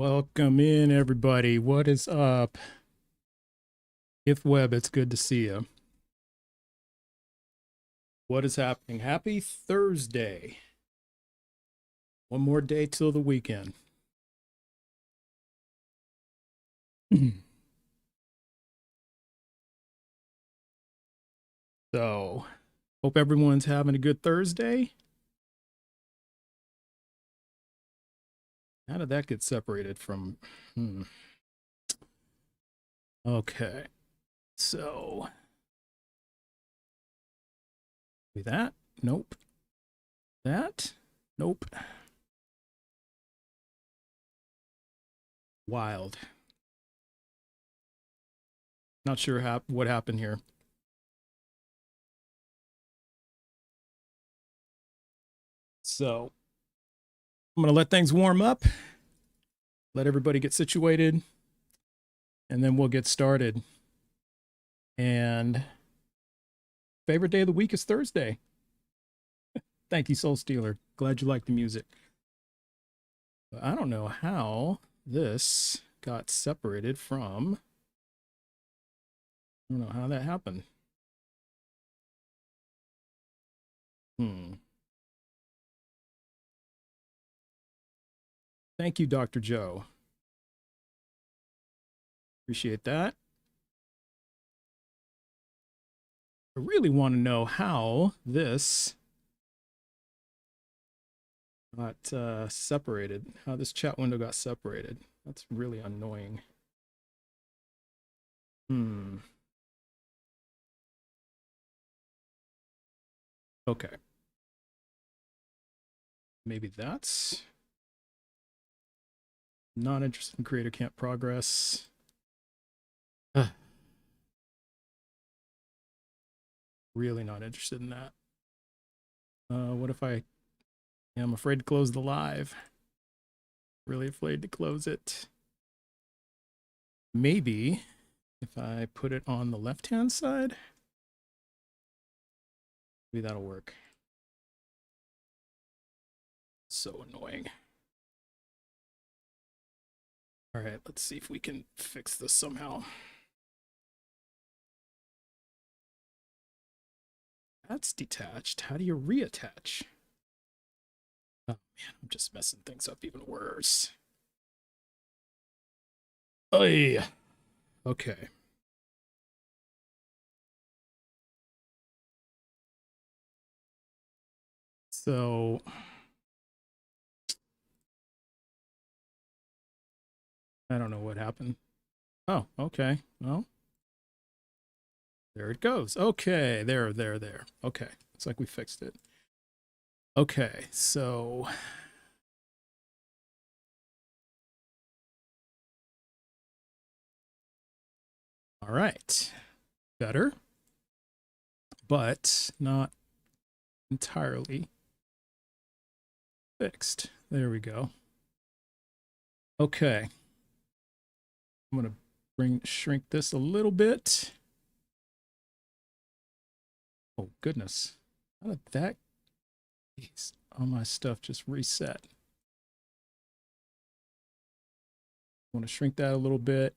Welcome in, everybody. What is up? If Webb, it's good to see you. What is happening? Happy Thursday. One more day till the weekend. So, hope everyone's having a good Thursday. How did that get separated from? Okay. So, that? Nope. That? Nope. Wild. Not sure what happened here. So, I'm going to let things warm up, let everybody get situated, and then we'll get started. And favorite day of the week is Thursday. Thank you, Soul Stealer. Glad you like the music. But I don't know how this got separated from. I don't know how that happened. Thank you, Dr. Joe. Appreciate that. I really want to know how this got separated, how this chat window got separated. That's really annoying. Okay. Maybe that's not interested in creator can't progress. Really not interested in that. What if I'm afraid to close the live? Really afraid to close it. Maybe if I put it on the left-hand side, maybe that'll work. So annoying. All right, let's see if we can fix this somehow. That's detached. How do you reattach? Oh man, I'm just messing things up even worse. Oh yeah. Okay. So I don't know what happened. Oh, okay. Well, there it goes. Okay, there. Okay, it's like we fixed it. Okay, so all right, better, but not entirely fixed. There we go. Okay, I'm gonna shrink this a little bit. Oh goodness, how did that? Geez, all my stuff just reset. I want to shrink that a little bit.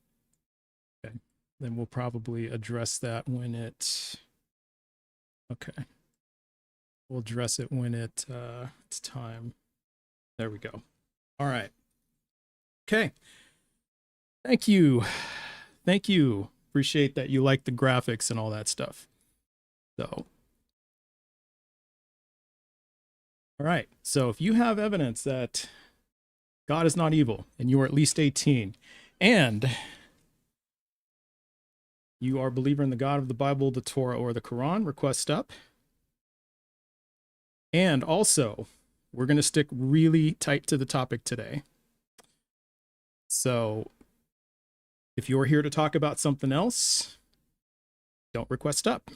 Okay, then we'll probably address that when it. Okay, we'll address it when it's time. There we go. All right. Okay. Thank you. Thank you. Appreciate that you like the graphics and all that stuff. So, all right. So if you have evidence that God is not evil and you are at least 18 and you are a believer in the God of the Bible, the Torah, or the Quran, request up. And also, we're going to stick really tight to the topic today. So if you're here to talk about something else, don't request up,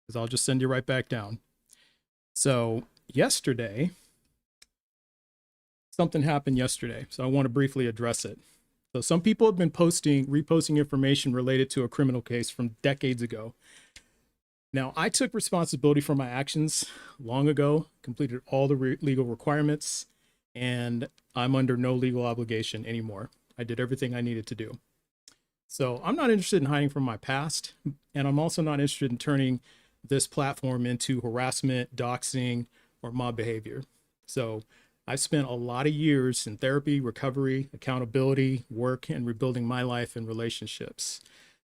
because I'll just send you right back down. So yesterday, something happened yesterday, so I want to briefly address it. So some people have been reposting information related to a criminal case from decades ago. Now, I took responsibility for my actions long ago, completed all the legal requirements, and I'm under no legal obligation anymore. I did everything I needed to do. So I'm not interested in hiding from my past, and I'm also not interested in turning this platform into harassment, doxing, or mob behavior. So I've spent a lot of years in therapy, recovery, accountability, work, and rebuilding my life and relationships.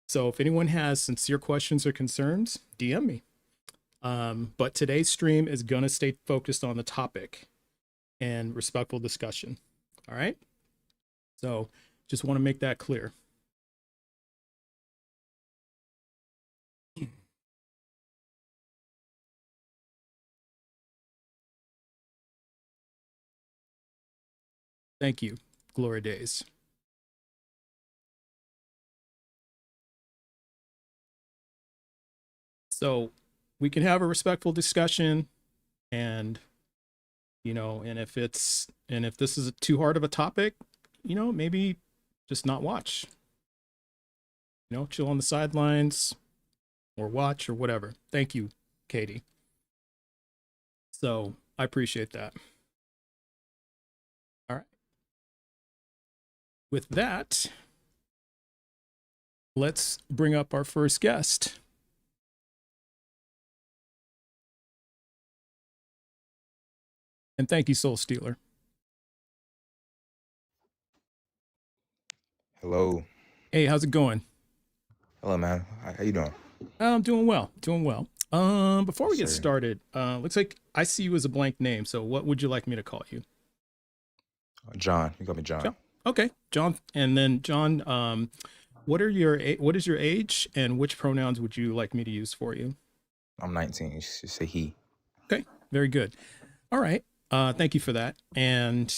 So if anyone has sincere questions or concerns, DM me. But today's stream is going to stay focused on the topic and respectful discussion. All right. So just want to make that clear. Thank you. Glory days. So we can have a respectful discussion, and and if this is too hard of a topic, maybe just not watch. Chill on the sidelines or watch or whatever. Thank you, Katie. So I appreciate that. All right. With that, let's bring up our first guest. And thank you, Soul Stealer. Hello. Hey, how's it going? Hello, man. How you doing? I'm doing well. Doing well. Before we Yes, get sir. started, looks like I see you as a blank name. So what would you like me to call you? John. You call me John. John. Okay, John. And then John, what is your age and which pronouns would you like me to use for you? I'm 19. You should say he. Okay, very good. All right. Thank you for that. And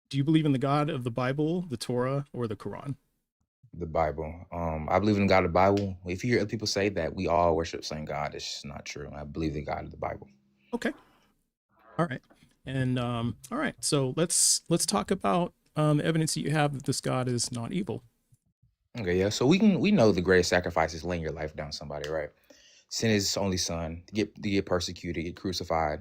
do you believe in the God of the Bible, the Torah, or the Quran? The Bible. I believe in the God of the Bible. If you hear other people say that we all worship the same God, it's just not true. I believe the God of the Bible. Okay. All right. And all right. So let's talk about the evidence that you have that this God is not evil. Okay, yeah. So we know the greatest sacrifice is laying your life down somebody, right? Send his only son to get persecuted, get crucified.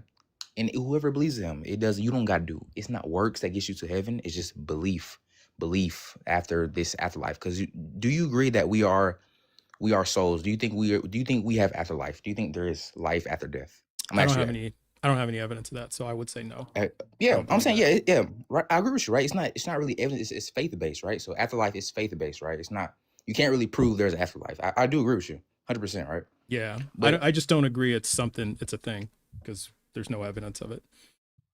And whoever believes in him, it does you don't gotta do. It's not works that gets you to heaven, it's just belief. Belief after this afterlife. Because do you agree that we are souls? Do you think we have afterlife? Do you think there is life after death? I'm I don't actually have any I don't have any evidence of that, so I would say no. uh, I yeah, don't I'm believe saying that. yeah, yeah, right. I agree with you, right? It's not really evidence, it's faith based, right? So afterlife is faith based, right? It's not you can't really prove there's an afterlife. I do agree with you, 100%, right? Yeah. But I just don't agree it's a thing because there's no evidence of it.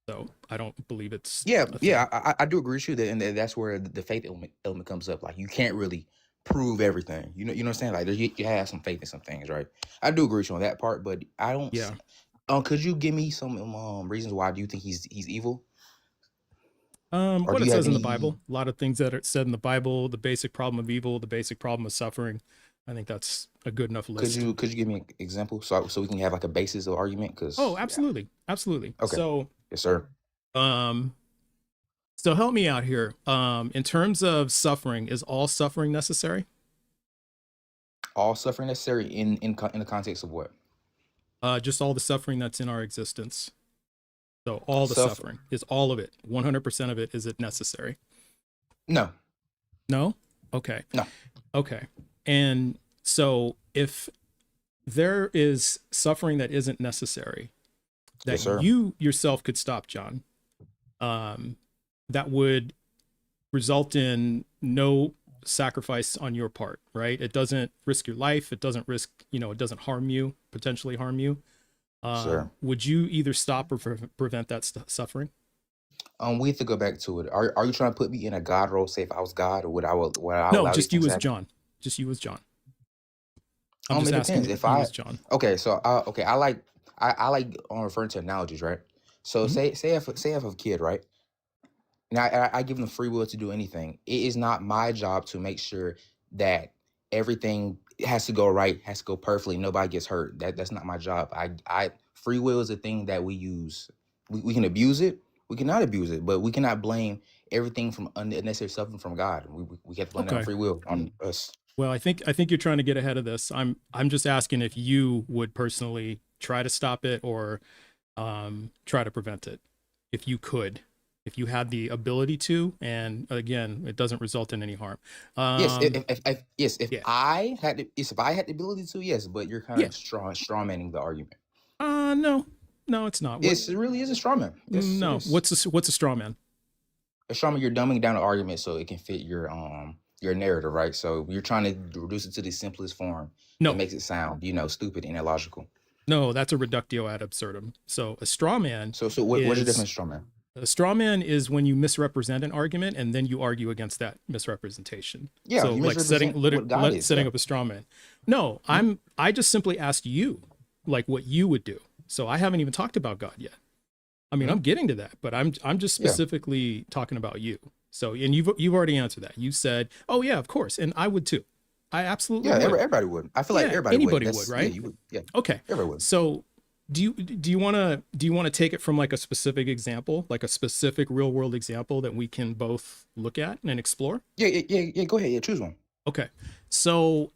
So I don't believe it's yeah, a yeah, thing. I do agree with you that, and that's where the faith element comes up. Like you can't really prove everything. You know what I'm saying? Like you have some faith in some things, right? I do agree with you on that part, but I don't. Yeah. Could you give me some reasons why do you think he's evil, or What do it you have says in the any? Bible, a lot of things that are said in the Bible, the basic problem of evil, the basic problem of suffering. I think that's a good enough Could list. you could you give me an example so we can have like a basis of argument? Oh, Because yeah, absolutely. Absolutely. okay, yes sir. Um, so help me out here. In terms of suffering, is all suffering necessary? All suffering necessary in the context of what? Just all the suffering that's in our existence. So all the Suffer? suffering is all of it. 100% of it. Is it necessary? No, No? Okay. no, Okay. And so if there is suffering that isn't necessary, yes that sir. you yourself could stop, John, um, that would result in no sacrifice on your part, right? It doesn't risk your life. It doesn't risk, it doesn't harm you, potentially harm you. Sir. Would you either stop or prevent that suffering? We have to go back to it. Are you trying to put me in a God role? Say if I was God, or would I No, allow these just you things to as happen? John. Just you as John. I'm just It asking depends. If you I as John. okay, so okay, I like referring to analogies, right? So Mhm. say if a kid, right? Now I give them free will to do anything. It is not my job to make sure that everything has to go right, has to go perfectly, nobody gets hurt. That's not my job. I free will is a thing that we use. We can abuse it, we cannot abuse it, but we cannot blame everything from unnecessary suffering from God. We have to blame that on Okay. free will, on us. Well, I think you're trying to get ahead of this. I'm just asking if you would personally try to stop it or try to prevent it. if you could, if you had the ability to, and again, it doesn't result in any harm. Yes, if Yeah, I had if I had the ability to, yes, but you're kind yeah. of straw manning the argument. No, no, it's not. What? Yes, it really is a straw man. Yes, it No. is. What's a straw man? A straw man, you're dumbing down the argument so it can fit your narrative, right? So you're trying to reduce it to the simplest form that No, makes it sound, stupid and illogical. no, that's a reductio ad absurdum. So a straw man So what's the is difference, straw man? a straw man is when you misrepresent an argument and then you argue against that misrepresentation. Yeah, So you like misrepresent what God is. setting Yeah. up a straw man. No, I just simply asked you like what you would do. So I haven't even talked about God yet. I mean, Mhm. I'm getting to that, but I'm just Yeah. specifically talking about you. So and you've already answered that. You said, "Oh yeah, of course," and I would too. I absolutely Yeah, would. everybody would. I feel like Yeah, everybody would. anybody would, Yeah, right? you would. Yeah, Okay. everybody would. So do you want to take it from like a specific example, like a specific real world example that we can both look at and explore? Yeah. Go ahead. Yeah, choose one. Okay. So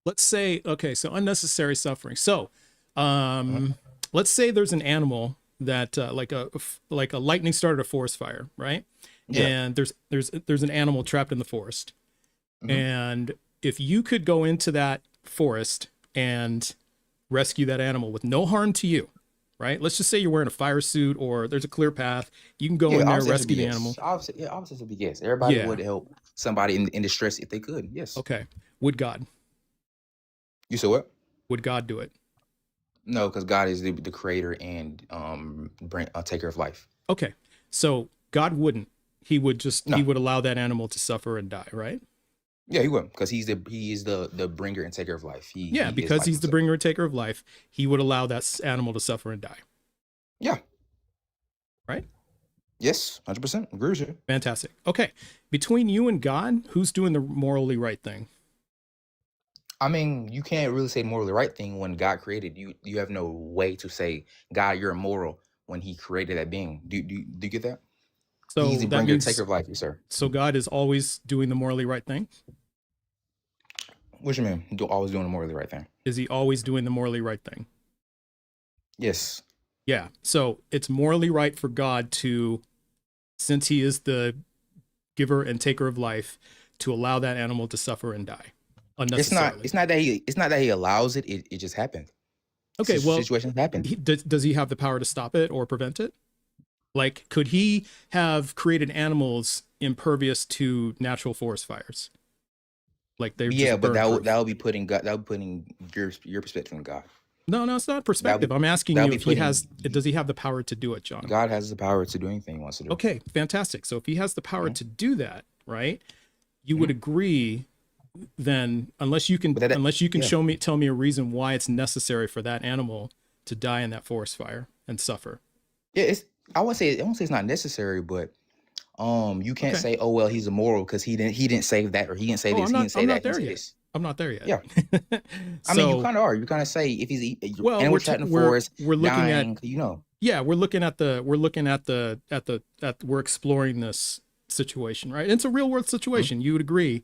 let's say so unnecessary suffering. So Uh-huh. let's say there's an animal that like a lightning started a forest fire, right? Yeah. And there's an animal trapped in the forest. Mhm. And if you could go into that forest and rescue that animal with no harm to you, right? Let's just say you're wearing a fire suit or there's a clear path. You can go Yeah, in there, obviously it should be rescue the yes. animal. Obviously it should be yes. Everybody Yeah. would help somebody in distress if they could. Yes. Okay. Would God? You said what? Would God do it? No, because God is the creator and taker of life. Okay. So God wouldn't. He would No. he would allow that animal to suffer and die, right? Yeah, he would, because he is the bringer and taker of life. Yeah, he is because life he's the himself. bringer and taker of life, he would allow that animal to suffer and die. Yeah. Right? Yes, 100%. Agree with you. Fantastic. Okay. Between you and God, who's doing the morally right thing? I mean, you can't really say morally right thing when God created you. You have no way to say, God, you're immoral when he created that being. Do you get that? He's So the that bringer and taker means of life, yes, sir. so God is always doing the morally right thing? What you mean? Always doing the morally right thing? Is he always doing the morally right thing? Yes. Yeah. So it's morally right for God to, since he is the giver and taker of life, to allow that animal to suffer and die unnecessarily. It's not that he allows it. It just happened. Okay, well, Situations happen. Does he have the power to stop it or prevent it? Like, could he have created animals impervious to natural forest fires? Like they're Yeah, just but burn-proof. that would be putting God. That would be putting your perspective on God. No, it's not perspective. I'm asking you if does he have the power to do it, John? God has the power to do anything he wants to do. Okay, fantastic. So if he has the power to do that, right? You would agree then, unless you can yeah. tell me a reason why it's necessary for that animal to die in that forest fire and suffer. Yeah, I won't say it's not necessary, but you can't Okay. say, oh well, he's immoral because he didn't save that, or he didn't say this, he didn't say I'm that, not he there said yet. this. I'm not there yet. Yeah. So, I mean, you kind of are. You kind of say if he's well, animal trapped in the forest, we're looking dying, at yeah, we're exploring this situation, right? It's a real world situation. You would agree.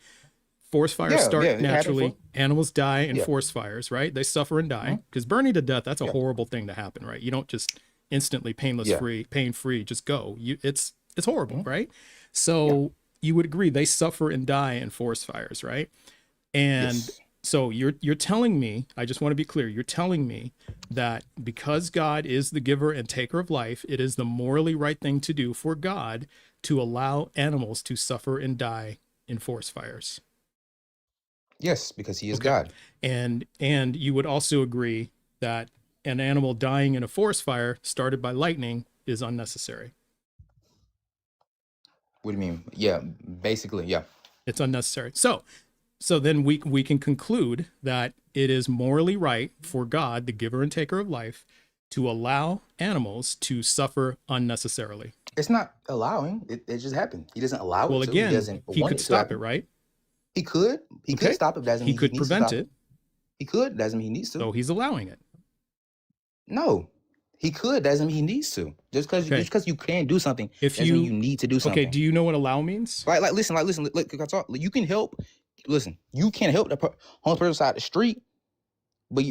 Forest fires start naturally. Animals die in forest fires, right? They suffer and die because burning to death, that's a horrible thing to happen, right? You don't just instantly pain free, just go. It's horrible, right? So you would agree they suffer and die in forest fires, right? And so you're telling me, I just want to be clear, you're telling me that because God is the giver and taker of life, it is the morally right thing to do for God to allow animals to suffer and die in forest fires. Yes, because he is God. And you would also agree that an animal dying in a forest fire started by lightning is unnecessary. What do you mean? Yeah, basically, yeah. It's unnecessary. So then we can conclude that it is morally right for God, the giver and taker of life, to allow animals to suffer unnecessarily. It's not allowing. It just happened. He doesn't allow it. Well, again, he doesn't he want could it stop to it, right? He could. He could stop it. Doesn't he mean could he needs prevent to stop it. He could. Doesn't mean he needs to. So he's allowing it. No, he could. Doesn't mean he needs to. Just because you can do something doesn't mean you need to do something. Okay. Do you know what allow means? Like listen. Look, you can help. Listen, you can help the homeless person side of the street, but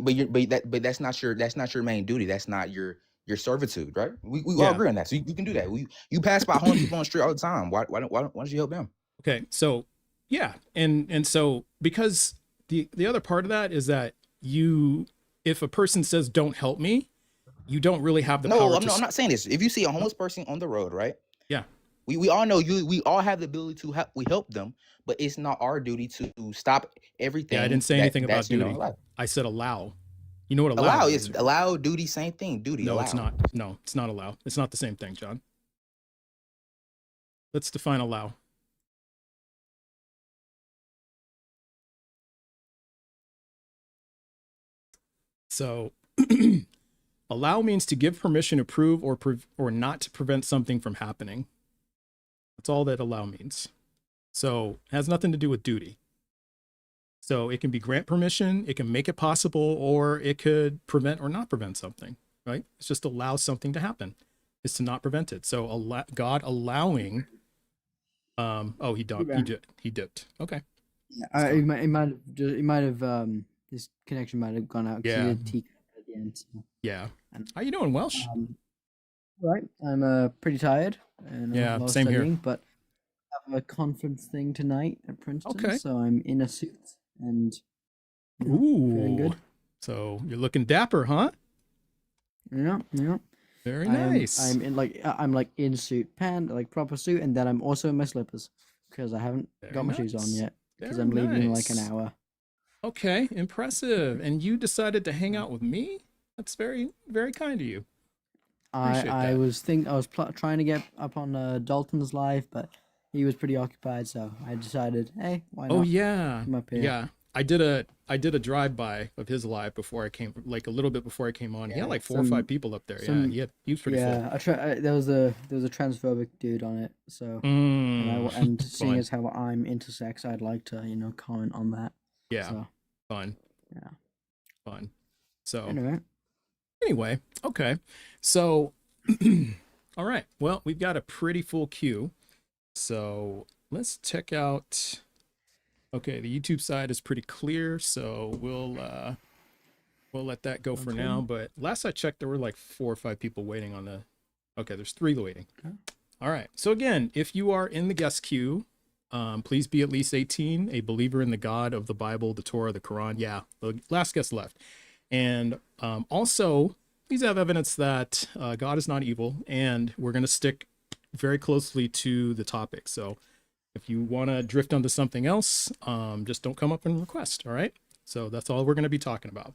that's not your main duty. That's not your your servitude, right? We all Yeah. agree on that. So you can do that. You pass by homeless people on the street all the time. Why don't you help them? Okay. So yeah, and so because the other part of that is that you, if a person says don't help me, you don't really have the No, power I'm to. not, I'm not saying this. If you see a Oh, homeless person on the road, right? yeah. We all know you. We all have the ability to help. We help them, but it's not our duty to stop Yeah. I didn't everything say anything about that's duty. life. I said allow. You know what allow Allow is is? allow, duty, same thing. Duty, No, it's allow. not. No, it's not allow. It's not the same thing, John. Let's define allow. So allow means to give permission, approve, or not to prevent something from happening. That's all that allow means. So it has nothing to do with duty. So it can be grant permission, it can make it possible, or it could prevent or not prevent something, right? It's just allow something to happen. It's to not prevent it. So God allowing, oh, he dipped. Okay. Yeah, it might have his connection might have gone out because Yeah. he did teak at the end. So. Yeah. And, How you doing, Welsh? Right, I'm pretty tired and Yeah, a lot of same here. studying, but I have a conference thing tonight at Princeton, Okay. so I'm in a suit and feeling good. So you're looking dapper, huh? Yeah. Very nice. I'm like in suit, like proper suit, and then I'm also in my slippers because I haven't got my shoes on yet because I'm leaving in like an hour. Okay, impressive. And you decided to hang out with me? That's very, very kind of you. I was trying to get up on Dalton's live, but he was pretty occupied, so I decided, hey, why not? Oh yeah, come up here. Yeah. I did a drive by of his live before I came, like a little bit before I came on. He had like 4 or 5 people up there. Yeah, he was pretty full. Yeah, there was a transphobic dude on it, so and seeing as how I'm intersex, I'd like to comment on that. Yeah, so, fun. Yeah, fun. So anyway, okay, so all right. Well, we've got a pretty full queue, so let's check out. Okay, the YouTube side is pretty clear, so we'll let that go for now. But last I checked, there were like 4 or 5 people waiting on the. Okay, there's 3 waiting. Okay. All right. So again, if you are in the guest queue, please be at least 18, a believer in the God of the Bible, the Torah, the Quran. Yeah, the last guest left. And also, please have evidence that God is not evil, and we're going to stick very closely to the topic. So if you want to drift onto something else, just don't come up and request. All right. So that's all we're going to be talking about.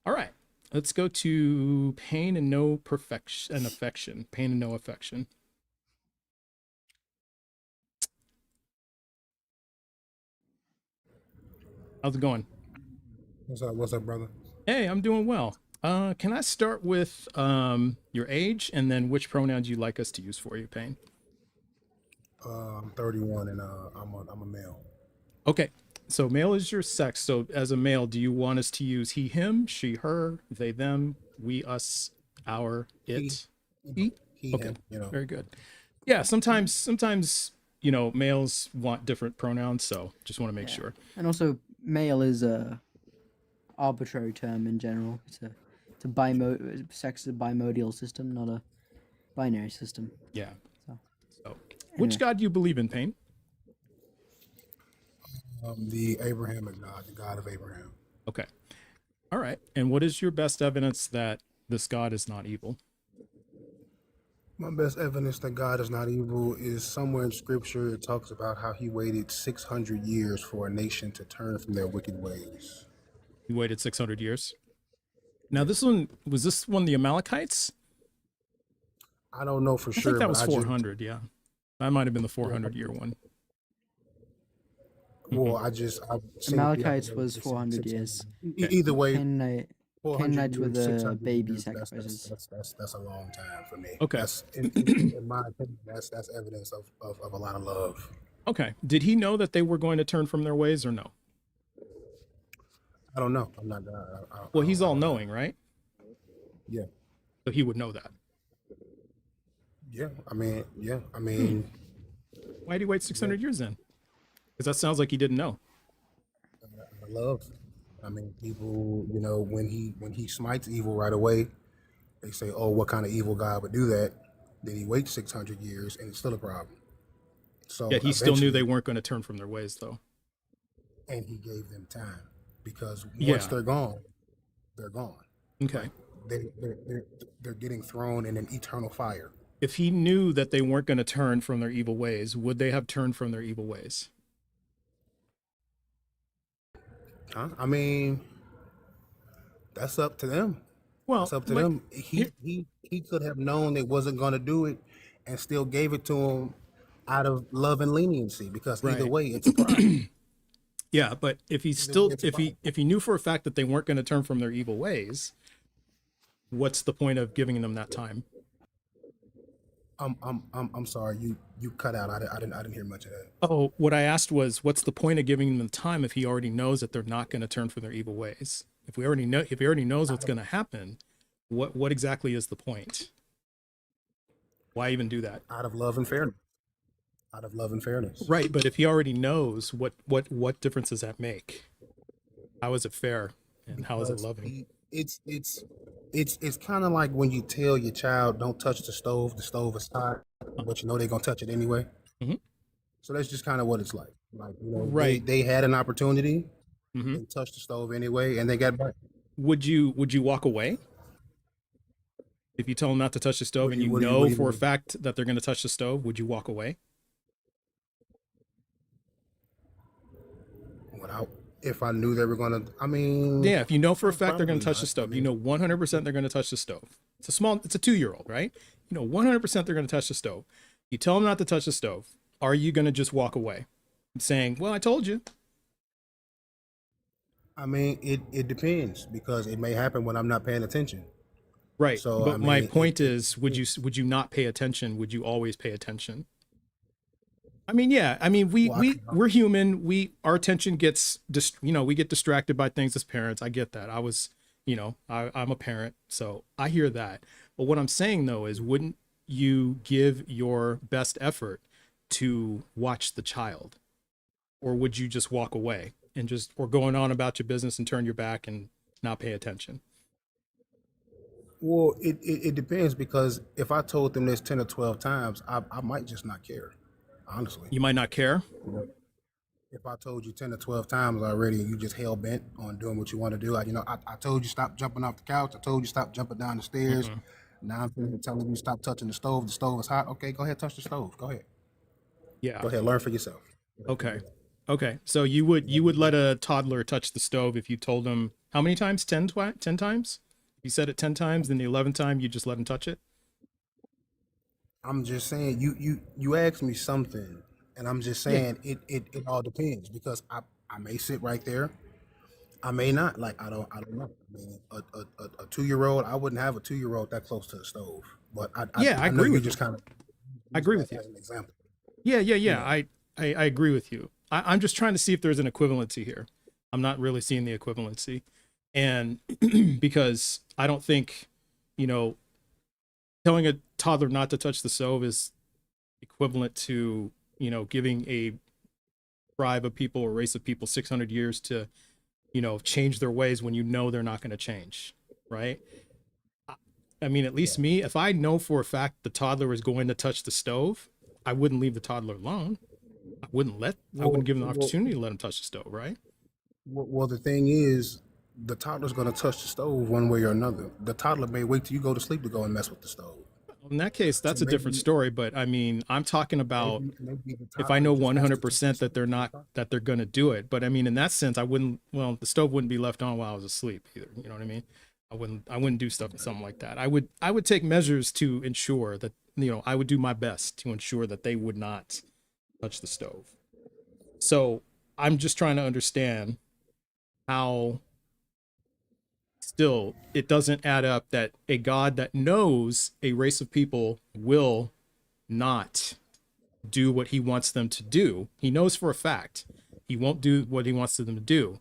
All right. Let's go to pain and no perfection and affection. Pain and no affection. How's it going? What's up, brother? Hey, I'm doing well. Can I start with your age and then which pronouns you'd like us to use for you, Pain? I'm 31 and I'm a male. Okay, so male is your sex. So as a male, do you want us to use he, him, she, her, they, them, we, us, our, it? He? Okay, him, very good. Yeah, sometimes males want different pronouns, so just want to make sure. And also, male is a arbitrary term in general. It's a sex is a bimodal system, not a binary system. Yeah. So Anyway. Which God do you believe in, Pain? The Abrahamic God, the God of Abraham. Okay. All right. And what is your best evidence that this God is not evil? My best evidence that God is not evil is somewhere in Scripture. It talks about how He waited 600 years for a nation to turn from their wicked ways. He waited 600 years. Now, was this one the Amalekites? I don't know for sure. I think that was 400. Yeah, that might have been the 400-year one. Well, Amalekites was 400 years. Either way, Canaanites were the baby sacrifices. That's a long time for me. Okay. In my opinion, that's evidence of a lot of love. Okay. Did he know that they were going to turn from their ways or no? I don't know. I'm not. Well, he's all knowing, right? Yeah. So he would know that. Yeah. I mean. Why did he wait 600 years then? Because that sounds like he didn't know. Love. I mean, people. When he smites evil right away, They say, oh, what kind of evil God would do that? Then he waits 600 years and it's still a problem. So Yet he still knew they eventually, weren't going to turn from their ways, though. and he gave them time because once Yeah. they're gone, they're gone. Okay. Like they're getting thrown in an eternal fire. If he knew that they weren't going to turn from their evil ways, would they have turned from their evil ways? Huh? I mean, that's up to them. Well, That's up to but them. He could have known they wasn't going to do it, and still gave it to them out of love and leniency. Because either right. way, it's a problem. Yeah, but if he Either way, still it's a problem. if he knew for a fact that they weren't going to turn from their evil ways, what's the point of giving them that time? I'm sorry. You cut out. I didn't hear much of that. Oh, what I asked was, what's the point of giving them the time if he already knows that they're not going to turn from their evil ways? If he already knows what's going to happen, what exactly is the point? Why even do that? Out of love and fairness. Out of love and fairness. Right, but if he already knows, what difference does that make? How is it fair, and how is it Because loving? it's kind of like when you tell your child don't touch the stove is hot, but you know they're gonna touch it anyway. Mhm. So that's just kind of what it's like. Like, you know, Right. they had an opportunity, Hmm. they touched the stove anyway, and they got burnt. Would you walk away if you tell them not to touch the stove What do and you you what do you what know do you for a mean? fact that they're going to touch the stove? Would you walk away? Without if I knew they were gonna, I mean, Yeah, if you know for a fact they're going probably to touch the not. I stove, you mean, know 100% they're going to touch the stove. It's a 2-year-old, right? You know 100% they're going to touch the stove. You tell them not to touch the stove. Are you going to just walk away, saying, "Well, I told you"? it depends because it may happen when I'm not paying attention. Right. So I But my mean, point is, would you not pay attention? Would you always pay attention? I mean, yeah. I mean, well, I can, we're human. Our attention gets we get distracted by things as parents. I get that. I was, I'm a parent, so I hear that. But what I'm saying though is, wouldn't you give your best effort to watch the child, or would you just walk away and just or going on about your business and turn your back and not pay attention? well, it depends because if I told them this 10 or 12 times, I might just not care, honestly. You might not care. If I told you 10 or 12 times already and you just hell bent on doing what you want to do, I told you stop jumping off the couch. I told you stop jumping down the stairs. Mm-mm. Now I'm telling you stop touching the stove. The stove is hot. Okay, go ahead, touch the stove. Go ahead. Yeah. Go ahead, learn for yourself. Okay. Okay. So you would let a toddler touch the stove if you told him how many times? 10 times? If you said it 10 times, then the 11th time you just let him touch it? I'm just saying you asked me something, and I'm just Yeah. saying it all depends because I may sit right there. I may not. Like I don't know. I mean, a 2-year-old, I wouldn't have a 2-year-old that close to the stove. But Yeah, I I know agree you with just you. kind of I using agree that with you. as an example. Yeah, yeah, You yeah. know. I agree with you. I'm just trying to see if there's an equivalency here. I'm not really seeing the equivalency. And because I don't think, you know, telling a toddler not to touch the stove is equivalent to, giving a tribe of people or race of people 600 years to, change their ways when you know they're not going to change, right? I mean, at Yeah. least me, if I know for a fact the toddler is going to touch the stove, I wouldn't leave the toddler alone. I wouldn't give them the opportunity to let him touch the stove, right? Well, the thing is, the toddler's gonna touch the stove one way or another. The toddler may wait till you go to sleep to go and mess with the stove. In that case, So that's a different story. But I mean, I'm talking about maybe the if I toddler know just has to touch the 100% that stove. they're going to do it. But I mean, in that sense, I wouldn't, well, the stove wouldn't be left on while I was asleep either. You know what I mean? I wouldn't do something like that. I would take measures to ensure that, I would do my best to ensure that they would not touch the stove. So I'm just trying to understand how still it doesn't add up that a God that knows a race of people will not do what he wants them to do. He knows for a fact he won't do what he wants them to do.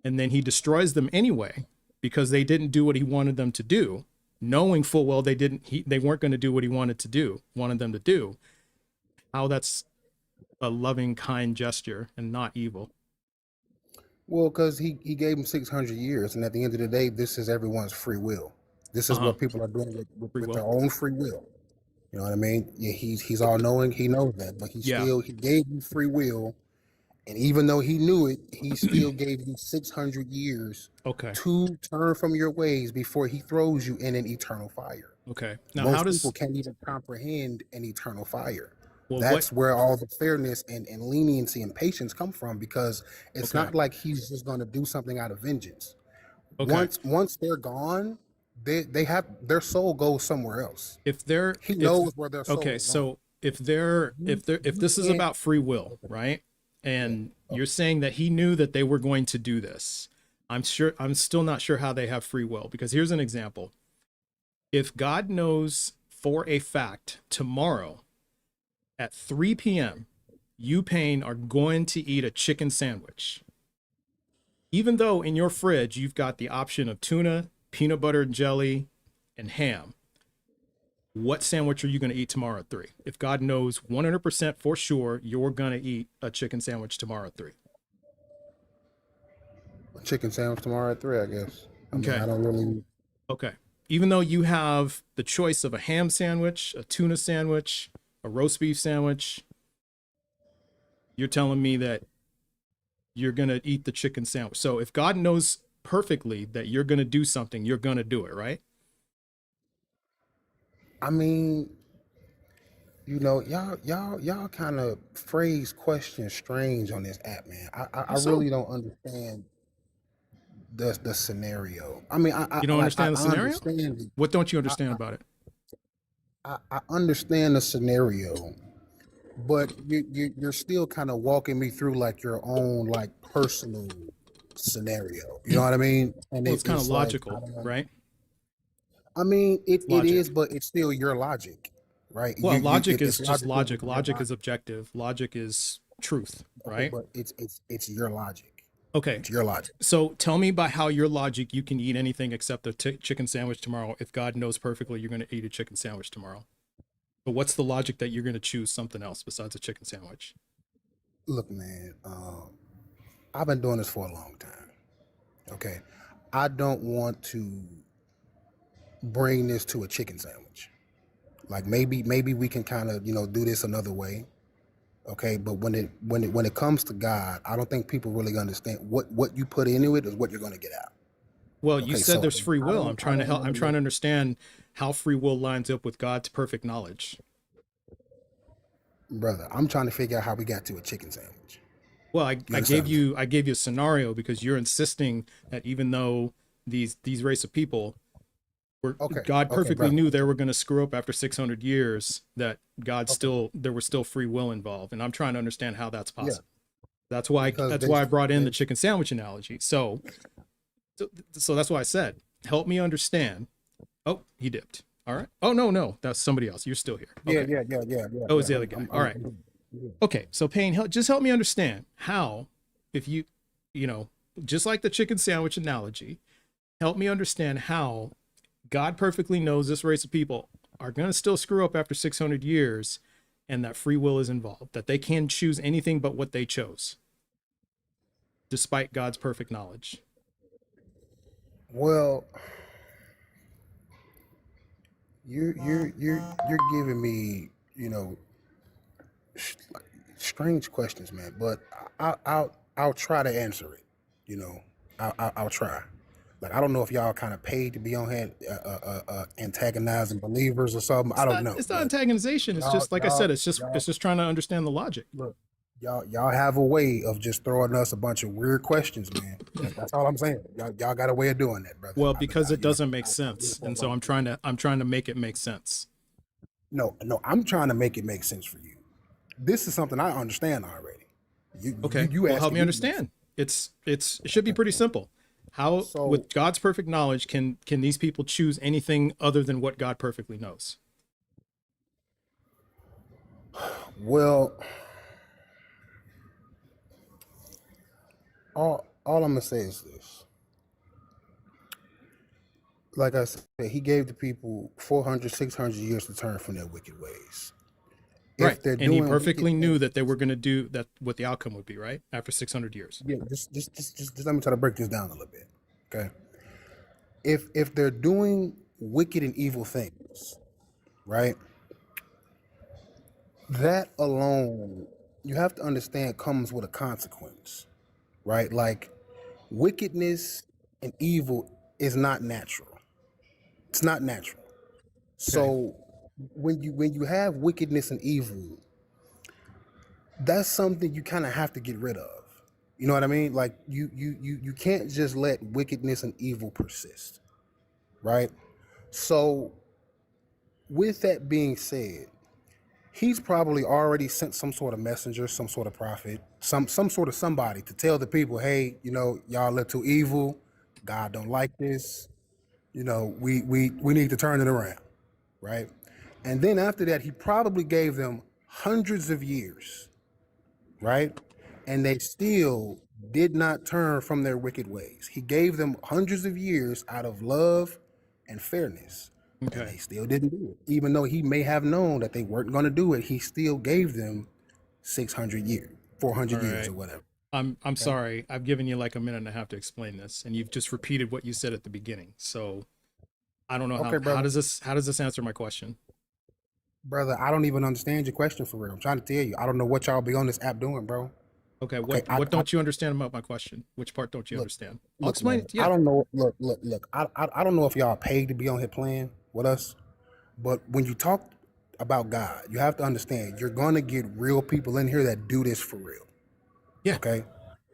And then he destroys them anyway because they didn't do what he wanted them to do, knowing full well they weren't going to do what he wanted them to do. How that's a loving, kind gesture and not evil. Well, because he gave him 600 years, and at the end of the day, this is everyone's free will. This is Uh-huh. what people are doing Free with their will. own free will. You know what I mean? Yeah, he's all knowing. He knows that, but Yeah. he gave you free will, and even though he knew it, he still gave you 600 years Okay. to turn from your ways before he throws you in an eternal fire. Okay. Now, how Most people does, can't even comprehend an eternal fire. well, what, That's where all the fairness and leniency and patience come from, because it's okay. not like he's just going to do something out of vengeance. Okay. Once they're gone, they have their soul goes somewhere else. If they're, He if, knows where their soul okay. is going. So if You this is can't. about free will, right? Yeah. And you're saying that he knew that they were going to do this. I'm still not sure how they have free will, because here's an example. If God knows for a fact tomorrow at 3 p.m., you, Payne, are going to eat a chicken sandwich, even though in your fridge you've got the option of tuna, peanut butter and jelly, and ham, what sandwich are you going to eat tomorrow at 3? If God knows 100% for sure you're going to eat a chicken sandwich tomorrow at 3. Chicken sandwich tomorrow at 3, I guess. I mean, Okay. I don't really. Okay. Even though you have the choice of a ham sandwich, a tuna sandwich, a roast beef sandwich, you're telling me that you're going to eat the chicken sandwich. So if God knows perfectly that you're going to do something, you're going to do it, right? I mean, y'all kind of phrase questions strange on this app, man. I How so? really don't understand the scenario. I mean, You don't understand the I scenario? understand it. What don't you understand about it? I understand the scenario, but you're still kind of walking me through like your own like personal scenario. You know what I mean? And Well, it's kind of it's like logical, right? I mean, it is, Logic. but it's still your logic, right? Well, logic is It's just logical logic. because your Logic is logic. objective. Logic is truth, Okay, right? but it's your logic. Okay. It's your logic. So tell me by how your logic you can eat anything except a chicken sandwich tomorrow if God knows perfectly you're going to eat a chicken sandwich tomorrow. But what's the logic that you're going to choose something else besides a chicken sandwich? Look, man, I've been doing this for a long time. Okay, I don't want to bring this to a chicken sandwich. Like maybe we can kind of do this another way. Okay, but when it comes to God, I don't think people really understand what you put into it is what you're going to get out. Well, you Okay, said so there's free will. I'm I trying to don't help. I'm want to trying make. to understand how free will lines up with God's perfect knowledge. Brother, I'm trying to figure out how we got to a chicken sandwich. Well, You understand what I'm saying? I gave you a scenario because you're insisting that even though these race of people were, Okay, God okay, perfectly brother. knew they were going to screw up after 600 years, that God Okay, still, there was still free will involved, and I'm trying to understand how that's yeah, possible. because That's why I brought in the they chicken sandwich analogy. So that's why I said, help me understand. Oh, he dipped. All right. Oh, no, that's somebody else. You're still here. Okay. Oh, it's the other guy. All right. Yeah. Okay. So Payne, just help me understand how, if just like the chicken sandwich analogy, help me understand how God perfectly knows this race of people are going to still screw up after 600 years, and that free will is involved, that they can choose anything but what they chose, despite God's perfect knowledge. Well, you're giving me like strange questions, man. But I'll try to answer it. You know, I'll try. Like I don't know if y'all kind of paid to be on here, antagonizing believers or something. I don't know, It's not but antagonization. It's y'all just like I said, y'all it's y'all just trying to understand the logic. look. Y'all have a way of just throwing us a bunch of weird questions, man. That's all I'm saying. Y'all got a way of doing that, brother. Well, I mean, because it doesn't make I did it sense. for a And so long time. I'm trying to make it make sense. No, I'm trying to make it make sense for you. This is something I understand already. Okay. You Well, help asking me me to make sense. understand. It should be pretty simple. How, So, with God's perfect knowledge, can these people choose anything other than what God perfectly knows? well, all I'm gonna say is this. Like I said, he gave the people 400, 600 years to turn from their wicked ways. Right. If they're And he doing wicked perfectly knew things, that they were going to do that, what the outcome would be, right? After 600 years. yeah, just let me try to break this down a little bit. Okay. If they're doing wicked and evil things, right? That alone, you have to understand, comes with a consequence, right? Like wickedness and evil is not natural. It's not natural. Okay. So when you have wickedness and evil, that's something you kind of have to get rid of. You know what I mean? Like you can't just let wickedness and evil persist, right? So with that being said, he's probably already sent some sort of messenger, some sort of prophet, some sort of somebody to tell the people, hey, you know, y'all live too evil. God don't like this. You know, we need to turn it around, right? And then after that, he probably gave them hundreds of years, right? And they still did not turn from their wicked ways. He gave them hundreds of years out of love and fairness. And Okay. they still didn't do it. Even though he may have known that they weren't going to do it, he still gave them 600 years, 400 All years right. or whatever. I'm Okay. sorry. I've given you like a minute and a half to explain this, and you've just repeated what you said at the beginning. So I don't know Okay, how brother. how does this answer my question? Brother, I don't even understand your question for real. I'm trying to tell you. I don't know what y'all be on this app doing, bro. Okay, Okay. what don't you understand about my question? Which part don't you Look, understand? I'll look, explain man. it. I Yeah. don't know. Look. I don't know if y'all paid to be on here playing with us. But when you talk about God, you have to understand you're going to get real people in here that do this for real. Yeah. Okay.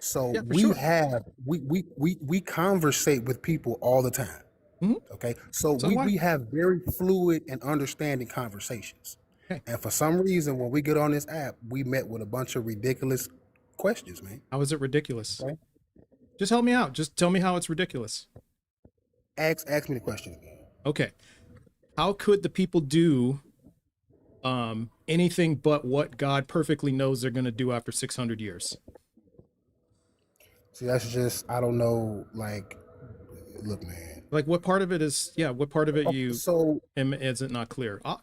So Yeah, for sure. we conversate with people all the time. Hmm. Okay. So So do I. we have very fluid and understanding conversations. Okay. And for some reason, when we get on this app, we met with a bunch of ridiculous questions, man. How is it ridiculous? Okay. Just help me out. Just tell me how it's ridiculous. Ask me the question again. Okay. How could the people do anything but what God perfectly knows they're going to do after 600 years? See, that's just, I don't know. Like, look, man. Like what part of it is, yeah, what part of it Okay, you so is it not clear? I'll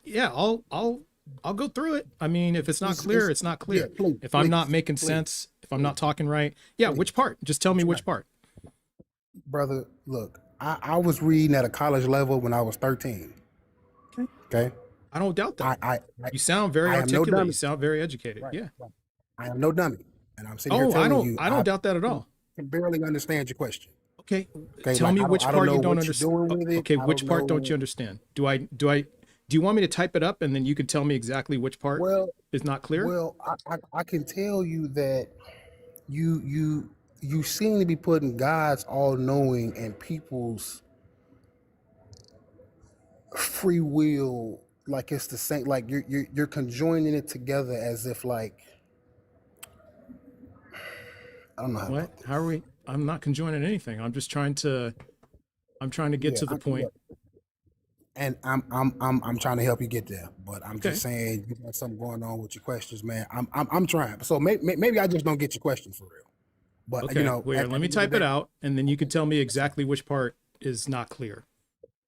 go through it. I mean, if it's not clear, it's not yeah, clear. please, If I'm not please, making please, sense, if I'm please, not talking right, yeah, please. which part? Just tell I'm me trying. which part. Brother, look, I was reading at a college level when I was 13. Okay. Okay. I don't doubt that. I You sound very I am no articulate. You dummy. sound very educated. Right, Yeah. right. I am no dummy. And I'm sitting here Oh, telling you I I don't doubt that at all. can barely understand your question. Okay. Okay, Tell like me which I don't part know you don't what you're understand. doing with it. Okay, I which don't part don't you know. understand? Do you want me to type it up and then you can tell me exactly which part Well, is not clear? I can tell you that you seem to be putting God's all knowing and people's free will, like it's the same, like you're conjoining it together as if, like, I don't know how What? about How are this. we? I'm not conjoining anything. I'm trying to get Yeah, to the point. look, and I'm trying to help you get there, but I'm Okay. just saying you got something going on with your questions, man. I'm trying. So maybe I just don't get your question for real. But you Okay. know, Where? at Let the me end of the type it day, out and then you can tell me exactly which part is not clear.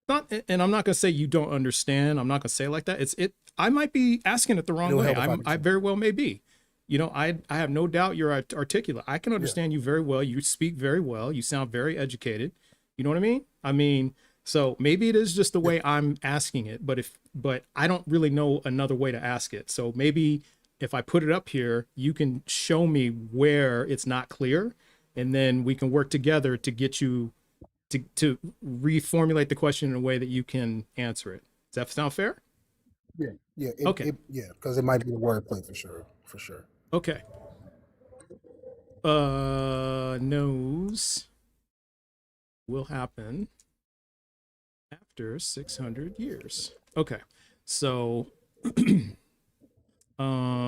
Not, and I'm not gonna say you don't understand. I'm not gonna say it like that. I might be asking it the wrong it'll way. help if I can I try. very well may be. You know, I have no doubt you're articulate. I can Yeah. understand you very well. You speak very well. You sound very educated. You know what I mean? I mean, so maybe it is just the Yeah. way I'm asking it, but I don't really know another way to ask it. So maybe if I put it up here, you can show me where it's not clear, and then we can work together to get you to reformulate the question in a way that you can answer it. Does that sound fair? Yeah, Okay. yeah, because it might be the wordplay for sure. Okay. Knows will happen after 600 years. Okay. So, other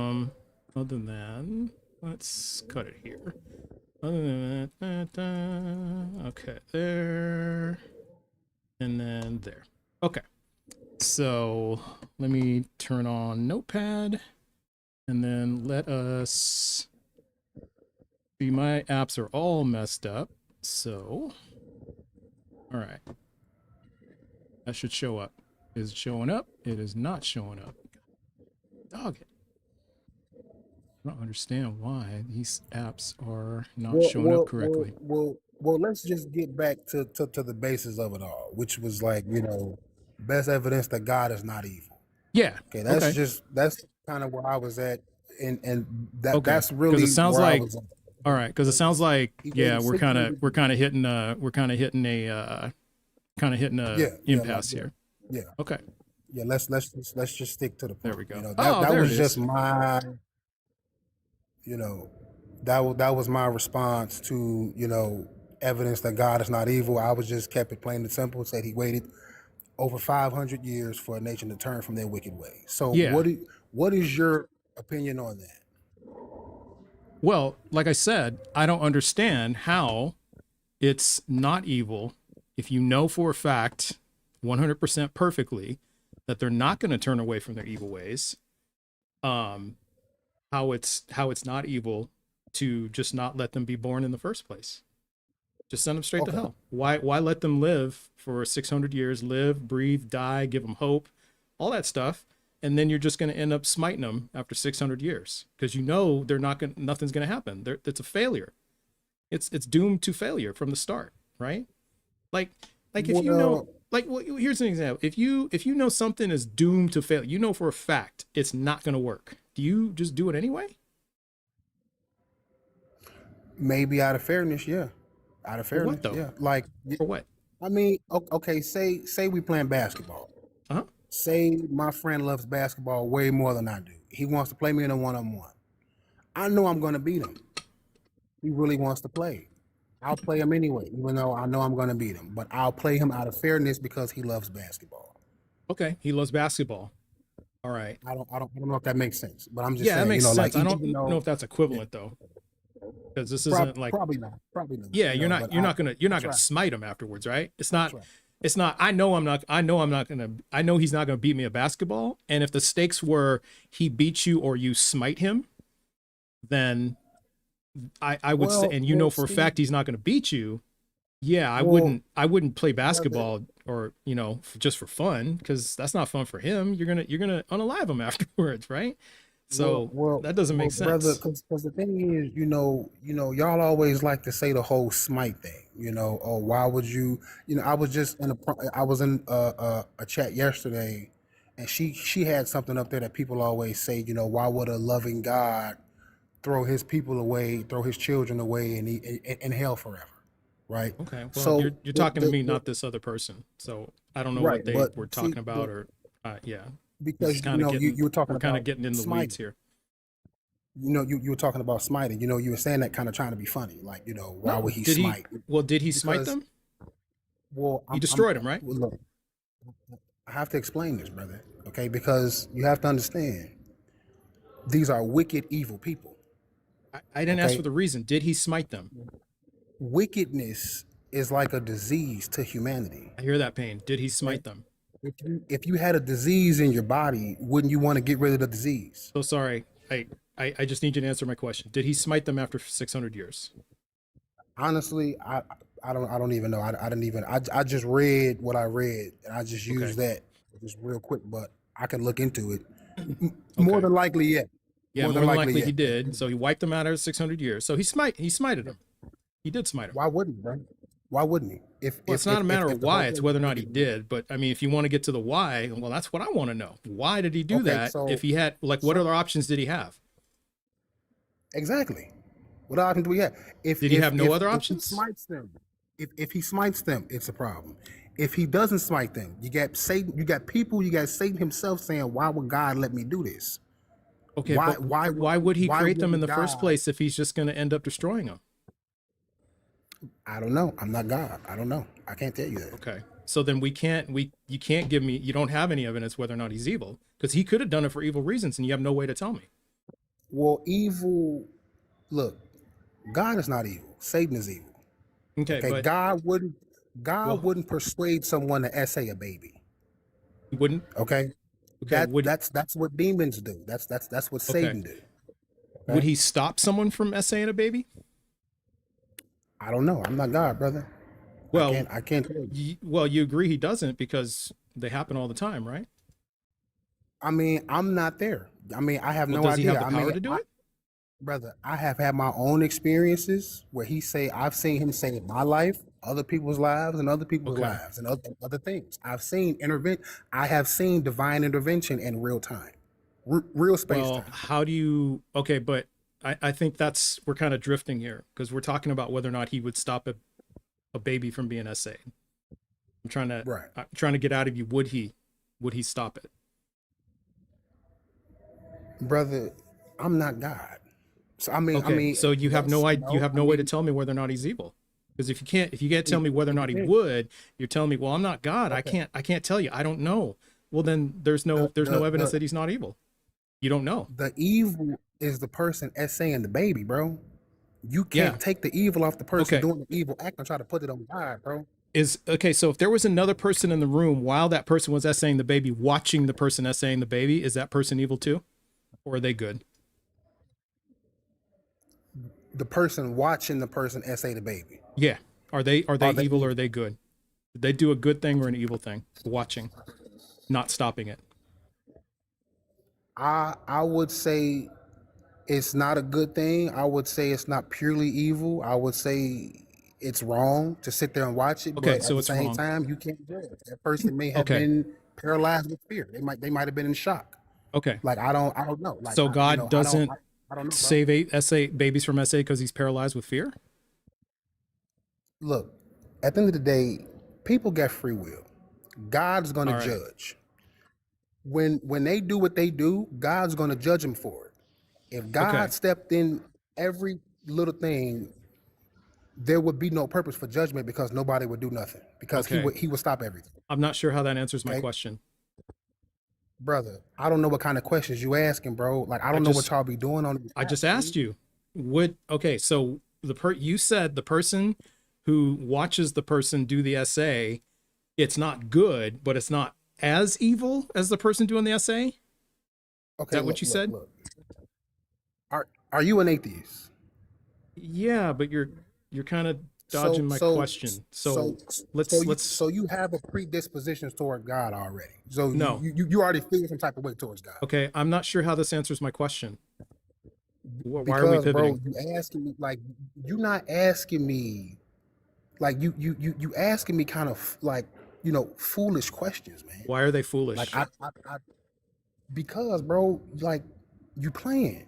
than, let's cut it here. Other than that, okay, there, and then there. Okay. So let me turn on Notepad and then let us see. My apps are all messed up. So, all right. That should show up. Is it showing up? It is not showing up. Dog it. I don't understand why these apps are not Well, showing up well, well, correctly. well, well. Let's just get back to the basis of it all, which was like, you know, best evidence that God is not evil. Yeah. Okay, that's Okay. just that's kind of where I was at, and Okay. that's Because really it sounds where I like was at. all right. Because it sounds like He yeah, waited 600 we're kind of hitting a like impasse here. yeah, Okay. yeah. Let's just stick to the There point. we go. You know, Oh, that there was it just is. my, you know, that was my response to, evidence that God is not evil. I was just kept it plain and simple. Said he waited over 500 years for a nation to turn from their wicked ways. So Yeah. what is your opinion on that? Well, like I said, I don't understand how it's not evil if you know for a fact 100% perfectly that they're not going to turn away from their evil ways. How it's not evil to just not let them be born in the first place. Just send them straight to Okay. hell. Why let them live for 600 years, live, breathe, die, give them hope, all that stuff, and then you're just going to end up smiting them after 600 years because you know nothing's going to happen. It's a failure. It's doomed to failure from the start, right? Like if you know, well, here's an example. If you know something is doomed to fail, you know for a fact it's not going to work. Do you just do it anyway? Maybe out of fairness, yeah. Out of For what fairness, though? yeah. Like, For what? I mean, okay, say we playing basketball. Uh-huh. Say my friend loves basketball way more than I do. He wants to play me in a one-on-one. I know I'm going to beat him. He really wants to play. I'll play him anyway, even though I know I'm going to beat him. But I'll play him out of fairness because he loves basketball. Okay, he loves basketball. All right. I don't know if that makes sense, but I'm just Yeah, that saying, makes sense. like, I don't even know if that's equivalent though, because this isn't like probably not. yeah, you're not gonna right. smite him afterwards, right? It's That's not. right. It's not. I know he's not gonna beat me at basketball. And if the stakes were he beats you or you smite him, then I would say, and you know for a fact he's not gonna beat you. Yeah, I wouldn't play basketball or just for fun because that's not fun for him. You're gonna unalive him afterwards, right? So that doesn't make sense. Brother, because the thing is, y'all always like to say the whole smite thing. Oh, why would you? I was just in a chat yesterday, and she had something up there that people always say. Why would a loving God throw his people away, throw his children away, and in hell forever? Right. Okay. Well, So you're talking to me, not this other person. So I don't know right, what they but were see, talking about, or yeah, because you were talking we're kind about of getting in the smiting. weeds here. You were talking about smiting. You were saying that kind of trying to be funny, like why would he smite? Did he smite them? Well, he destroyed them, right? Well, look, I have to explain this, brother. Okay, because you have to understand these are wicked, evil people. I didn't ask for the reason. Did he smite them? Wickedness is like a disease to humanity. I hear that pain. Did he smite them? If you had a disease in your body, wouldn't you want to get rid of the disease? So sorry. I just need you to answer my question. Did he smite them after 600 years? Honestly, I don't even know. I didn't even. I just read what I read, and I just used that just real quick. But I can look into it. More than likely, yeah. Yeah, more than likely he did. So he wiped them out after 600 years. So he smited them. He did smite them. Why wouldn't he, bro? Why wouldn't he? It's not a matter of why, it's whether or not he did. But I mean, if you want to get to the why, well, that's what I want to know. Why did he do that? If he had, what other options did he have? Exactly. What options do we have? Did he have no other options? If he smites them, if he smites them, it's a problem. If he doesn't smite them, you got Satan, you got Satan himself saying, why would God let me do this? Okay, why would he create them in the first place if he's just going to end up destroying them? I don't know. I'm not God. I don't know. I can't tell you that. Okay. So then you can't give me, you don't have any evidence whether or not he's evil, because he could have done it for evil reasons and you have no way to tell me. Well, look, God is not evil. Satan is evil. Okay, but God wouldn't persuade someone to essay a baby. He wouldn't? Okay. That's what demons do. That's what Satan do. Okay? Would he stop someone from essaying a baby? I don't know. I'm not God, brother. Well, I can't tell you. Well, you agree he doesn't because they happen all the time, right? I mean, I'm not there. I mean, I have no idea. Does he have the power to do it? Brother, I have had my own experiences where I've seen him save my life. other people's lives and other people's Okay. lives and other things. I have seen divine intervention in real time, real space Well, time. how do you, okay, but I think we're kind of drifting here because we're talking about whether or not he would stop a baby from being essayed. Right, I'm trying to get out of you. Would he stop it? brother. I'm not God. So Okay, so you have no idea, you have no way to mean, tell me whether or not he's evil. Because if you can't tell me whether or not he it- would, you're telling me, well, I'm not God. okay. I can't tell you. I don't know. Well, then there's no evidence that he's not evil. You don't know. The evil is the person essaying the baby, bro. You can't Yeah. take the evil off the person Okay. doing the evil act and try to put it on God, bro. So if there was another person in the room while that person was essaying the baby, watching the person essaying the baby, is that person evil too? Or are they good? The person watching the person essay the baby. Yeah. Are they Are they evil or are they good? Did they do a good thing or an evil thing? Watching, not stopping it. I would say it's not a good thing. I would say it's not purely evil. I would say it's wrong to sit there and watch it. Okay, But so at the it's same wrong. time, you can't judge. That person may have Okay. been paralyzed with fear. They might have been in shock. Okay. Like I don't know. Like So God I doesn't don't know, bro. save essay babies from essay because he's paralyzed with fear? Look, at the end of the day, people get free will. God's gonna All right. judge. When they do what they do, God's gonna judge them for it. If God Okay. stepped in every little thing, there would be no purpose for judgment because nobody would do nothing because Okay. he would stop everything. I'm not sure how that answers my Okay. question. Brother, I don't know what kind of questions you asking, bro. Like I don't know what y'all be doing on this I just app, asked dude. you. So you said the person who watches the person do the essay, it's not good, but it's not as evil as the person doing the essay? Okay, that what you said? Look. Are you an atheist? Yeah, but you're kind of dodging my question. So let's so you have a predisposition toward God already. So No. you already feel some type of way towards God. Okay, I'm not sure how this answers my question. Why Because, are we pivoting? bro, you asking me like you're not asking me like you asking me kind of like foolish questions, man. Why are they foolish? Like I because, bro, like you playing.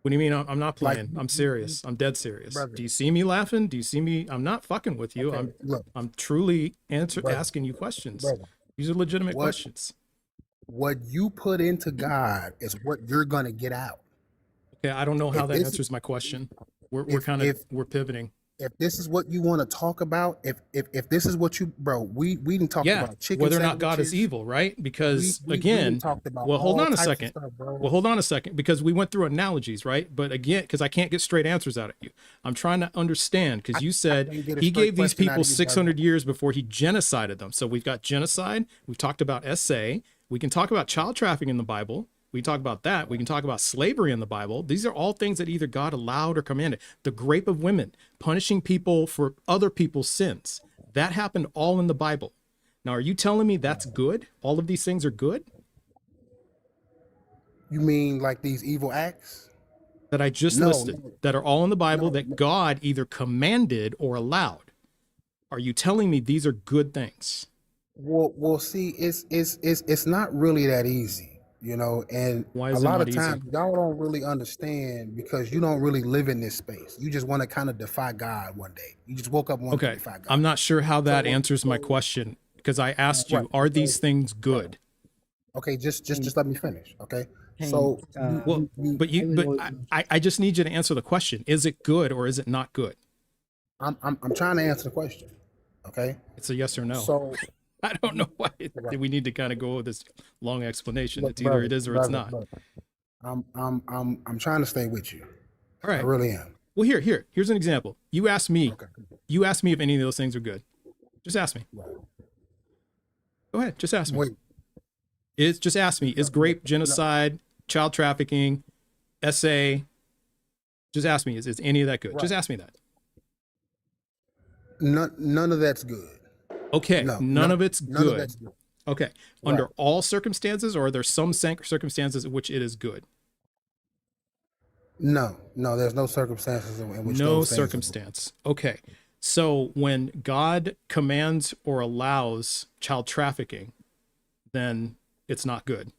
What do you mean I'm not Like, playing? I'm serious. I'm dead serious. brother. Do you see me laughing? Do you see me? I'm not fucking with you. Okay, look, I'm truly brother, asking you questions. brother. These are legitimate What questions. what you put into God is what you're gonna get out. Okay, I don't know how If that this answers my question. We're if kind of if we're pivoting. if this is what you want to talk about, if this is what you, bro, we didn't talk Yeah, about chicken whether or not God is sandwiches. evil, right? Because We again, done talked about well, hold all on a types of second. stuff, bro. Well, hold on a second, because we went through analogies, right? But again, because I can't get straight answers out of you. I'm trying to understand because you I said can't get a he straight gave these question out people of you, 600 years before he genocided them. So we've got genocide. We've talked about SA. We can talk about child trafficking in the Bible. We can talk about that. We can talk about slavery in the Bible. These are all things that either God allowed or commanded. The rape of women, punishing people for other people's sins. That happened all in the Bible. Now, are you telling me that's good? All of these things are good? You mean like these evil acts? That I just No, listed, no, that are all in the Bible, no, that no. God either commanded or allowed. Are you telling me these are good things? Well, see, it's not really that easy, and Why a is it lot not of easy? times y'all don't really understand because you don't really live in this space. You just want to kind of defy God one day. You just woke up one day to Okay, defy God. I'm not sure how that So, answers my so question because I asked right. you, are these So, things good? okay, just Pain, let me finish. Okay. pain. So Well, but I was always, I just need you to answer the question. Is it good or is it not good? I'm trying to answer the question. Okay. It's a yes or no. So I don't know why right. we need to kind of go with this long explanation. Look, It's either it is or it's not. brother, I'm trying to stay with you. All I right. really am. Well, here's an example. You asked me Okay. if any of those things are good. Just ask me. Right. Go ahead. Just ask me. Wait. Just ask me. Is grape, genocide, child trafficking, SA? Just ask me. Is any of that good? Right. Just ask me that. None of that's good. Okay. No, None of it's none of good. that's good. Okay. Right. Under all circumstances, or are there some circumstances in which it is good? No, there's no circumstances in which No those things are good. circumstance. Okay. So when God commands or allows child trafficking, then it's not good.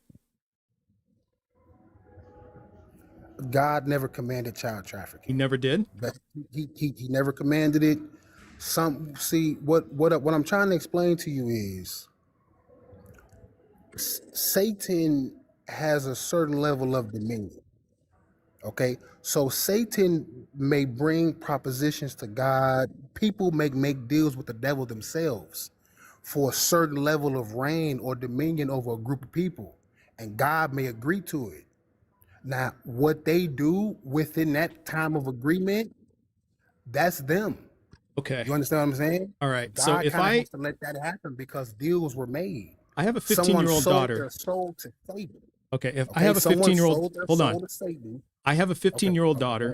God never commanded child He trafficking. never did. But he never commanded it. What I'm trying to explain to you is Satan has a certain level of dominion. Okay, so Satan may bring propositions to God. People make deals with the devil themselves for a certain level of reign or dominion over a group of people, and God may agree to it. Now, what they do within that time of agreement, that's them. Okay. You understand what I'm saying? All right. So God if kind of I has to let that happen because deals were made. I have a Someone 15-year-old sold daughter. their soul to Satan. Okay, if I Okay, have a someone 15-year-old, sold their hold on. soul to Satan. I have a Okay, 15-year-old okay, go daughter.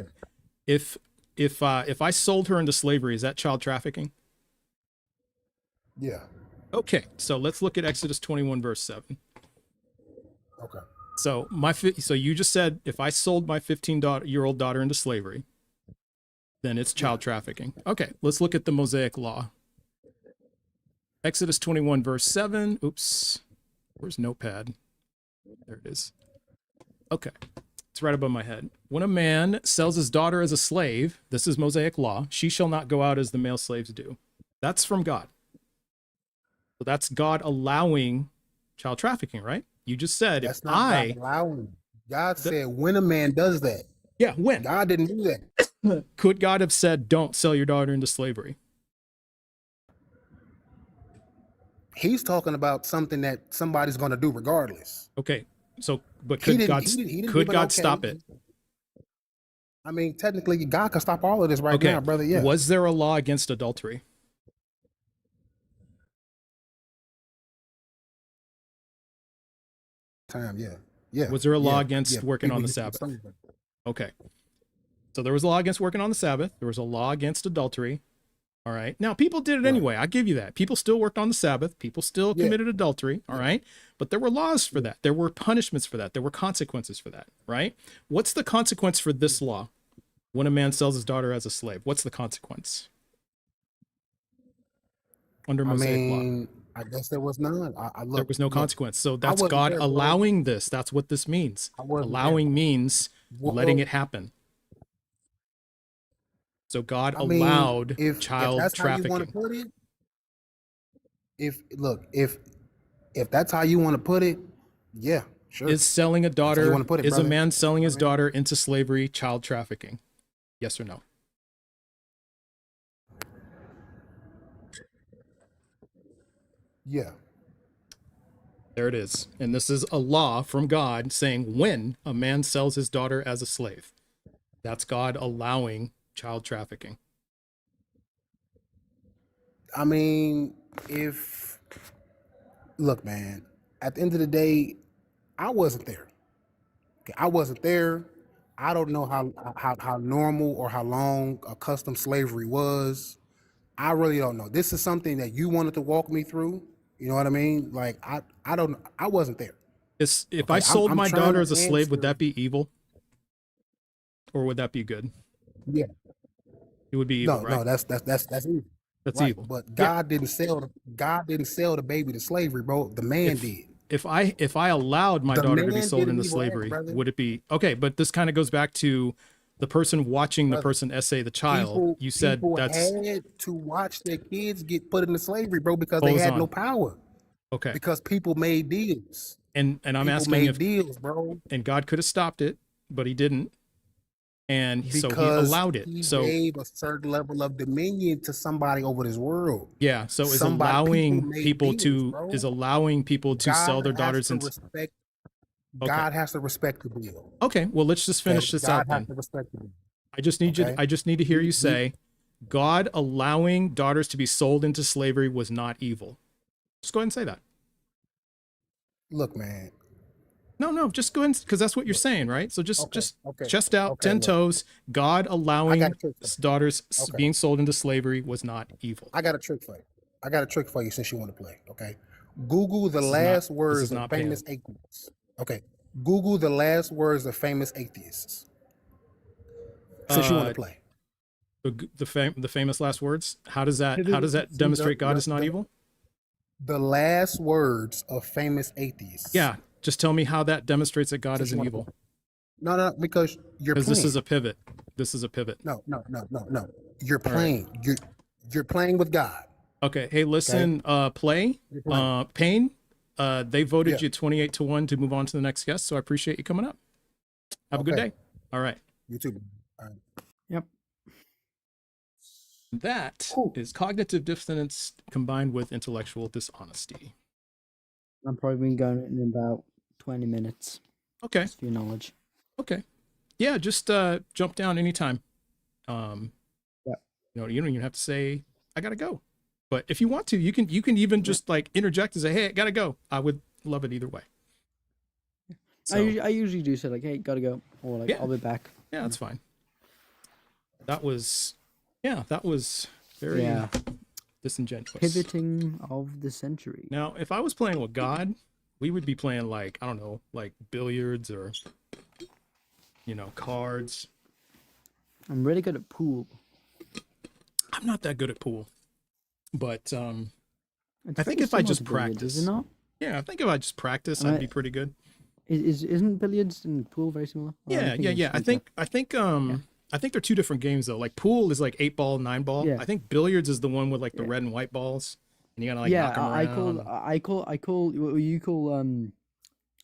ahead. If I sold her into slavery, is that child trafficking? Yeah. Okay, so let's look at Exodus 21 verse 7. Okay. So so you just said if I sold my 15-year-old daughter into slavery, then it's child trafficking. Okay, let's look at the Mosaic law. Exodus 21 verse 7. Oops. Where's notepad? There it is. Okay. It's right above my head. When a man sells his daughter as a slave, this is Mosaic law, she shall not go out as the male slaves do. That's from God. So that's God allowing child trafficking, right? You just said That's not God allowing. God said when a man does that. Yeah, when? God didn't do that. Could God have said, don't sell your daughter into slavery? He's talking about something that somebody's going to do regardless. Okay, so but He could didn't. God He didn't could give an God okay. stop it? I mean, technically, God can stop all of this right Okay. now, brother. Yeah. Was there a law against adultery? Time. Yeah. Yeah. Was there a law Yeah. against Yeah. working People on the get Sabbath? stoned. Okay. So there was a law against working on the Sabbath. There was a law against adultery. All right. Now, people did it Right. anyway. I give you that. People still worked on the Sabbath. People still Yeah. committed adultery. All Yeah. right. But there were laws for that. There were punishments for that. There were consequences for that. Right. What's the consequence for this law? When a man sells his daughter as a slave, what's the consequence? Under I Mosaic law, mean, I guess there was none. I there look. was no Look. consequence. So I that's wasn't God there, bro. allowing this. That's what this means. I wasn't there. Allowing means letting Well, it happen. So God I mean, allowed if child that's how you want to trafficking. put it, if that's how you want to put it, yeah, sure. Is selling a That's how you daughter, want to put it, is a brother. man selling his I mean, daughter into slavery child trafficking? Yes or no? yeah. There it is. And this is a law from God saying when a man sells his daughter as a slave, that's God allowing child trafficking. I mean, look, man, at the end of the day, I wasn't there. Okay, I wasn't there. I don't know how normal or how long a custom slavery was. I really don't know. This is something that you wanted to walk me through. You know what I mean? Like I don't. I wasn't there. If I Okay, sold I'm my trying daughter to as a slave, would answer. that be evil? Or would that be good? Yeah. It would be evil, No, right? no, that's evil. That's Right. evil. But Yeah. God didn't sell the baby to slavery, bro. The man did. If I allowed my The daughter to be man sold did an into evil act, slavery, brother. would it be okay? But this kind of goes back to the person watching the Brother, person essay the child. people You said people that's had to watch their kids get put into slavery, bro, because they hold had on. no power. Okay. Because people made deals. And I'm People asking made if deals, bro. and God could have stopped it, but he didn't. And so he Because allowed it. he So gave a certain level of dominion to somebody over this world. yeah, so is People allowing made people deals, to bro. sell their God has daughters to into respect. Okay. God has to respect the deal. Okay, well let's just finish this God out has then. to respect the deal. I just need Okay. I just need to hear you say God allowing daughters to be sold into slavery was not evil. Just go ahead and say that. Look, man. No, just go ahead because that's what you're saying, right? So just Okay. chest out, Okay, 10 look. toes. God I got allowing a trick for you. daughters Okay. being sold into slavery was not evil. I got a trick for you. I got a trick for you since you want to play. Okay. Google the This is last not words of Pam. famous atheists. Okay. Google the last words of famous atheists. Since you want to play. The famous last words. How does that The- demonstrate God is not evil? The last words of famous atheists. Yeah, just tell me how that demonstrates that God Since you isn't wanna- evil. No, because you're Because playing. this is a pivot. This is a pivot. No. You're All right. playing. You're playing with God. Okay. Hey, listen. Play. You're playing. Payne. They voted Yeah. you 28-1 to move on to the next guest. So I appreciate you coming up. Have a good Okay. day. All right. You too. All right. Yep. That Cool. is cognitive dissonance combined with intellectual dishonesty. I'm probably been going in about 20 minutes. Okay. Just for your knowledge. Okay. Yeah, just jump down anytime. Yeah. You don't even have to say I gotta go. But if you want to, you can even just like interject and say, hey, I gotta go. I would love it either way. So, I usually do say like, hey, gotta go, or like, Yeah. I'll be back. yeah, that's fine. That was very Yeah. disingenuous. Pivoting of the century. Now, if I was playing with God, we would be playing like, I don't know, like billiards or cards. I'm really good at pool. I'm not that good at pool. But It's I think very if I similar just to billiards, practice. is it not? yeah, I think if I just practice, And I'd be pretty good. Isn't billiards and pool very similar? Or am I thinking Yeah. of I snooker? think they're two different games though. Like pool is like 8-ball, 9-ball. Yeah. I think billiards is the one with like the Yeah. red and white balls, and you gotta like yeah, knock them I around. I call what you call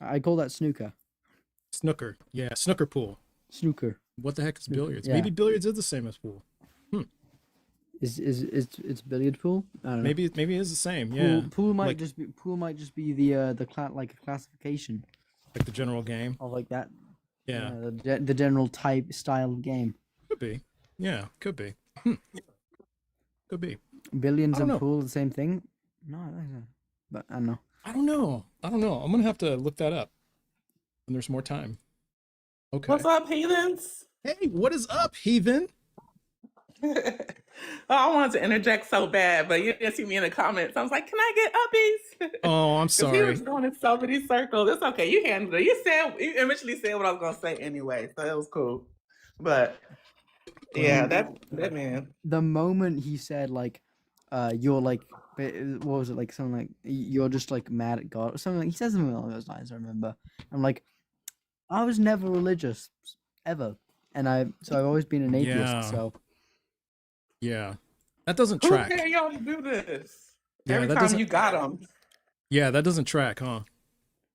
I call that snooker. Snooker. Yeah, snooker pool. Snooker What the heck is Snooker, billiards? yeah. Maybe billiards is the same as pool. is it's billiard pool. I don't know. Maybe it is the same. Pool, Yeah, pool might like- just be the like a classification like the general game. of like that. Yeah, The general type style of game. could be. Yeah, could be. Could be. Billions I don't and know. pool the same thing? No, I don't know. But I don't know. I don't know. I'm gonna have to look that up when there's more time. Okay. What's up, heathens? Hey, what is up, heathen? I wanted to interject so bad, but you didn't see me in the comments. I was like, "Can I get uppies?" Oh, I'm 'Cause he sorry. was going in so many circles. It's okay. You handled it. You eventually said what I was gonna say anyway, so it was cool. But yeah, that man. The moment he said like, you're like, what was it like? Something like you're just like mad at God or something. Like, he says something along those lines. I remember. I'm like, I was never religious ever, and I've always been an atheist. Yeah. So Yeah, that doesn't Who track. paying y'all to do this? Yeah, Every that time doesn't- you got them. Yeah, that doesn't track, huh?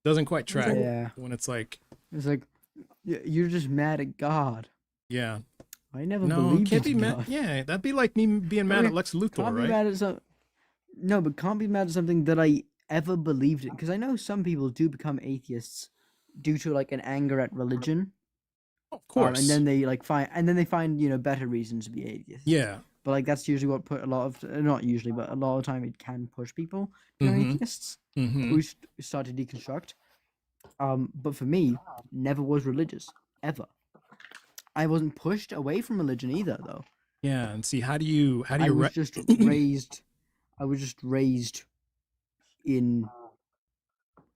Doesn't quite track yeah, when it's like, it's like you're just mad at God. yeah, I never no, believed can't be in mad. God. Yeah, that'd be like me being mad mean, at Lex Luthor, Can't be right? mad at some. No, but can't be mad at something that I ever believed in. Because I know some people do become atheists due to like an anger at religion, Of course. and then they find better reasons to be atheists. yeah. But like that's usually what put a lot of not usually, but a lot of time it can push people to become Mhm. atheists Hmm. who start to deconstruct. But for me, never was religious ever. I wasn't pushed away from religion either, though. Yeah, and see, how do you I was just raised. I was just raised in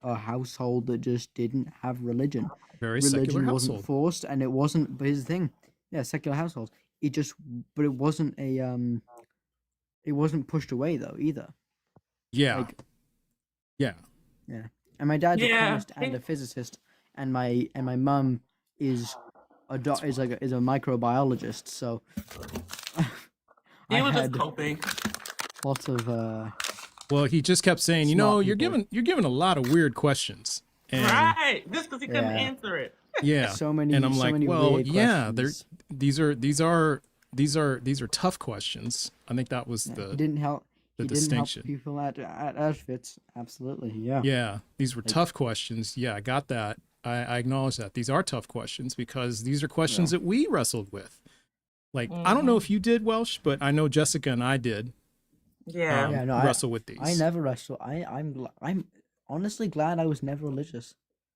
a household that just didn't have religion. very secular Religion wasn't household? forced, and it wasn't. But here's the thing: yeah, secular household. But it wasn't it wasn't pushed away though either. Yeah, Like, yeah. and my dad's a Yeah, chemist and a physicist, and my mum is a microbiologist. So He I was just had coping. lots of Well, he just kept saying, Smart you're people. giving a lot of weird questions, and Right. Just because he couldn't Yeah. answer it. yeah, so many. and I'm so like, many well, weird yeah, questions. these are tough questions. I think that was He the didn't help. the He didn't help distinction. people at Auschwitz. Absolutely, yeah. Yeah, these were tough questions. Yeah, I got that. I acknowledge that. These are tough questions because these are questions that we wrestled with. Like, I don't know if you did, Welsh, but I know Jessica and I did Yeah. Yeah, no, I- wrestle with these. I never wrestle. I'm honestly glad I was never religious,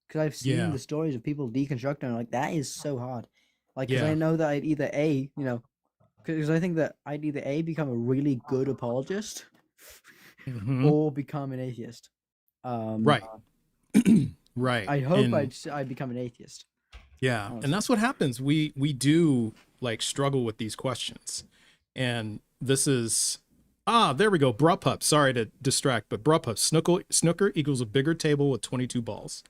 because I've seen Yeah. the stories of people deconstructing. And like that is so hard. Like, because Yeah. I know that I'd either because I think that I'd either become a really good apologist Mhm. or become an atheist. Right. Right. I hope And- I'd become an atheist. Yeah, honestly. and that's what happens. We do like struggle with these questions, And this is, there we go. Brupup. Sorry to distract, but Brupup. Snooker equals a bigger table with 22 balls.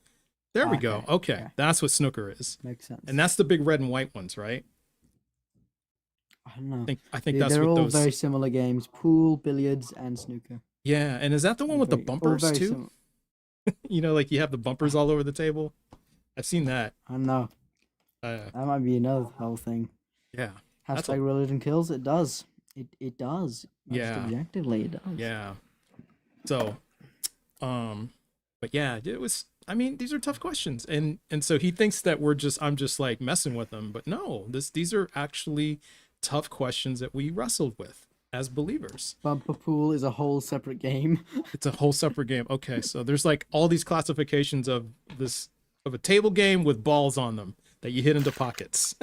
There we go. Okay. That's what snooker is. Makes sense. And that's the big red and white ones, right? I don't know. I think that's they're what all those. very similar games: pool, billiards, and snooker. Yeah. And is that the one with the All bumpers very too? similar. You know, like you have the bumpers all over the table. I've seen that. I don't know. That might be another whole thing. Yeah. That's Hashtag religion kills. It does. It does. Just objectively, it does. Yeah. So, but yeah, it was. I mean, these are tough questions, and so he thinks that I'm just like messing with him, but no, these are actually tough questions that we wrestled with as believers. Bumper pool is a whole separate game. It's a whole separate game. Okay, so there's like all these classifications of a table game with balls on them that you hit into pockets.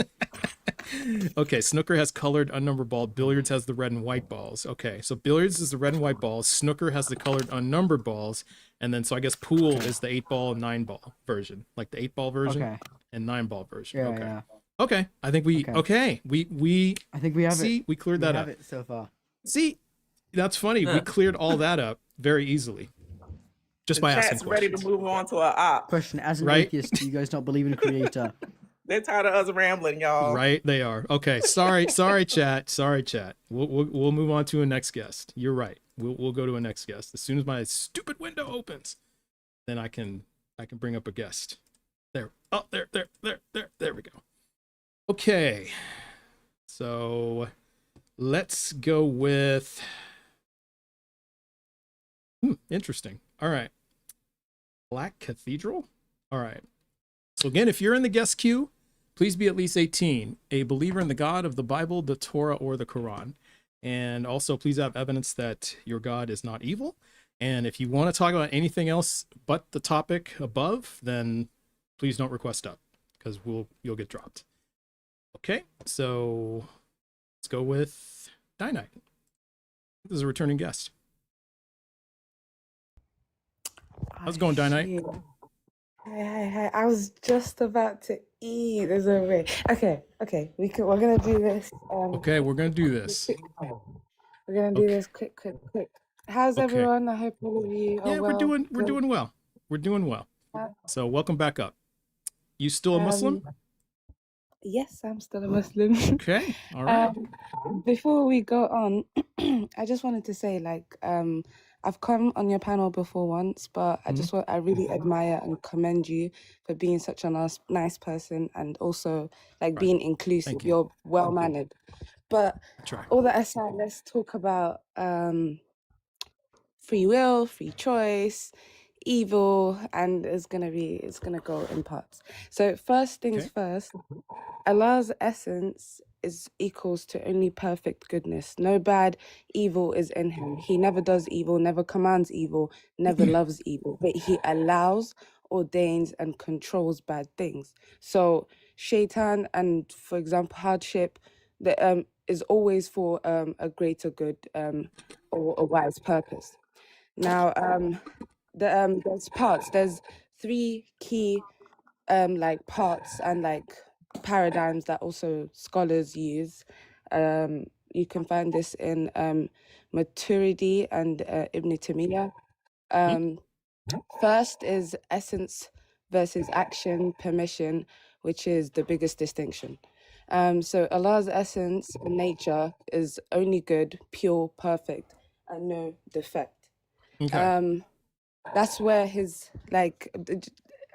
Okay, snooker has colored unnumbered ball. Billiards has the red and white balls. Okay, so billiards is the red and white balls. Snooker has the colored unnumbered balls. And then, so I guess pool is the 8-ball and 9-ball version, like the 8-ball version and 9-ball version. Yeah. Okay, I think we I think we have see, we cleared that up. It so far. See, that's funny. We cleared all that up very easily just by asking Chat's ready questions. to move on to an op. Question: as an atheist, do you guys not believe in a creator? They're tired of us rambling, y'all. Right, they are. Okay, sorry, chat. We'll move on to a next guest. You're right. We'll go to a next guest as soon as my stupid window opens. Then I can bring up a guest. There. Oh, there we go. Okay. So let's go with interesting. All right. Black Cathedral. All right. So again, if you're in the guest queue, please be at least 18, a believer in the God of the Bible, the Torah, or the Quran. And also please have evidence that your God is not evil. And if you want to talk about anything else but the topic above, then please don't request up because you'll get dropped. Okay, so let's go with Dynite. This is a returning guest. How's it going, Dynite? Hi. I was just about to eat. There's no way. Okay. We're gonna do this. Okay, we're gonna do this. We're gonna do this quick. How's everyone? I hope all of you are well. We're doing well. We're doing well. So welcome back up. You still a Muslim? Yes, I'm still a Muslim. Okay. All right. Before we go on, I just wanted to say, I've come on your panel before once, but I really admire and commend you for being such a nice person and also being inclusive. You're well mannered. But all that aside, let's talk about free will, free choice, evil, and it's gonna go in parts. So first things first, Allah's essence is equals to only perfect goodness. No bad, evil is in him. He never does evil, never commands evil, never loves evil, but he allows, ordains, and controls bad things. So shaitan and, for example, hardship, is always for a greater good or a wise purpose. Now, there's 3 key parts and paradigms that also scholars use. You can find this in Maturidi and Ibn Taymiyyah. First is essence versus action, permission, which is the biggest distinction. So Allah's essence, nature, is only good, pure, perfect, and no defect. Okay. That's where his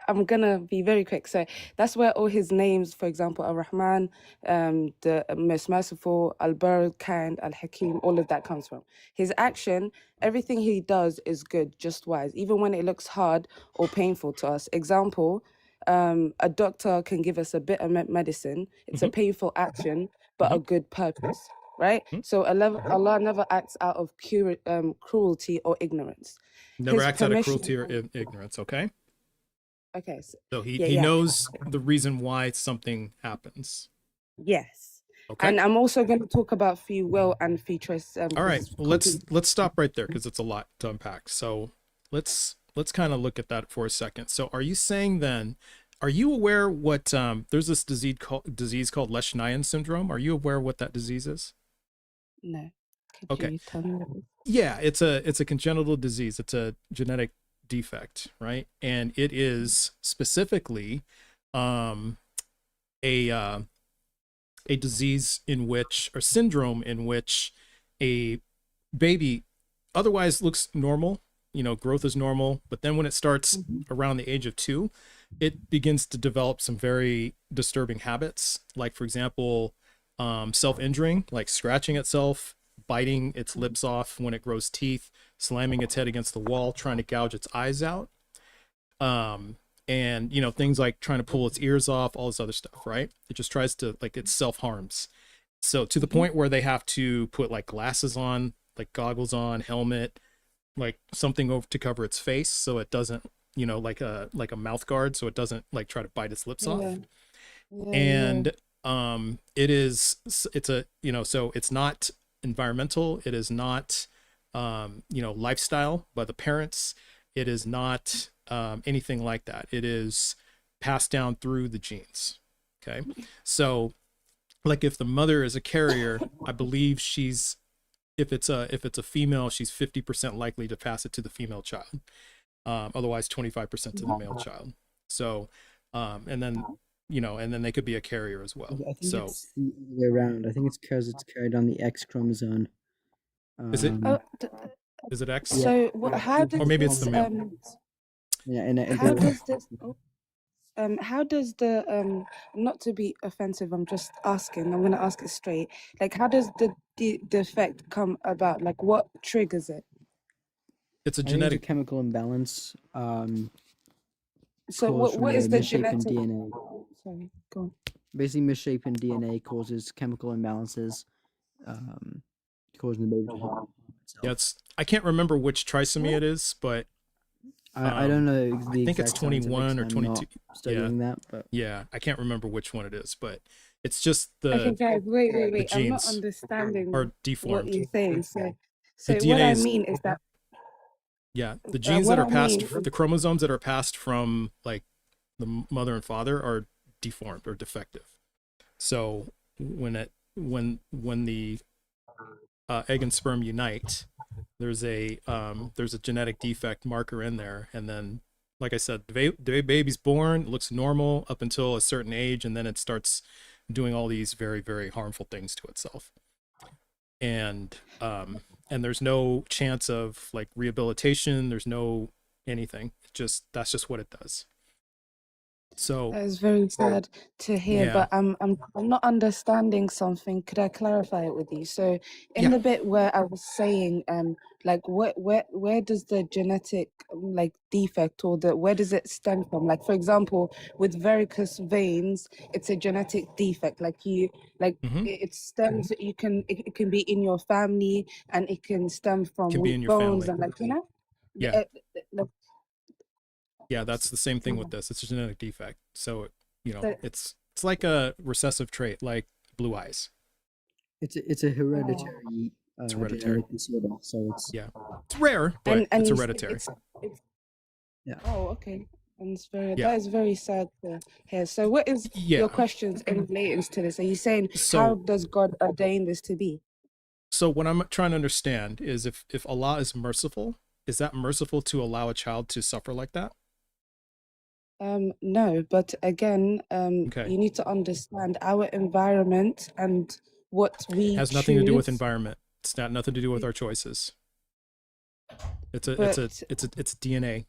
I'm gonna be very quick. So that's where all his names, for example, Ar-Rahman, the most merciful, Al-Bar, kind, Al-Hakim, all of that comes from. His action, everything he does is good, just wise, even when it looks hard or painful to us. Example, a doctor can give us a bit of medicine. It's a painful action, but a good purpose, right? So Allah never acts out of cruelty or ignorance. Never acts out of cruelty or ignorance, okay? Okay. So he knows the reason why something happens. Yes. Okay. And I'm also going to talk about free will and free choice. All right. Well, let's stop right there because it's a lot to unpack. So let's kind of look at that for a second. So are you saying then, are you aware what there's this disease called Lesch-Nyhan syndrome? Are you aware what that disease is? No. Could Okay. you tell me what it is? Yeah, it's a congenital disease. It's a genetic defect, right? And it is specifically um, a a disease in which, or syndrome in which, a baby otherwise looks normal. Growth is normal, but then when it starts around the age of 2, it begins to develop some very disturbing habits. Like, for example, self-injuring, like scratching itself, biting its lips off when it grows teeth, slamming its head against the wall, trying to gouge its eyes out. And things like trying to pull its ears off, all this other stuff, right? It just tries to, like, it self-harms. So to the point where they have to put like glasses on, like goggles on, helmet, like something over to cover its face so it doesn't, like a mouth guard, so it doesn't like try to bite its lips off. Yeah. Yeah. And it's a, so it's not environmental, it is not lifestyle by the parents, it is not anything like that. It is passed down through the genes. Okay. So like if the mother is a carrier, I believe if it's a female, she's 50% likely to pass it to the female child. Otherwise 25% to the male child. So and then they could be a carrier as well. I think So it's the other way around. I think it's because it's carried on the X chromosome. is it Oh, X? so how does Or maybe it's this the male. Yeah, and how does this how does the not to be offensive, I'm just asking, I'm gonna ask it straight. Like, how does the defect come about? Like, what triggers it? It's a I think it's a genetic. chemical imbalance. So caused from what is the the misshapen genetic? DNA. Sorry, go on. Basically, misshapen DNA causes chemical imbalances, causing the baby to harm Yeah, itself. I can't remember which trisomy it is, but I don't know the I think it's exact 21 or scientifics, 22. I'm not studying that, but Yeah, I can't remember which one it is, but it's just Okay, the guys, wait. I'm not genes understanding are what deformed. you're saying. The So what DNA I is, mean is that yeah, the genes what that are I passed, mean the chromosomes that are passed from like the mother and father are deformed or defective. So when the egg and sperm unite, there's a genetic defect marker in there, and then, like I said, the baby's born, it looks normal up until a certain age, and then it starts doing all these very, very harmful things to itself. And there's no chance of like rehabilitation. There's no anything. That's just what it does. So that is very sad to hear, yeah, but I'm not understanding something. Could I clarify it with you? So in yeah. the bit where I was saying like where does the genetic like defect or where does it stem from? Like, for example, with varicose veins, it's a genetic defect. Like Mhm. it stems, it can be in your family, and it can stem from Can be in weak your bones, family. and like, you know, Yeah. the- Yeah, that's the same thing with this. It's a genetic defect. So, So- it's like a recessive trait, like blue eyes. it's a hereditary, hereditary. genetic disorder. So it's Yeah. It's rare, but and it's you- hereditary. Yeah. Oh, okay. And it's very Yeah. that is very sad to hear. So what is Yeah. your questions in relation to this? Are you saying how So does God ordain this to be? so what I'm trying to understand is if Allah is merciful, is that merciful to allow a child to suffer like that? No, but again, Okay. you need to understand our environment and what we It has nothing to do with choose. environment. It's got nothing to do with our choices. It's But DNA.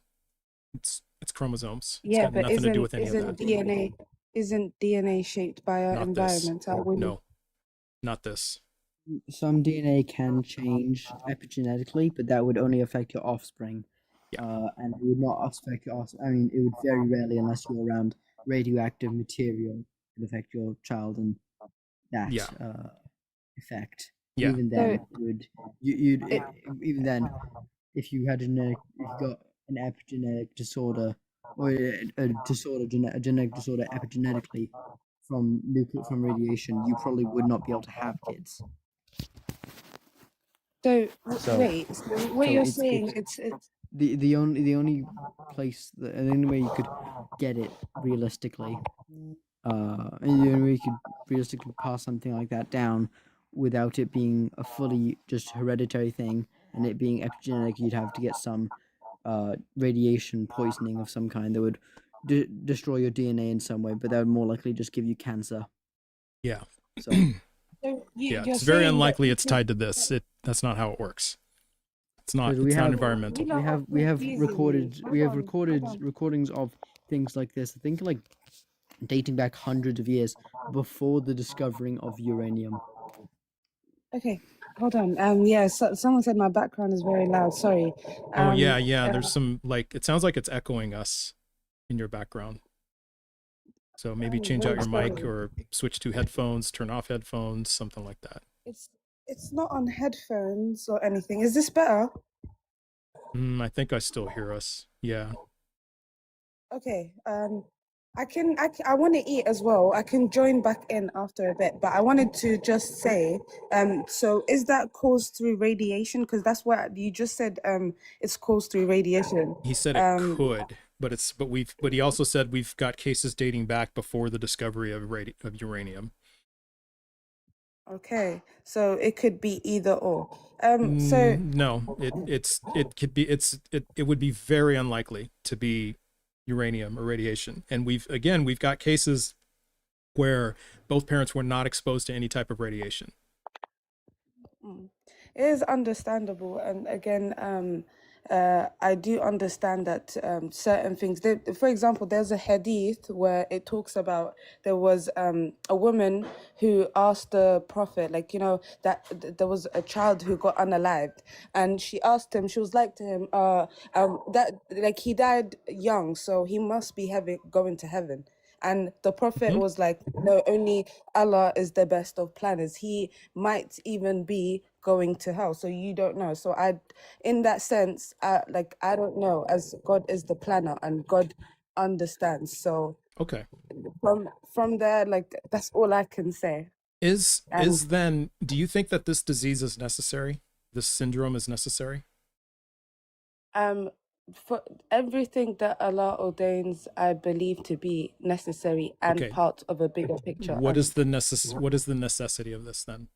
It's chromosomes. It's yeah, got but nothing to do with any of that. isn't DNA shaped by our Not this. environment? Are we not? No, not this. some DNA can change epigenetically, but that would only affect your offspring. Yeah. And it would not affect your offspring. I mean, it would very rarely, unless you're around radioactive material, would affect your child in that Yeah. effect. Yeah. Even then, it would even then, if you got an epigenetic disorder or a genetic disorder epigenetically from radiation, you probably would not be able to have kids. So So- wait, so what so you're it's- saying, it's- it's The only place the only way you could get it realistically, and the only way you could realistically pass something like that down without it being a fully just hereditary thing and it being epigenetic, you'd have to get some radiation poisoning of some kind that would destroy your DNA in some way, but that would more likely just give you cancer. Yeah. So So Yeah, you're it's very saying that unlikely it's because tied to this. That's not how it works. It's not. because It's not you environmental. lot are we have confusing me. recorded Hold on. recordings of things like this. I think like dating back hundreds of years before the discovering of uranium. Okay, hold on. Yeah, someone said my background is very loud. Sorry. Oh yeah. There's some it sounds like it's echoing us in your background. So maybe change out your mic or switch to headphones, turn off headphones, something like that. It's not on headphones or anything. Is this better? I think I still hear us. Yeah. Okay. I want to eat as well. I can join back in after a bit, but I wanted to just say, so is that caused through radiation? Because that's what you just said. It's caused through radiation. He said it could, but he also said we've got cases dating back before the discovery of uranium. Okay, so it could be either or. No, it would be very unlikely to be uranium or radiation. And we've got cases where both parents were not exposed to any type of radiation. It is understandable, and again, I do understand that certain things. For example, there's a hadith where it talks about there was a woman who asked the Prophet, like, you know, that there was a child who got unalived, and she asked him. She was like to him, that like he died young, so he must be going to heaven. And the Prophet was like, no, only Allah is the best of planners. He might even be going to hell. So you don't know. So in that sense, like, I don't know, as God is the planner and God understands. So Okay. From there, like, that's all I can say. Then, do you think that this disease is necessary? This syndrome is necessary? For everything that Allah ordains, I believe to be necessary and part of a bigger picture. What is the necessity of this then?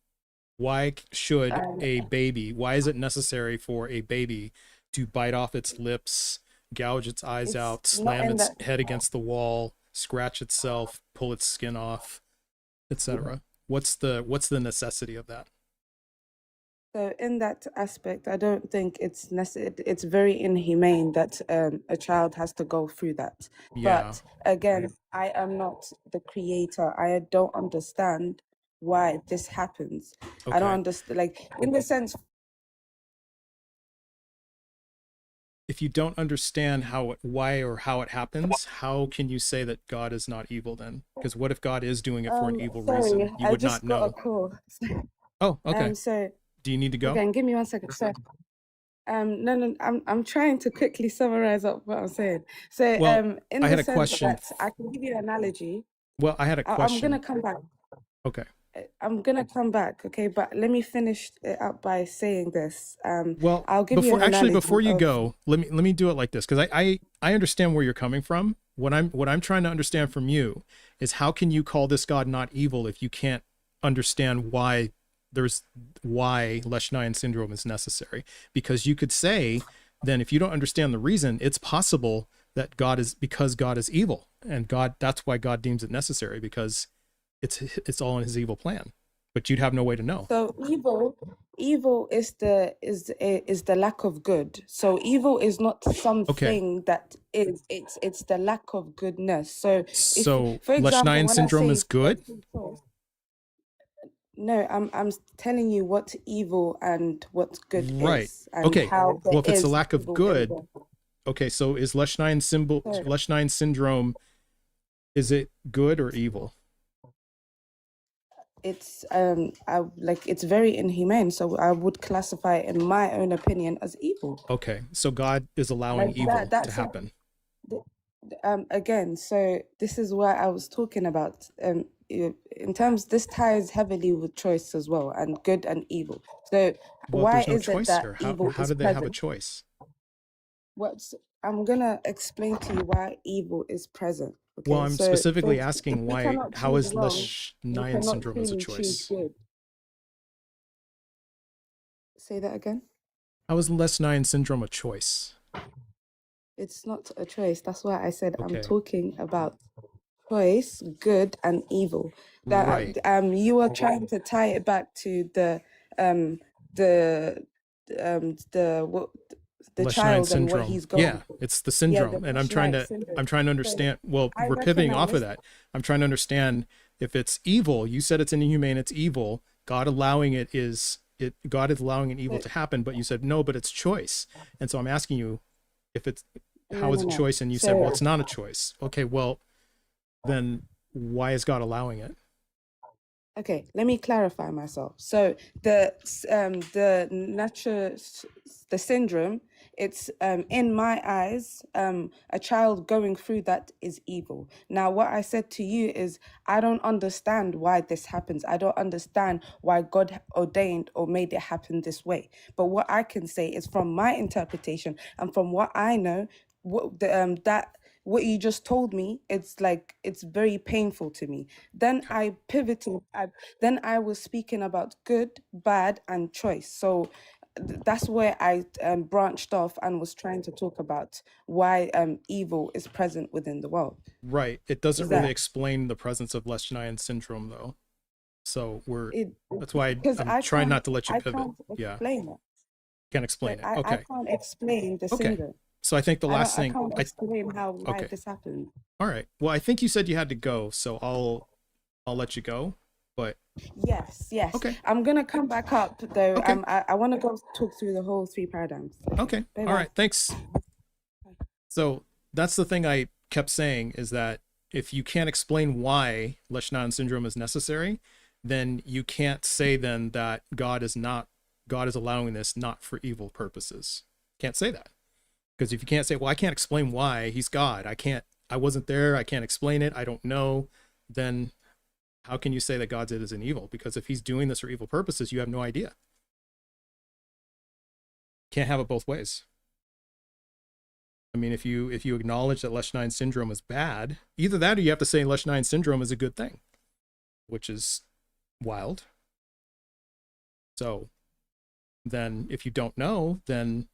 Why should why is it necessary for a baby to bite off its lips, gouge its eyes out, slam its head against the wall, scratch itself, pull its skin off, etc.? What's the necessity of that? So in that aspect, I don't think it's necessary. It's very inhumane that a child has to go through that. Yeah. But again, I am not the creator. I don't understand why this happens. I don't understand, like, in the sense. If you don't understand why or how it happens, how can you say that God is not evil then? Because what if God is doing it for an evil reason? You would not know. A call. Oh, okay. So do you need to go? Okay, give me 1 second. So, no, I'm trying to quickly summarize up what I'm saying. So, in I had the a sense question. that I can give you an analogy. Well, I had a question. I'm gonna come back. Okay. I'm gonna come back. Okay, but let me finish it up by saying this. Well, I'll give you an analogy. Before you go, let me do it like this, because I understand where you're coming from. What I'm trying to understand from you is, how can you call this God not evil if you can't understand why Lesch-Nyhan syndrome is necessary? Because you could say, then, if you don't understand the reason, it's possible that God is evil, and that's why God deems it necessary, because it's all in his evil plan. But you'd have no way to know. So evil is the lack of good. So evil is not something that is. It's the lack of goodness. So for example, Lesch-Nyhan syndrome is good. No, I'm telling you what evil and what good is. And okay. How well, if it's a lack of good, okay. So is Lesch-Nyhan syndrome, is it good or evil? It's it's very inhumane. So I would classify it, in my own opinion, as evil. Okay, so God is allowing evil to happen. Again, so this is what I was talking about. In terms, this ties heavily with choice as well, and good and evil. So why is it that evil is present? How do they have a choice? I'm gonna explain to you why evil is present. Okay? Well, I'm specifically asking how is Lesch-Nyhan syndrome as a choice? Say that again. How is Lesch-Nyhan syndrome a choice? It's not a choice. That's why I said Okay. I'm talking about choice, good and evil. That Right. you were trying to tie it back to the what the Lesch-Nyhan child and what syndrome. he's going Yeah, through. it's the Yeah, the syndrome, and I'm trying Lesch-Nyhan to syndrome. I'm trying to understand. Well, I we're pivoting off of recognize. that. I'm trying to understand if it's evil. You said it's inhumane. It's evil. God allowing it is it. God is allowing an evil So, to happen, but you said no, but it's choice. And so I'm asking you if it's how no, is no, it no. choice, and you said well, So it's not a choice. Okay, well then why is God allowing it? okay, let me clarify myself. So the natural the syndrome, it's in my eyes, a child going through that is evil. Now, what I said to you is I don't understand why this happens. I don't understand why God ordained or made it happen this way. But what I can say is from my interpretation and from what I know, what you just told me, it's like it's very painful to me. Then I pivoted. Then I was speaking about good, bad, and choice. So that's where I branched off and was trying to talk about why evil is present within the world. Right. It doesn't Is really that explain the presence of Lesch-Nyhan syndrome, though. So it? that's why Because I'm I trying can't. not to let you I pivot. can't Yeah, explain it. can't explain Like it. I Okay. can't explain the Okay. syndrome. So I think the last I thing. can't explain why Okay. this happened. All right. Well, I think you said you had to go, so I'll let you go. But Yes, yes. okay. I'm gonna come back up though. Okay. I want to go talk through the whole 3 paradigms. Okay. Bye All bye. right. Thanks. So that's the thing I kept saying is that if you can't explain why Lesch-Nyhan syndrome is necessary, then you can't say then that God is allowing this not for evil purposes. Can't say that. Because if you can't say, well, I can't explain why, he's God. I wasn't there, I can't explain it, I don't know, then how can you say that God's it is an evil? Because if he's doing this for evil purposes, you have no idea. Can't have it both ways. I mean, if you acknowledge that Lesch-Nyhan syndrome is bad, either that or you have to say Lesch-Nyhan syndrome is a good thing, which is wild. So then if you don't know, then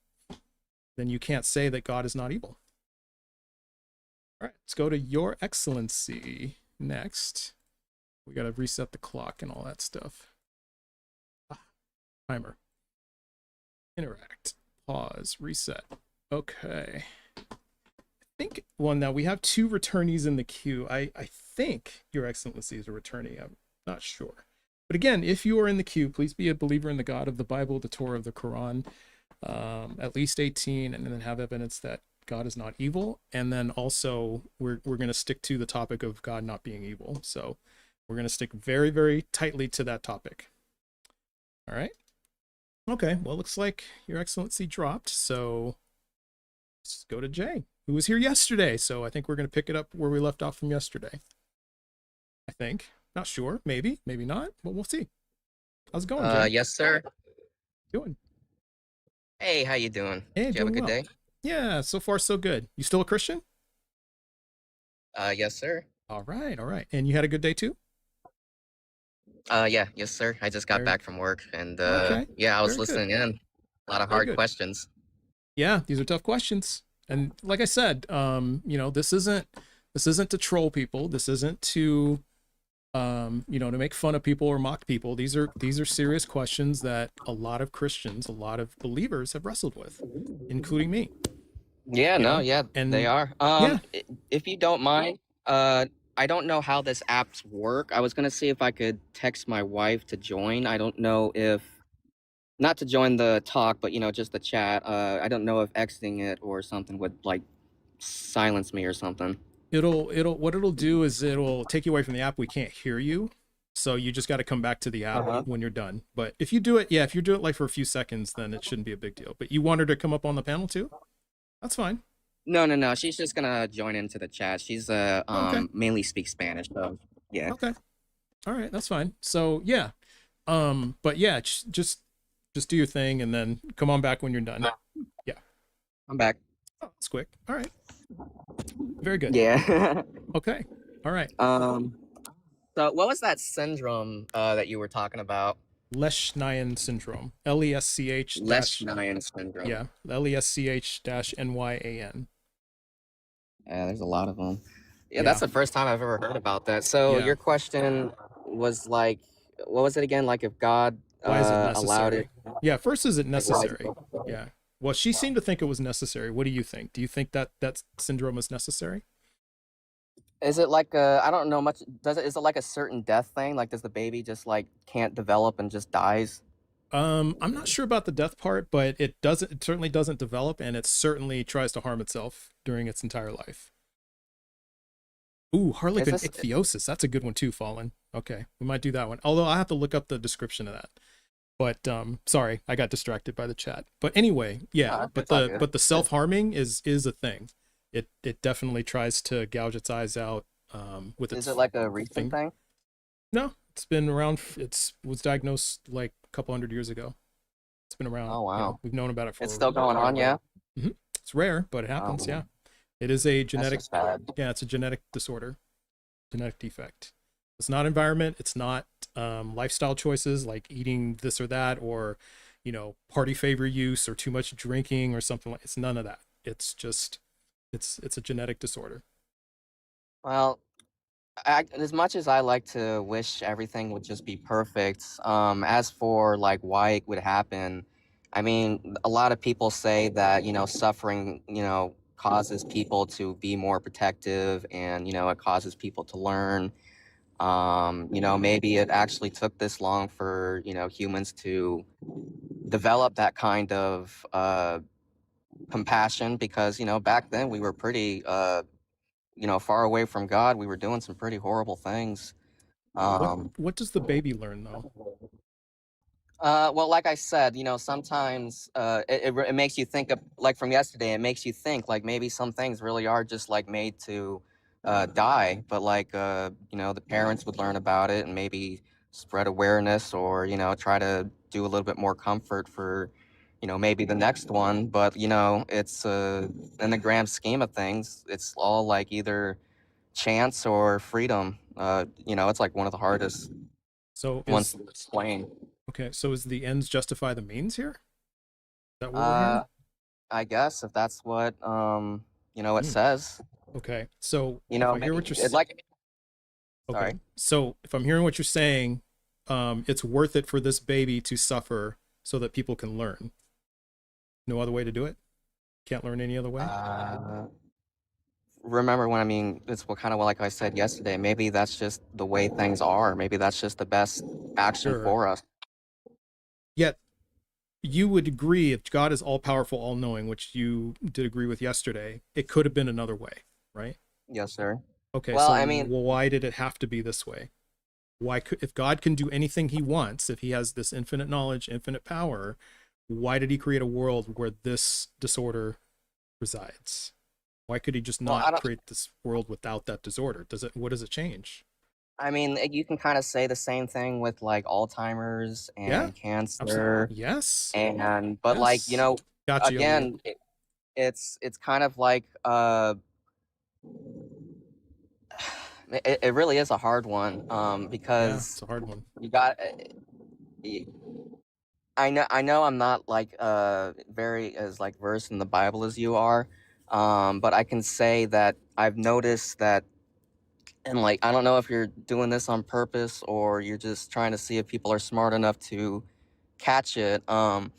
you can't say that God is not evil. All right, let's go to Your Excellency next. We got to reset the clock and all that stuff. Timer. Interact. Pause. Reset. Okay. Now we have 2 returnees in the queue. I think Your Excellency is a returnee. I'm not sure. But again, if you are in the queue, please be a believer in the God of the Bible, the Torah, of the Quran, at least 18, and then have evidence that God is not evil. And then also we're going to stick to the topic of God not being evil. So we're going to stick very, very tightly to that topic. All right. Okay. Well, looks like Your Excellency dropped. So let's go to Jay, who was here yesterday. So I think we're going to pick it up where we left off from yesterday. I think. Not sure. Maybe not. But we'll see. How's it going, Jay? Yes, sir. Doing? Hey, how you doing? Hey, Did you have a doing good well. day? Yeah, so far so good. You still a Christian? Yes, sir. All right. And you had a good day too? Yeah, yes, sir. I just got Very- back from work, and Okay. yeah, I was Very good. listening in. A lot of Very hard good. questions. Yeah, these are tough questions. And like I said, this isn't to troll people. This isn't to to make fun of people or mock people. These are serious questions that a lot of Christians, a lot of believers have wrestled with, including me. Yeah, You no, know, yeah, and they are. yeah. If you don't mind, I don't know how this apps work. I was gonna see if I could text my wife to join. I don't know if not to join the talk, but just the chat. I don't know if exiting it or something would like silence me or something. What it'll do is it'll take you away from the app. We can't hear you. So you just got to come back to the app when you're done. But if you do it like for a few seconds, then it shouldn't be a big deal. But you want her to come up on the panel too? That's fine. No. She's just gonna join into the chat. She's Okay. mainly speaks Spanish, so yeah. Okay. All right, that's fine. So yeah. But yeah, just do your thing and then come on back when you're done. Yeah. I'm back. Oh, that's quick. All right. Very good. Yeah. Okay. All right. So what was that syndrome that you were talking about? Leschnayan syndrome. Lesch dash Leschnayan syndrome. yeah, Lesch dash NYAN. Yeah, there's a lot of them. Yeah, Yeah. that's the first time I've ever heard about that. So Yeah. your question was like, what was it again? Like if God Why is it allowed necessary? it? Yeah, first, is it Like, why is it necessary? Yeah. Well, she seemed to think it was necessary. What do you think? Do you think that that syndrome is necessary? Is it like a, I don't know much. Is it like a certain death thing? Like does the baby just like can't develop and just dies? I'm not sure about the death part, but it certainly doesn't develop, and it certainly tries to harm itself during its entire life. Ooh, Harlequin this- ichthyosis. That's a good one too, Fallen. Okay, we might do that one. Although I have to look up the description of that. But sorry, I got distracted by the chat. But anyway, yeah, No, but it's all good. the self-harming is a thing. It definitely tries to gouge its eyes out with its Is it like a recent thing? No, it's been around. Was diagnosed like a couple hundred years ago. It's been around. Oh, you know, wow. we've known about it for. It's still going on, yeah? It's rare, but it happens. Oh. Yeah, it is a That's genetic. just bad. Yeah, it's a genetic disorder, genetic defect. It's not environment. It's not lifestyle choices like eating this or that, or party favor use or too much drinking or something like. It's none of that. It's just it's a genetic disorder. Well, as much as I like to wish everything would just be perfect, as for like why it would happen, I mean, a lot of people say that, suffering, causes people to be more protective and, it causes people to learn. Maybe it actually took this long for, humans to develop that kind of compassion because, back then we were pretty, far away from God. We were doing some pretty horrible things. What does the baby learn though? Well, like I said, sometimes it makes you think of, like from yesterday, it makes you think like maybe some things really are just like made to die, but like, the parents would learn about it and maybe spread awareness or, try to do a little bit more comfort for, maybe the next one. But, it's in the grand scheme of things, it's all like either chance or freedom. It's like one of the hardest ones to explain. Okay, so is the ends justify the means here? Is that what we're hearing? I guess if that's what it says. Okay, so You if know, I hear what you're it's like. okay, Sorry. so if I'm hearing what you're saying, it's worth it for this baby to suffer so that people can learn. No other way to do it? Can't learn any other way? Remember when it's what kind of like I said yesterday. Maybe that's just the way things are. Maybe that's just the best action Sure. for us. Yet, you would agree if God is all powerful, all knowing, which you did agree with yesterday, it could have been another way, right? Yes, sir. Okay, Well, so I mean, why did it have to be this way? Why could, if God can do anything he wants, if he has this infinite knowledge, infinite power, why did he create a world where this disorder resides? Why could he just not create this world without that disorder? What does it change? I mean, you can kind of say the same thing with like Alzheimer's and cancer. Absolutely. Yes. But like, Gotcha, again, it's kind of like it really is a hard one because it's a hard one. You got I know I'm not like very as like versed in the Bible as you are, but I can say that I've noticed that, and like I don't know if you're doing this on purpose or you're just trying to see if people are smart enough to catch it, but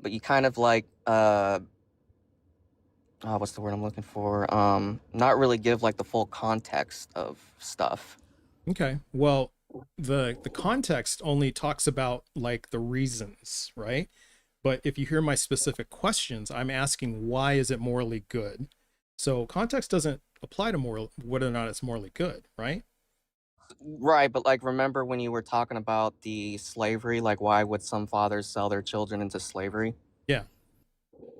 you kind of like what's the word I'm looking for, not really give like the full context of stuff. Okay, well, the context only talks about like the reasons, right? But if you hear my specific questions, I'm asking why is it morally good? So context doesn't apply to whether or not it's morally good, right? Right, but like remember when you were talking about the slavery, like why would some fathers sell their children into slavery? Yeah.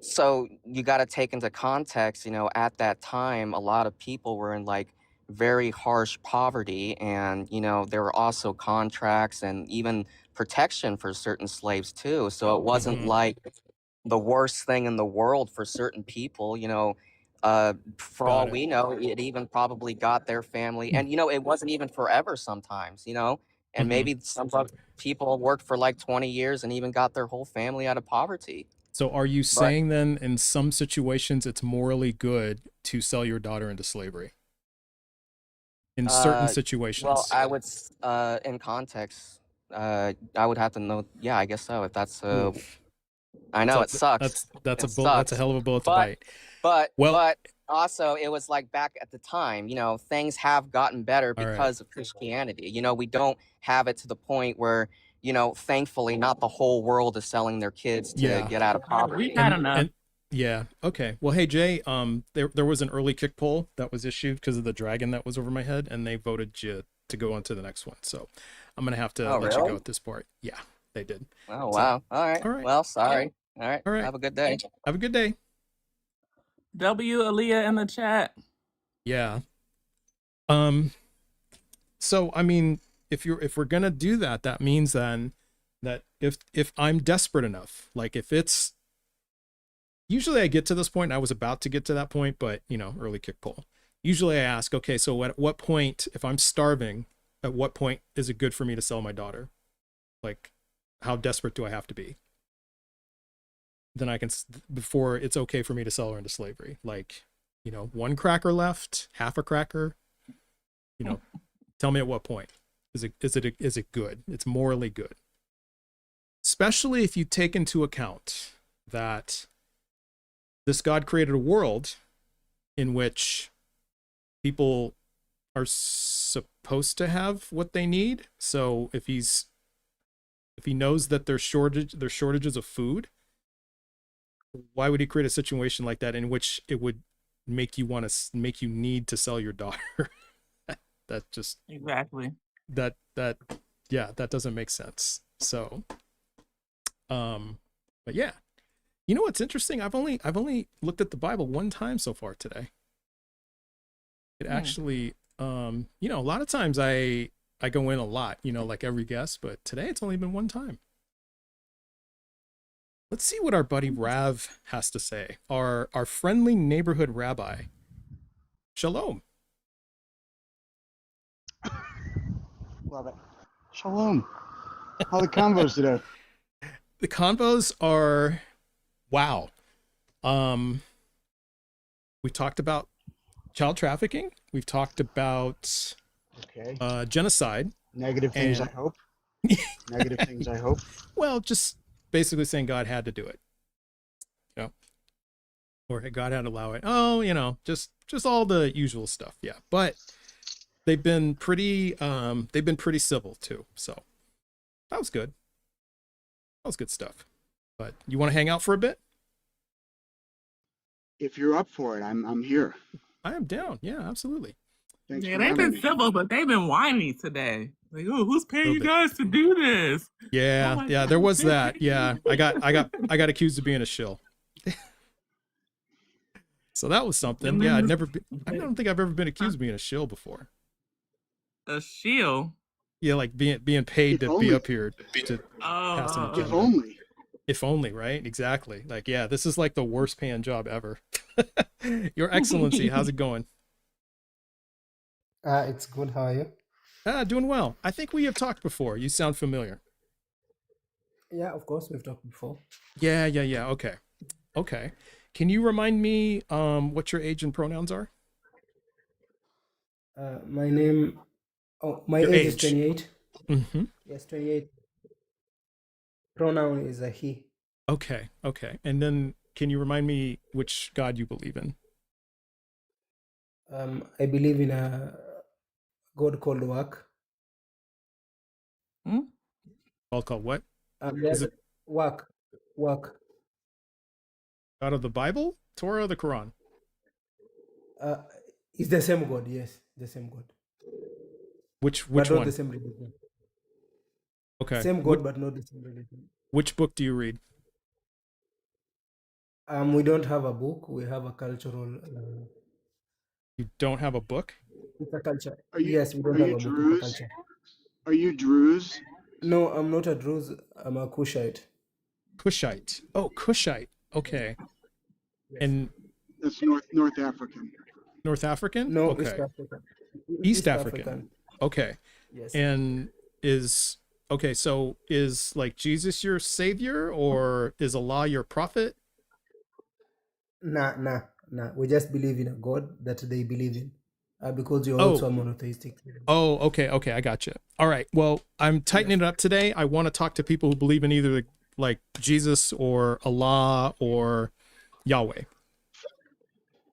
So you got to take into context, at that time, a lot of people were in like very harsh poverty, and there were also contracts and even protection for certain slaves too. So it wasn't like the worst thing in the world for certain people. For all we know, it even probably got their family, and it wasn't even forever sometimes. And Mhm. maybe some people worked for like 20 years and even got their whole family out of poverty. So are you But saying then in some situations it's morally good to sell your daughter into slavery? In certain well, situations. I would in context, I would have to know. Yeah, I guess so. If that's Oof. I know it That's sucks. that's a It bullet. That's a sucks. hell of a bullet to But bite. but Well, but also it was like back at the time, things have gotten better all right. because of Christianity. We don't have it to the point where, thankfully not the whole world is selling their kids to Yeah. get out of We've poverty. had enough. And yeah, okay. Well, hey Jay, there was an early kick poll that was issued because of the dragon that was over my head, and they voted you to go on to the next one. So I'm gonna have to Oh, let you go really? at this part. Yeah, they did. Oh, So wow. All right. all right, Well, sorry. All right. all right. Have a good day. Have a good day. W Aaliyah in the chat. Yeah. So I mean, if we're gonna do that, that means then that if I'm desperate enough, like if it's usually I get to this point, and I was about to get to that point, but early kick poll. Usually I ask, okay, so at what point, if I'm starving, at what point is it good for me to sell my daughter? Like, how desperate do I have to be? Then I can, before it's okay for me to sell her into slavery. Like, one cracker left, half a cracker, tell me at what point is it good? It's morally good. Especially if you take into account that this God created a world in which people are supposed to have what they need. So if he knows that there's shortages of food, why would he create a situation like that in which it would make you need to sell your daughter? That just Exactly. that doesn't make sense. So but yeah. You know what's interesting? I've only looked at the Bible one time so far today. It actually, a lot of times I go in a lot, like every guest, but today it's only been one time. Let's see what our buddy Rav has to say. Our friendly neighborhood rabbi. Shalom. Love it. Shalom. How are the convos today? The convos are wow. We talked about child trafficking. We've talked about Okay. genocide. Negative things, and- I hope. Negative things, I hope. Well, just basically saying God had to do it. Or God had to allow it. Oh, just all the usual stuff. Yeah. But they've been pretty civil too. So that was good. That was good stuff. But you want to hang out for a bit? If you're up for it, I'm here. I am down. Yeah, absolutely. Thanks Yeah, for they've having been me. civil, but they've been whiny today. Like, oh, who's paying Little you bit. guys to do this? Yeah, Oh my yeah, God, there was they're that. paying Yeah. you. I got accused of being a shill. So that was something. And Yeah, then I don't think I've ever been accused of being a shill before. a shield. Yeah, like being paid If to be only. up here to pass an Oh, agenda. If only. If only, right? Exactly. Like, yeah, this is like the worst paying job ever. Your Excellency, how's it going? It's good. How are you? Doing well. I think we have talked before. You sound familiar. Yeah, of course, we've talked before. Yeah. Okay. Can you remind me what your age and pronouns are? My name. Oh, my Your age is age. 28. Mm-hmm. Yes, 28. Pronoun is a he. Okay. And then can you remind me which God you believe in? I believe in a God called work. Called what? Yes, Is it work. God of the Bible, Torah, or the Quran? It's the same God. Yes, the same God. Which But not one? the same religion. Okay. Same God, but not the same religion. Which book do you read? We don't have a book. We have a cultural. You don't have a book? It's a culture. Are you, Yes, we don't are have you a book. It's a Druze? culture. Are you Druze? No, I'm not a Druze. I'm a Kushite. Kushite. Oh, Kushite. Okay. And That's North African. North African? No, Okay. East African. East African. Okay. Yes. And is okay. So is like Jesus your savior, or is Allah your prophet? Nah, nah, nah. We just believe in a God that they believe in. Because you're Oh, also a monotheistic. oh, okay, okay, I got you. All right. Well, I'm tightening it up today. I want to talk to people who believe in either like Jesus or Allah or Yahweh.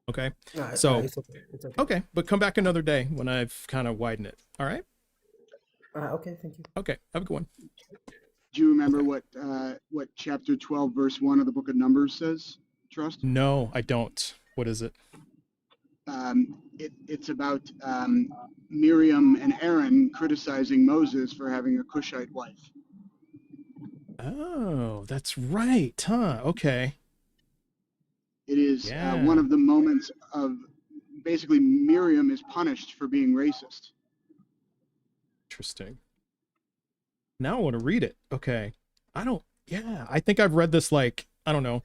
Okay. So It's okay. It's okay. okay, but come back another day when I've kind of widened it. All right. Okay, thank you. Okay. Have a good one. Do you remember Okay. what chapter 12, verse 1 of the book of Numbers says, Trust? No, I don't. What is it? It's about Miriam and Aaron criticizing Moses for having a Cushite wife. Oh, that's right, huh? Okay. It is one Yeah. of the moments of basically Miriam is punished for being racist. Interesting. Now I want to read it. Okay. I think I've read this like, I don't know.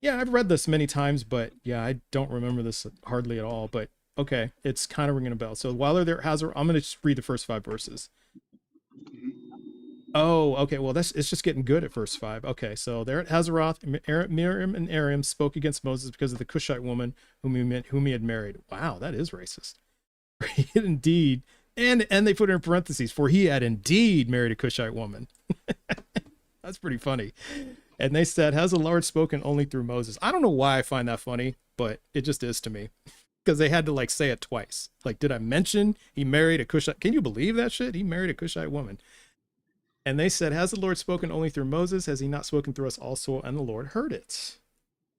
Yeah, I've read this many times, but yeah, I don't remember this hardly at all. But okay, it's kind of ringing a bell. So while they're there, I'm going to just read the first 5 verses. Oh, okay. Well, it's just getting good at verse 5. Okay, so there at Hazeroth, Miriam and Aaron spoke against Moses because of the Cushite woman whom he had married. Wow, that is racist. He had indeed, and they put it in parentheses, for he had indeed married a Cushite woman. That's pretty funny. And they said, has the Lord spoken only through Moses? I don't know why I find that funny, but it just is to me. Because they had to like say it twice. Like, did I mention he married a Cushite? Can you believe that shit? He married a Cushite woman. And they said, has the Lord spoken only through Moses? Has he not spoken through us also? And the Lord heard it.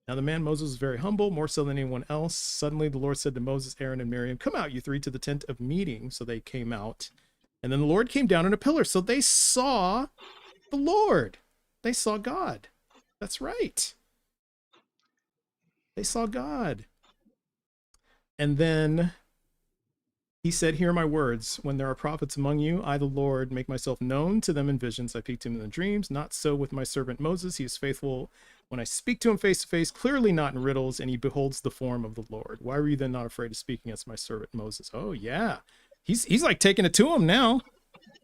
Now the man Moses was very humble, more so than anyone else. Suddenly the Lord said to Moses, Aaron, and Miriam, come out, you 3, to the tent of meeting. So they came out. And then the Lord came down in a pillar. So they saw the Lord. They saw God. That's right. They saw God. And then he said, hear my words. When there are prophets among you, I, the Lord, make myself known to them in visions. I speak to him in dreams. Not so with my servant Moses. He is faithful when I speak to him face to face, clearly not in riddles, and he beholds the form of the Lord. Why were you then not afraid to speak against my servant Moses? Oh, yeah. He's like taking it to him now.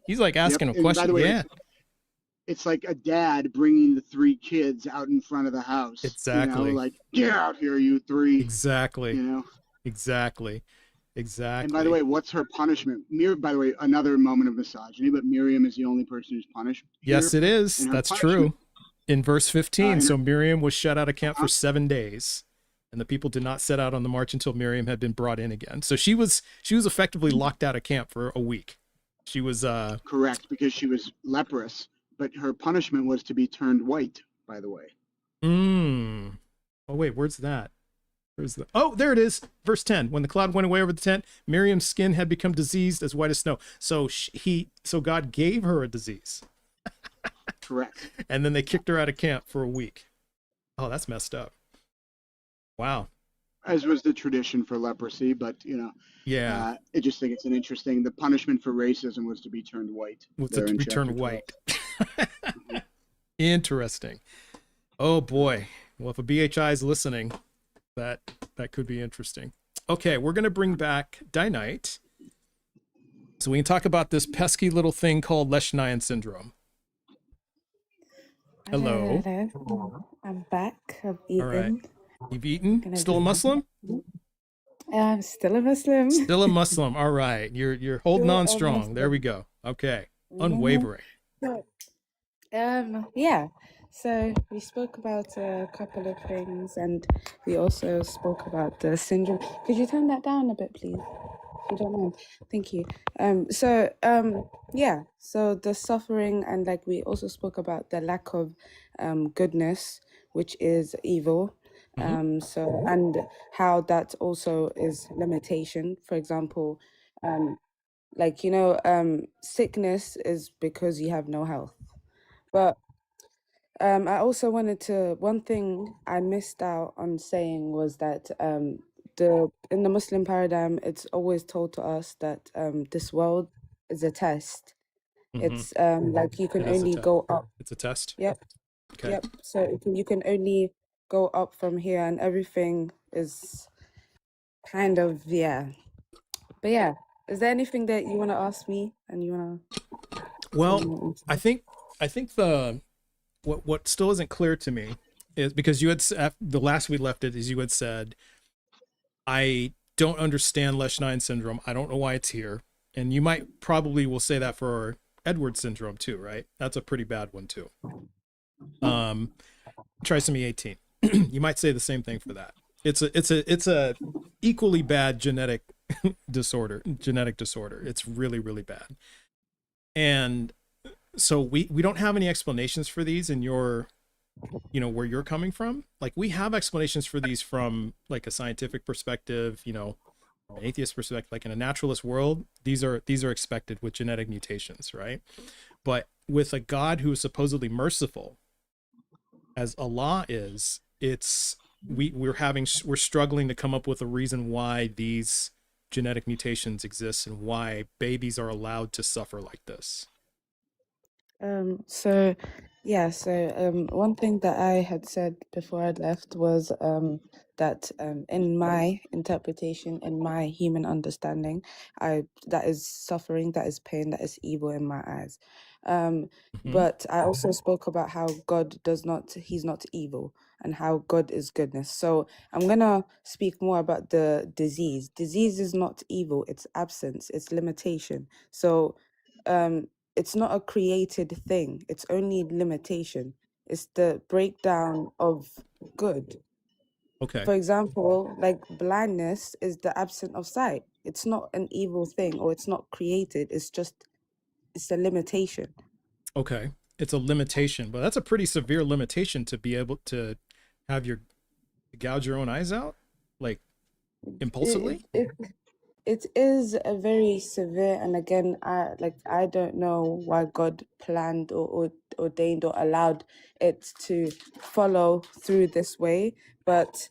He's like asking him questions. By the way, yeah. It's like a dad bringing the 3 kids out in front of the house. Exactly. You know, like, get out here, you 3. Exactly. You know? Exactly. And by the way, what's her punishment? By the way, another moment of misogyny, but Miriam is the only person who's punished. Yes, it is. That's true. In verse 15, so Miriam was shut out of camp for 7 days, and the people did not set out on the march until Miriam had been brought in again. So she was effectively locked out of camp for a week. She was correct, because she was leprous, but her punishment was to be turned white, by the way. Oh wait, where's that? Oh, there it is. Verse 10. When the cloud went away over the tent, Miriam's skin had become diseased as white as snow. So God gave her a disease. Correct. And then they kicked her out of camp for a week. Oh, that's messed up. Wow. As was the tradition for leprosy, but yeah. I just think it's the punishment for racism was to be turned white. To be turned white. Interesting. Oh boy. Well, if a BHI is listening, that could be interesting. Okay, we're going to bring back Dynite so we can talk about this pesky little thing called Leschnayan syndrome. Hello. Hello. I'm back. I've eaten. All right. You've eaten? Still a Muslim? I'm still a Muslim. Still a Muslim. All right. You're holding on strong. There we go. Okay. Unwavering. Yeah. So we spoke about a couple of things, and we also spoke about the syndrome. Could you turn that down a bit, please? If you don't mind. Thank you. Yeah. So the suffering, and like we also spoke about the lack of goodness, which is evil. So, and how that also is limitation. For example, sickness is because you have no health. But I also one thing I missed out on saying was that in the Muslim paradigm, it's always told to us that this world is a test. It's like you can only go up. It's a test? Yep. Okay. Yep. So you can only go up from here, and everything is kind of, yeah. But yeah, is there anything that you want to ask me and you want to... Well, I think the what still isn't clear to me is because you had the last we left it is you had said, I don't understand Lesch-9 syndrome. I don't know why it's here. And you might probably will say that for Edwards syndrome too, right? That's a pretty bad one too. Trisomy 18. You might say the same thing for that. It's a equally bad genetic disorder. It's really, really bad. And so we don't have any explanations for these in your, where you're coming from. Like we have explanations for these from like a scientific perspective, an atheist perspective, like in a naturalist world, these are expected with genetic mutations, right? But with a God who is supposedly merciful, as Allah is, we're struggling to come up with a reason why these genetic mutations exist and why babies are allowed to suffer like this. So one thing that I had said before I left was that in my interpretation, in my human understanding, that is suffering, that is pain, that is evil in my eyes. But I also spoke about how God he's not evil, and how God is goodness. So I'm gonna speak more about the disease. Disease is not evil, it's absence, it's limitation. So it's not a created thing, it's only limitation. It's the breakdown of good. Okay. For example, like blindness is the absence of sight. It's not an evil thing, or it's not created, it's a limitation. Okay. It's a limitation, but that's a pretty severe limitation to be able to have gouge your own eyes out, like impulsively. It is a very severe, and again, I don't know why God planned or ordained or allowed it to follow through this way, but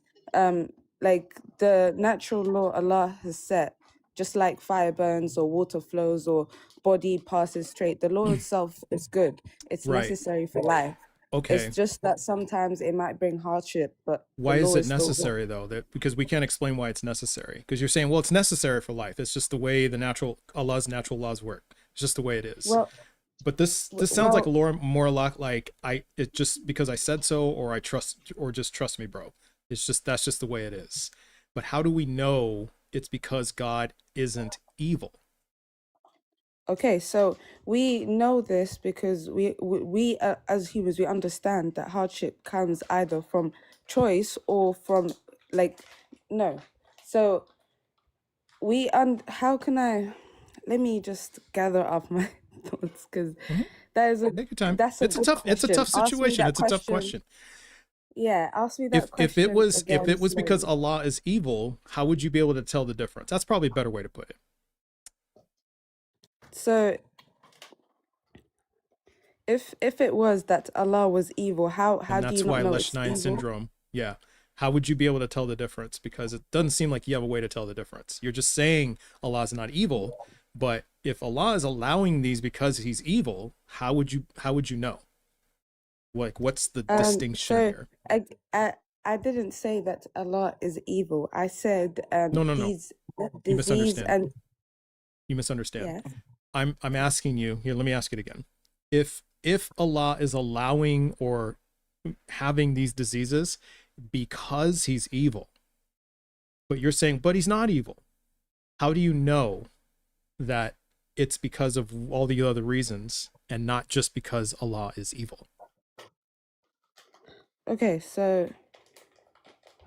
like the natural law Allah has set, just like fire burns or water flows or body passes straight, the law itself is good. It's Right. necessary for life. Okay. It's just that sometimes it might bring hardship, but why the is law it is still good. necessary though? Because we can't explain why it's necessary. Because you're saying, well, it's necessary for life. It's just the way Allah's natural laws work. It's just the way it is. Well, but this sounds like more like it just because I said so, or I trust, or just trust me, bro. That's just the way it is. But how do we know it's because God isn't evil? Okay, so we know this because we as humans, we understand that hardship comes either from choice or from no. So how can I? Let me just gather up my thoughts, because that is Take your time. That's it's a tough situation. It's a tough question. Yeah, ask me that question. If it was because Allah is evil, how would you be able to tell the difference? That's probably a better way to put it. So if it was that Allah was evil, how do you not know it's evil? Lesch-9 syndrome. Yeah. How would you be able to tell the difference? Because it doesn't seem like you have a way to tell the difference. You're just saying Allah is not evil, but if Allah is allowing these because he's evil, how would you know? Like, what's the distinction here? I didn't say that Allah is evil. I said no. You misunderstand. And you misunderstand. Yes. I'm asking you here. Let me ask it again. If Allah is allowing or having these diseases because he's evil, but you're saying, but he's not evil, how do you know that it's because of all the other reasons and not just because Allah is evil? Okay, so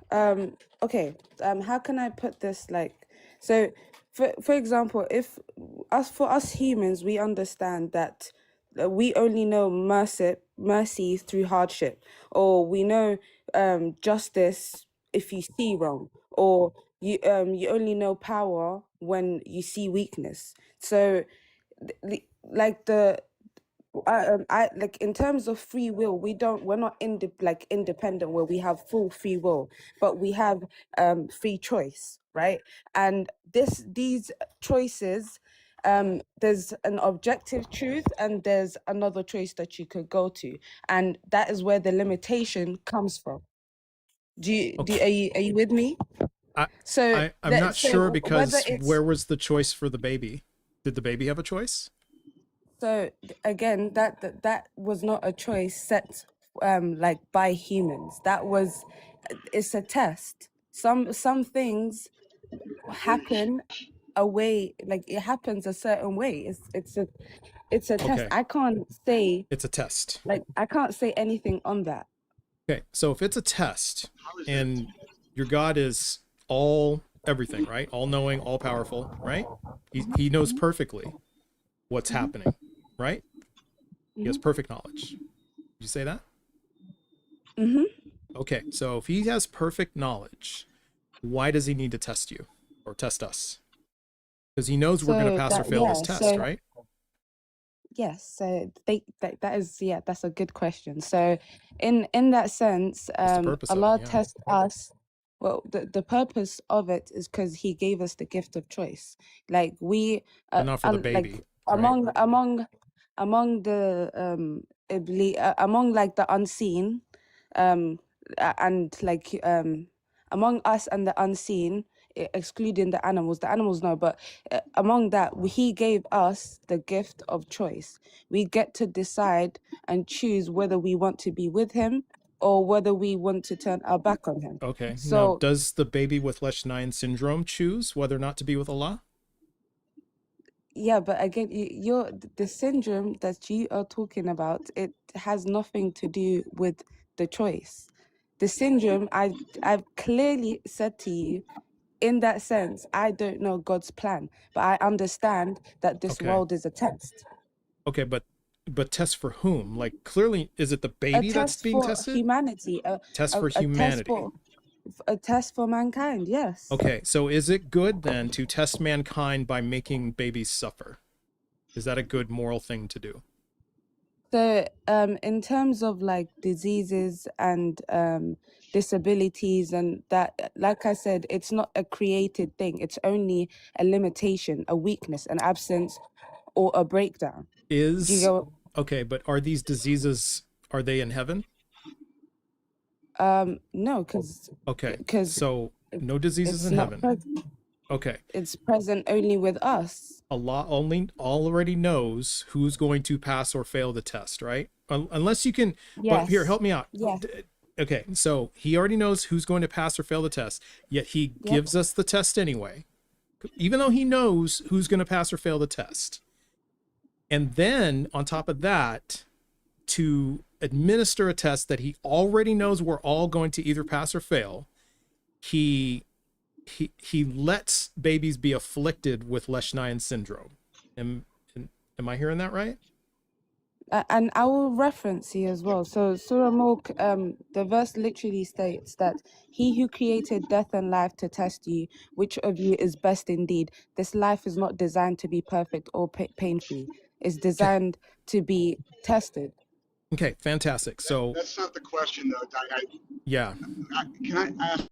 how can I put this? So for example, for us humans, we understand that we only know mercy through hardship, or we know justice if you see wrong, or you only know power when you see weakness. So I like, in terms of free will, we're not independent where we have full free will, but we have free choice, right? And these choices, there's an objective truth and there's another choice that you could go to, and that is where the limitation comes from. Are you with me? I'm not sure, because where was the choice for the baby? Did the baby have a choice? So again, that was not a choice set like by humans. It's a test. Some things happen a way, like it happens a certain way. It's a test. Okay. I can't say It's a test. anything on that. Okay. So if it's a test How is and that? your God is everything, right? All knowing, all powerful, right? He knows perfectly what's happening, right? He has perfect knowledge. Did you say that? Mm-hmm. Okay. So if he has perfect knowledge, why does he need to test you or test us? Because he knows we're going to pass or fail this test, right? Yes, so that is, yeah, that's a good question. So in that sense, What's the purpose of it? Allah Yeah. tests us. Well, the purpose of it is because he gave us the gift of choice. Like we But not for the baby, like right? among the among like the unseen, and like among us and the unseen, excluding the animals no, but among that, he gave us the gift of choice. We get to decide and choose whether we want to be with him or whether we want to turn our back on him. Okay. Now, So does the baby with Lesch-9 syndrome choose whether or not to be with Allah? yeah, but again, the syndrome that you are talking about, it has nothing to do with the choice. The syndrome, I've clearly said to you, in that sense, I don't know God's plan, but I understand that this Okay. world is a test. Okay, but test for whom? Like, clearly, is it the baby that's being For tested? humanity, Test for humanity. A test for mankind, yes. Okay, so is it good then to test mankind by making babies suffer? Is that a good moral thing to do? So, in terms of like diseases and disabilities and that, like I said, it's not a created thing. It's only a limitation, a weakness, an absence, or a breakdown. Do you go? Okay, but are these diseases, are they in heaven? No, because Okay, so no diseases in heaven. Okay. It's present only with us. Allah already knows who's going to pass or fail the test, right? Unless you can, but here, help me out. Yes. Okay, so he already knows who's going to pass or fail the test, yet he gives us the test anyway, even though he knows who's going to pass or fail the test. And then on top of that, to administer a test that he already knows we're all going to either pass or fail, he lets babies be afflicted with Lesch-9 syndrome. Am I hearing that right? And I will reference you as well. So Surah Mulk, the verse literally states that he who created death and life to test you, which of you is best indeed. This life is not designed to be perfect or pain-free. It's designed to be tested. Okay, fantastic. So that's not the question, though. Can I ask?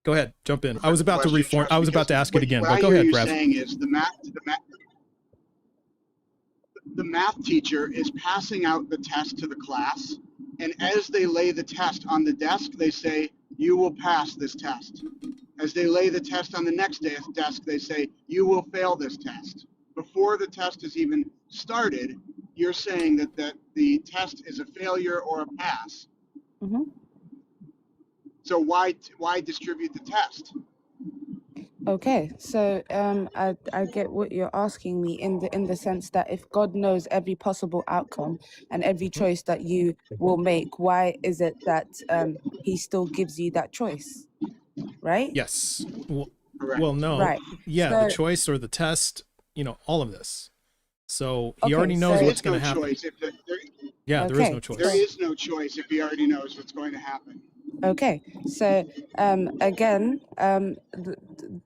Go ahead, jump in. I was about to reform. I was about to ask it again, but What go ahead, you're Rav. saying is the math teacher is passing out the test to the class, and as they lay the test on the desk, they say, "You will pass this test." As they lay the test on the next desk, they say, "You will fail this test." Before the test is even started, you're saying that the test is a failure or a pass. Mm-hmm. So why distribute the test? Okay, so I get what you're asking me in the sense that if God knows every possible outcome and every choice that you will make, why is it that he still gives you that choice, right? Yes. Correct. Well, no. Right. Yeah, So, the choice or the test, all of this. So he already knows what's going to happen. Choice yeah, there is no choice. There is no choice if he already knows what's going to happen. Okay, so again,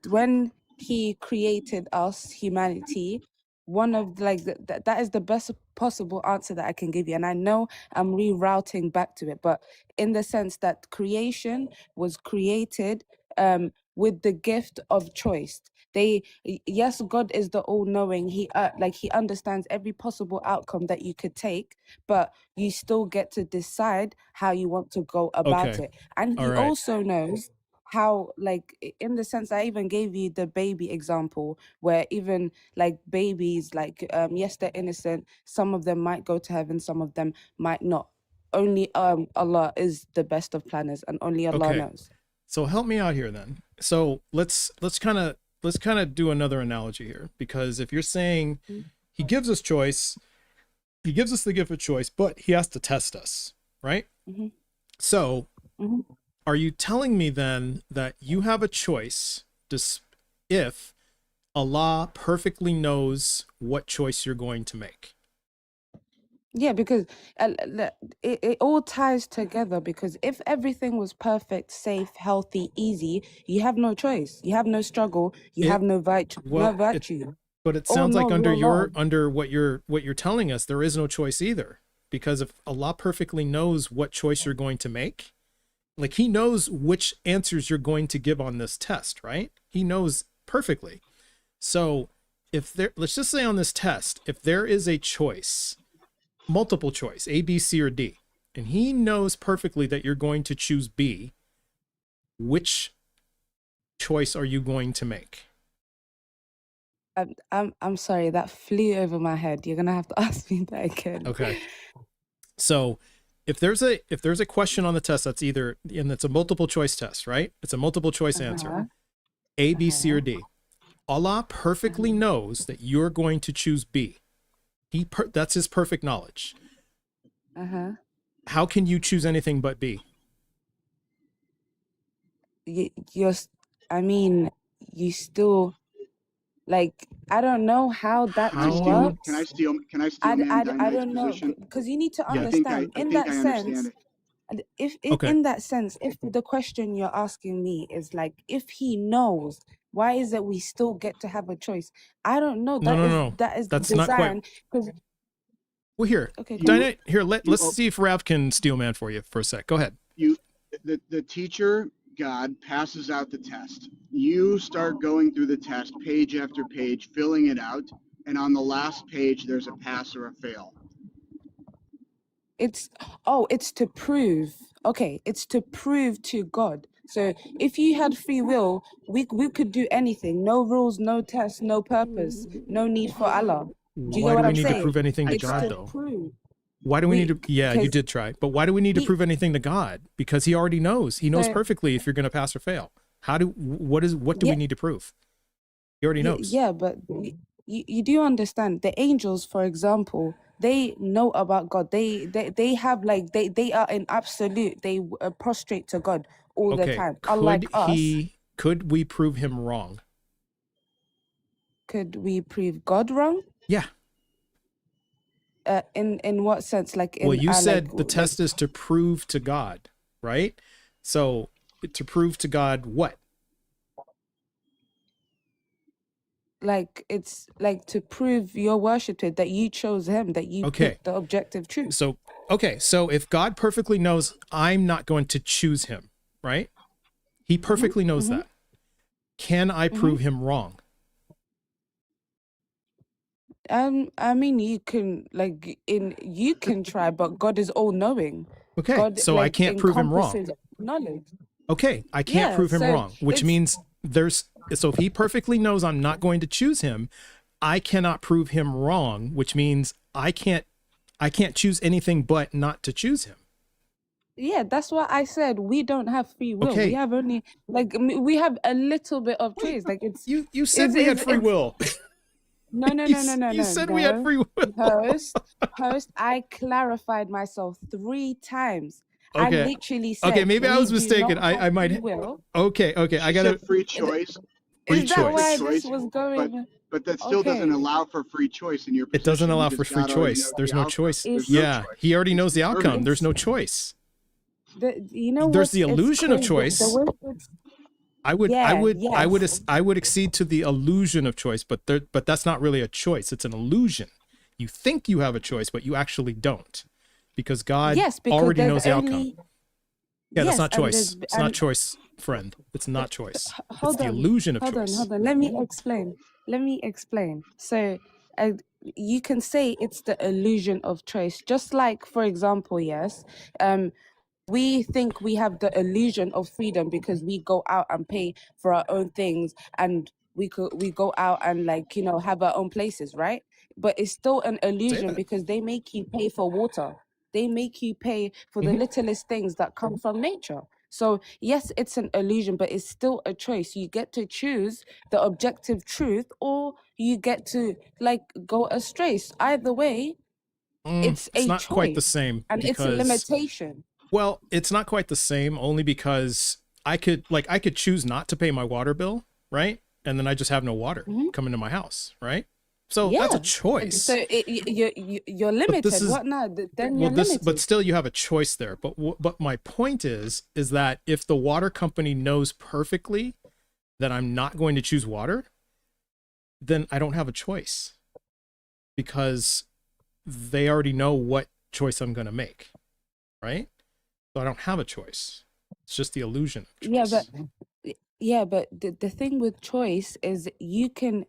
when he created us, humanity, one of that is the best possible answer that I can give you. And I know I'm rerouting back to it, but in the sense that creation was created with the gift of choice. Yes, God is the all-knowing. He understands every possible outcome that you could take, but you still get to decide how you want to go about it. And he also knows how, like, in the sense I even gave you the baby example, where even like babies, like yes, they're innocent, some of them might go to heaven, some of them might not. Only Allah is the best of planners, and only Allah Okay. knows. So help me out here then. So let's kind of do another analogy here, because if you're saying he gives us choice, he gives us the gift of choice, but he has to test us, right? Mm-hmm. So Mm-hmm. are you telling me then that you have a choice if Allah perfectly knows what choice you're going to make? Yeah, because it all ties together, because if everything was perfect, safe, healthy, easy, you have no choice. You have no struggle. You have no virtue. But it Oh, sounds like no, under real love. what you're telling us, there is no choice either. Because if Allah perfectly knows what choice you're going to make, like he knows which answers you're going to give on this test, right? He knows perfectly. So let's just say on this test, if there is a choice, multiple choice, A, B, C, or D, and he knows perfectly that you're going to choose B, which choice are you going to make? I'm sorry, that flew over my head. You're gonna have to ask me that again. Okay. So if there's a question on the test that's either, and it's a multiple choice test, right? It's a multiple choice answer, A, B, C, or D. Allah perfectly knows that you're going to choose B. That's his perfect knowledge. How can you choose anything but B? You still, like, I don't know how that works. Can I steel man I Dynamit's don't know, position? because you need to I think understand, I in think that I understand sense, it. and if Okay. in that sense, if the question you're asking me is like, if he knows, why is it we still get to have a choice? I don't know. No. That is That's design, not quite. because Well, here, okay, Dinah, let's see if Rav can steel man for you for a sec. Go ahead. The teacher, God, passes out the test. You start going through the test page after page, filling it out, and on the last page there's a pass or a fail. it's to prove. Okay, it's to prove to God. So if you had free will, we could do anything. No rules, no tests, no purpose, no need for Allah. Do you Why get do what we I'm need saying? to prove anything to It's God, to though? prove. Why do we need to? Yeah, you because did try, but why do we need to prove anything to God? Because he already knows. He knows So- perfectly if you're going to pass or fail. What do we need to prove? He already knows. Yeah, but you do understand, the angels, for example, they know about God. They have, like, they are in absolute. They prostrate to God all the time. Unlike us, Could we prove him wrong? could we prove God wrong? Yeah. In what sense? Like, in Well, you said like, the test is to prove to God, right? So to prove to God what? like, it's like to prove your worship to, that you chose him, that you picked the objective truth. So if God perfectly knows I'm not going to choose him, right? He perfectly knows that. Can I prove him wrong? I mean, you can, like, you can try, but God is all knowing. Okay, God, so I can't prove him wrong. encompasses knowledge. Okay, I can't Yeah, prove him so wrong, which means so if he perfectly knows I'm not going to choose him, I cannot prove him wrong, which means I can't choose anything but not to choose him. Yeah, that's what I said. We don't have free will. Okay. We have only, like, we have a little bit of choice. Like, it's you said we had free will. No. You said we had free will. Host, I clarified myself 3 times. Okay. I literally said, okay, maybe I was we do mistaken. not have I might. free will. Okay. I She gotta. said free choice. Is that why choice, this was going? But that still doesn't Okay. allow for free choice in your position. It doesn't allow for because free God already choice. knows There's the no outcome. choice. There's no Yeah, choice. he already knows the outcome. determined. There's no choice. You know There's what? the illusion of choice. I would accede to the illusion of choice, but that's not really a choice. It's an illusion. You think you have a choice, but you actually don't, because God already knows the outcome. Yeah, that's not choice. It's not choice, friend. It's not choice. It's the illusion of choice. Hold on. Let me explain. So, you can say it's the illusion of choice. Just like, for example, yes, we think we have the illusion of freedom because we go out and pay for our own things, and we go out and, like, you know, have our own places, right? But it's still an illusion that. because they make you pay for water. They make you pay for the Mhm. littlest things that come from nature. So yes, it's an illusion, but it's still a choice. You get to choose the objective truth, or you get to, like, go astray. Either way, it's It's a not quite the choice, same and it's a because, limitation. well, it's not quite the same only because I could choose not to pay my water bill, right? And then I just have no water come into my house, right? So that's a Yeah. choice. So you're But limited. this is, What now? Then well, you're this, but limited. still you have a choice there. But my point is that if the water company knows perfectly that I'm not going to choose water, then I don't have a choice because they already know what choice I'm going to make, right? So I don't have a choice. It's just the illusion of choice. Yeah, but the thing with choice is you can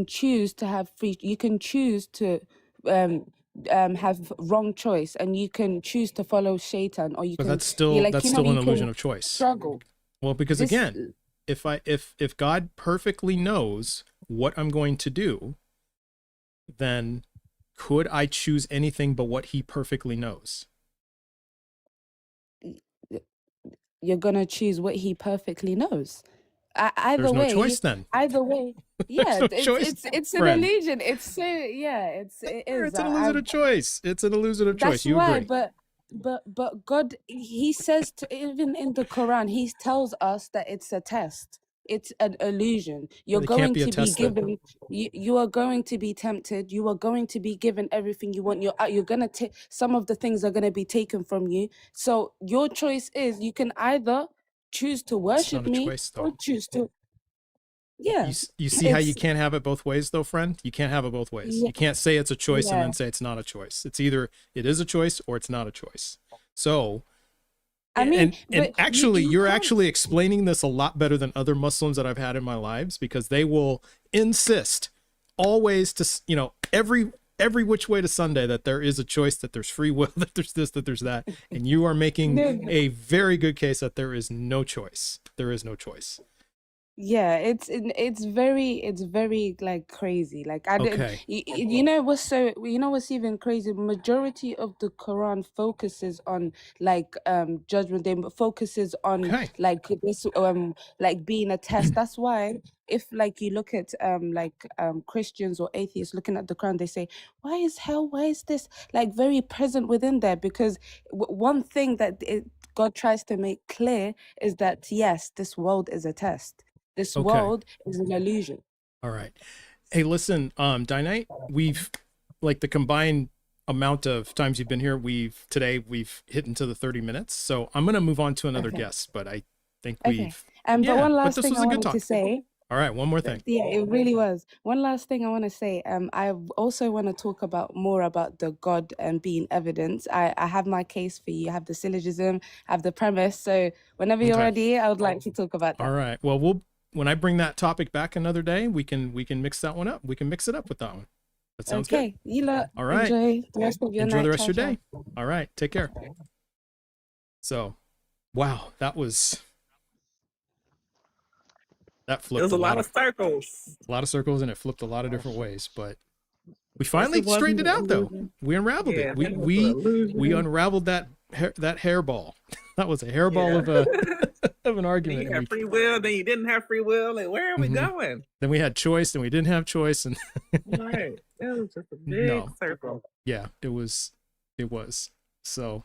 choose to have free. You can choose to have wrong choice, and you can choose to follow Shaitan, or you But can that's still like, you know, an you illusion can of choice. struggle. Well, because This again, if God perfectly knows what I'm going to do, then could I choose anything but what he perfectly knows? you're gonna choose what he perfectly knows. There's no choice then. Either way, There's yeah, no choice, it's an friend. illusion. It's so, yeah, it is. It's an illusion of choice. It's an illusion of choice. That's You why, agree? but God, he says to, even in the Quran, he tells us that it's a test. It's an illusion. You're It can't going be a to be test then. given. You are going to be tempted. You are going to be given everything you want. You're gonna take some of the things are gonna be taken from you. So your choice is you can either choose to It's worship not a me choice or though. choose to, yeah. You see how you It's can't have it both ways though, friend? You can't have it both ways. yeah, You can't say it's a choice and yeah. then say it's not a choice. It's either it is a choice or it's not a choice. So, I mean, and but actually you you're can't. actually explaining this a lot better than other Muslims that I've had in my lives, because they will insist always to, you know, every which way to Sunday that there is a choice, that there's free will, that there's this, that there's that, and you are making No, a very good case that there is no choice. There is no choice. yeah, it's very like crazy. Like I did, Okay. you know what's so, you know what's even crazy? Majority of the Quran focuses on, like, judgment day, focuses on Okay. like this like being a test. That's why if, like, you look at Christians or atheists looking at the Quran, they say, why is hell? Why is this like very present within there? Because one thing that God tries to make clear is that yes, this world is a test. This Okay. world is an illusion. All right. Hey, listen, Dynite, we've, like, the combined amount of times you've been here, we've hit into the 30 minutes. So I'm going to move on to another Okay. guest, but I think Okay. we've, But yeah, one but last this thing was I a good wanted talk. to say. All right. One more thing. Yeah, it really was. One last thing I want to say. I also want to talk more about the God and being evidence. I have my case for you. I have the syllogism, I have the premise. So whenever you're Okay. ready, I would like to talk about that. All right. Well, when I bring that topic back another day, we can mix that one up. We can mix it up with that one. That sounds good. Okay. You lot All right. enjoy the rest of your Enjoy night. the rest Ciao, of your ciao. day. All right. Take care. So, wow, that It flipped was a lot of circles. circles, and it flipped a lot of different ways, but we Yes, finally it wasn't straightened it an out though. illusion. We unraveled Yeah, it. that was an We illusion. unraveled that hairball. That was a hairball Yeah. of a of an Then argument. you And had free will, then you didn't have free will. Like, where are we going? then we had choice, and we didn't have choice, and Right. It was just a big No. circle. yeah, it was. So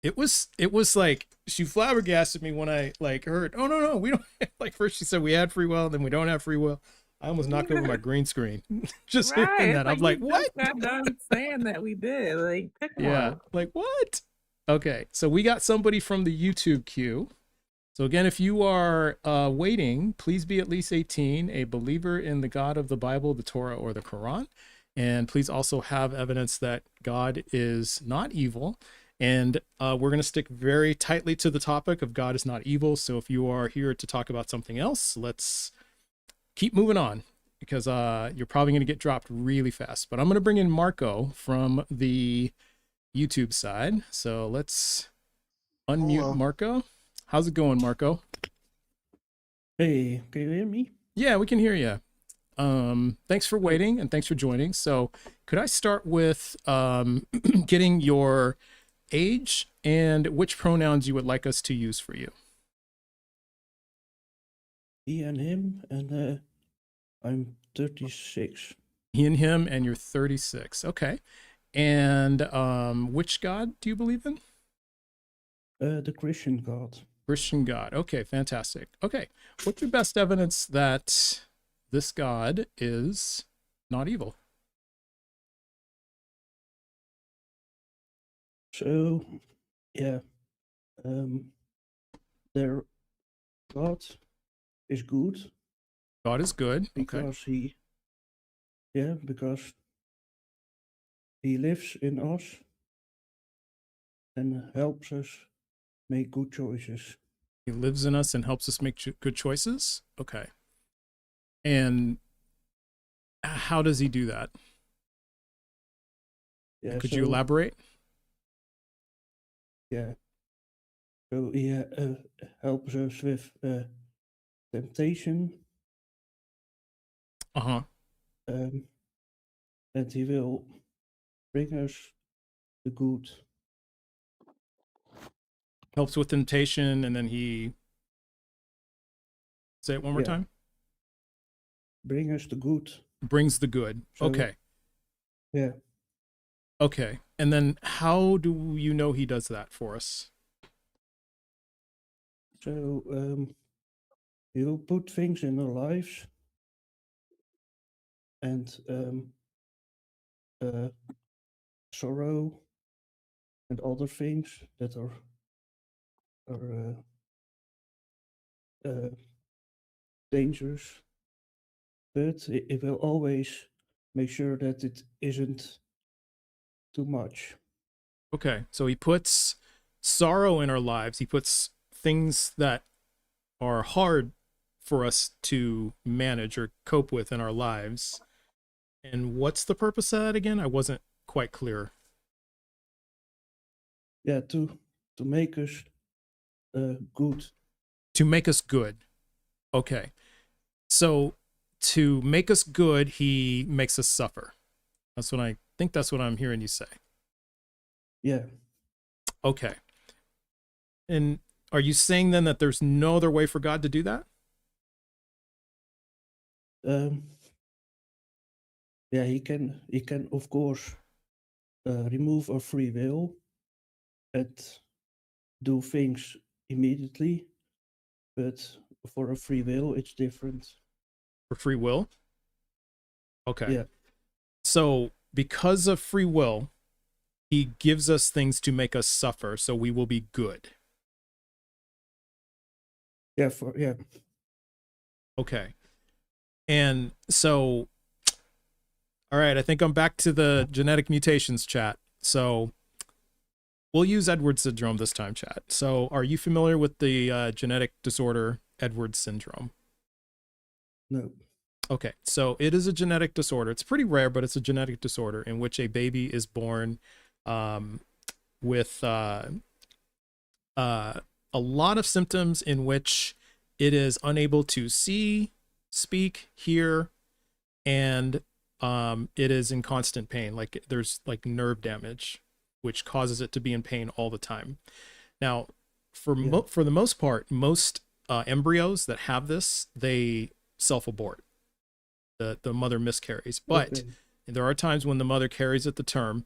it was like, she flabbergasted me when I, like, heard, oh no, we don't like, first she said we had free will, then we don't have free will. I almost knocked over my green screen just Right. hearing It's that. I'm you like, just what? got done saying that we did. Like, pick Yeah, one. like, what? Okay, so we got somebody from the YouTube queue. So again, if you are waiting, please be at least 18, a believer in the God of the Bible, the Torah, or the Quran. And please also have evidence that God is not evil. And we're going to stick very tightly to the topic of God is not evil. So if you are here to talk about something else, let's keep moving on, because you're probably going to get dropped really fast. But I'm going to bring in Marco from the YouTube side. So let's Unmute Hello. Marco. How's it going, Marco? Hey, can you hear me? Yeah, we can hear you. Thanks for waiting and thanks for joining. So could I start with getting your age and which pronouns you would like us to use for you? He and him, and I'm 36. He and him, and you're 36. Okay. And which God do you believe in? The Christian God. Christian God. Okay, fantastic. Okay. What's your best evidence that this God is not evil? So, yeah, their God is good God is good. Okay. because because he lives in us and helps us make good choices. He lives in us and helps us make good choices. Okay. And how does he do that? Yeah, Could you elaborate? Yeah. So he helps us with temptation. Uh-huh. And he will bring us the good. Helps with temptation, and then he... Say it one more Yeah. time. Bring us the good. Brings the good. So, Okay. Yeah. Okay. And then how do you know he does that for us? So he will put things in our lives and sorrow and other things that are dangerous, but it will always make sure that it isn't too much. Okay. So he puts sorrow in our lives. He puts things that are hard for us to manage or cope with in our lives. And what's the purpose of that again? I wasn't quite clear. Yeah, to make us good. To make us good. Okay. So to make us good, he makes us suffer. That's what I think that's what I'm hearing you say. Yeah. Okay. And are you saying then that there's no other way for God to do that? Yeah, he can of course remove our free will and do things immediately, but for a free will it's different. For free will? Okay. Yeah. So because of free will, he gives us things to make us suffer, so we will be good. Yeah, Okay. And so, all right, I think I'm back to the genetic mutations chat. So we'll use Edwards syndrome this time, chat. So are you familiar with the genetic disorder Edwards syndrome? No. Okay, so it is a genetic disorder. It's pretty rare, but it's a genetic disorder in which a baby is born with a lot of symptoms in which it is unable to see, speak, hear, and it is in constant pain. Like there's like nerve damage, which causes it to be in pain all the time. Now, for the most part, most embryos that have this, they self-abort. The mother miscarries, but there are times when the mother carries it to term,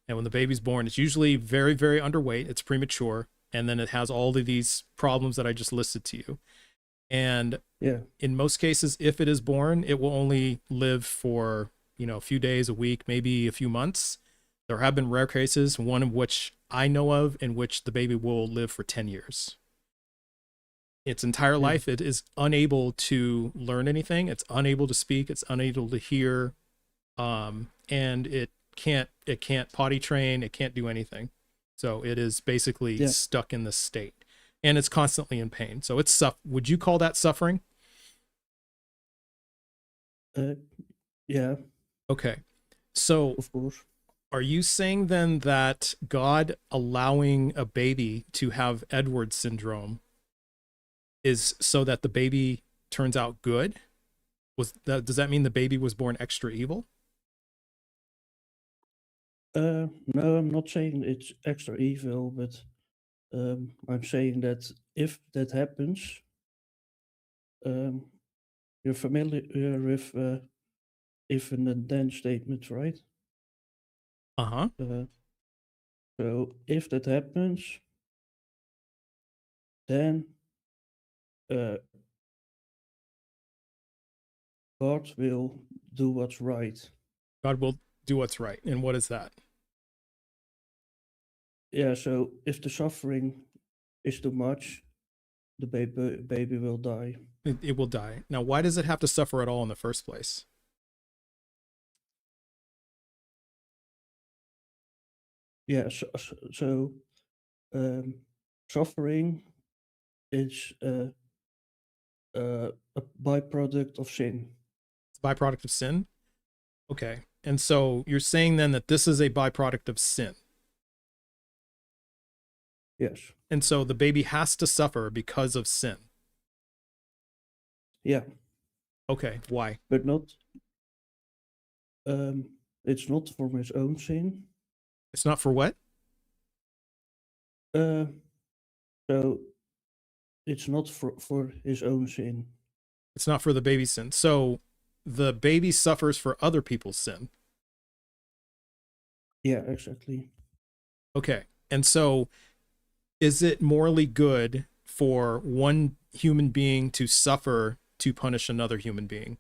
and when the baby's born, it's usually very, very underweight. It's premature, and then it has all of these problems that I just listed to you. And in most cases, if it is born, it will only live for, you know, a few days, a week, maybe a few months. There have been rare cases, one of which I know of, in which the baby will live for 10 years. Its entire life, it is unable to learn anything. It's unable to speak. It's unable to hear. And it can't potty train. It can't do anything. So it is basically stuck in this state, and it's constantly in pain. So it's would you call that suffering? Yeah. Okay. So of course. Are you saying then that God allowing a baby to have Edwards syndrome is so that the baby turns out good? Does that mean the baby was born extra evil? No, I'm not saying it's extra evil, but I'm saying that if that happens, you're familiar with if and then statements, right? Uh-huh. So if that happens, then God will do what's right. God will do what's right. And what is that? Yeah, so if the suffering is too much, the baby will die. It will die. Now, why does it have to suffer at all in the first place? Yeah, so suffering is a byproduct of sin. It's a byproduct of sin? Okay. And so you're saying then that this is a byproduct of sin. Yes. And so the baby has to suffer because of sin. Yeah. Okay. Why? But not. It's not for his own sin. It's not for what? So it's not for his own sin. It's not for the baby's sin. So the baby suffers for other people's sin. Yeah, exactly. Okay. And so is it morally good for one human being to suffer to punish another human being?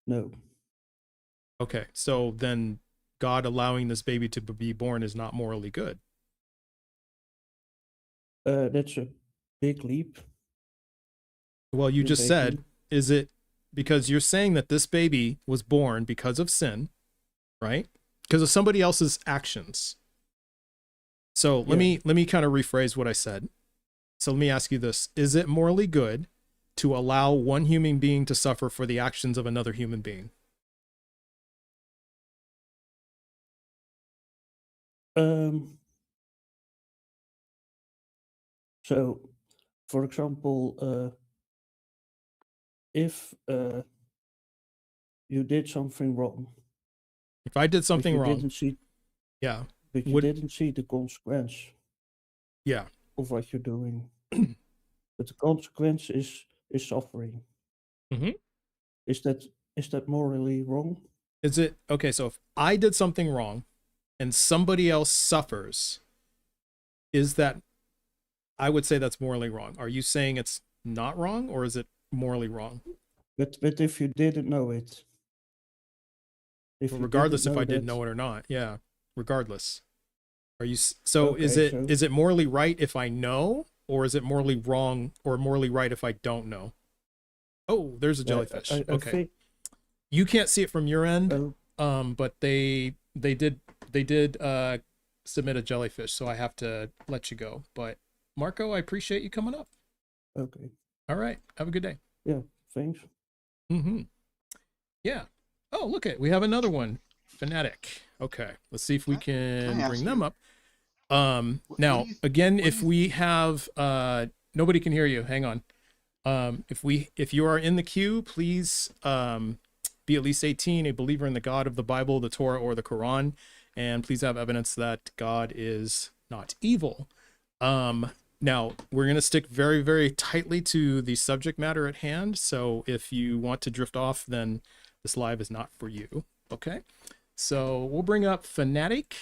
No. Okay. So then God allowing this baby to be born is not morally good. That's a big leap. Well, you you're just said, taking. is it because you're saying that this baby was born because of sin, right? Because of somebody else's actions. So let me kind of rephrase what I said. So let me ask you this. Is it morally good to allow one human being to suffer for the actions of another human being? So, for example, if you did something wrong, If I did something wrong, didn't see, yeah, but you didn't see the consequence, yeah, of what you're doing, but the consequence is suffering. Mm-hmm. Is that morally wrong? Is it okay? So if I did something wrong, and somebody else suffers, is that? I would say that's morally wrong. Are you saying it's not wrong, or is it morally wrong? But if you didn't know it, Well, regardless if I didn't know it or not, yeah. Regardless, are you so? Okay, is it morally right if I know, or is it morally wrong or morally right if I don't know? Oh, there's a jellyfish. Okay, you can't see it from your end, but they did submit a jellyfish, so I have to let you go. But Marco, I appreciate you coming up. Okay. All right. Have a good day. Yeah. Thanks. Mm-hmm. Yeah. Oh, look we have another one. Fanatic. Okay. Let's see if we can bring them up. Now, again, if we have nobody can hear you. Hang on. If you are in the queue, please be at least 18, a believer in the God of the Bible, the Torah, or the Quran, and please have evidence that God is not evil. Now, we're going to stick very, very tightly to the subject matter at hand. So if you want to drift off, then this live is not for you. Okay. So we'll bring up Fanatic.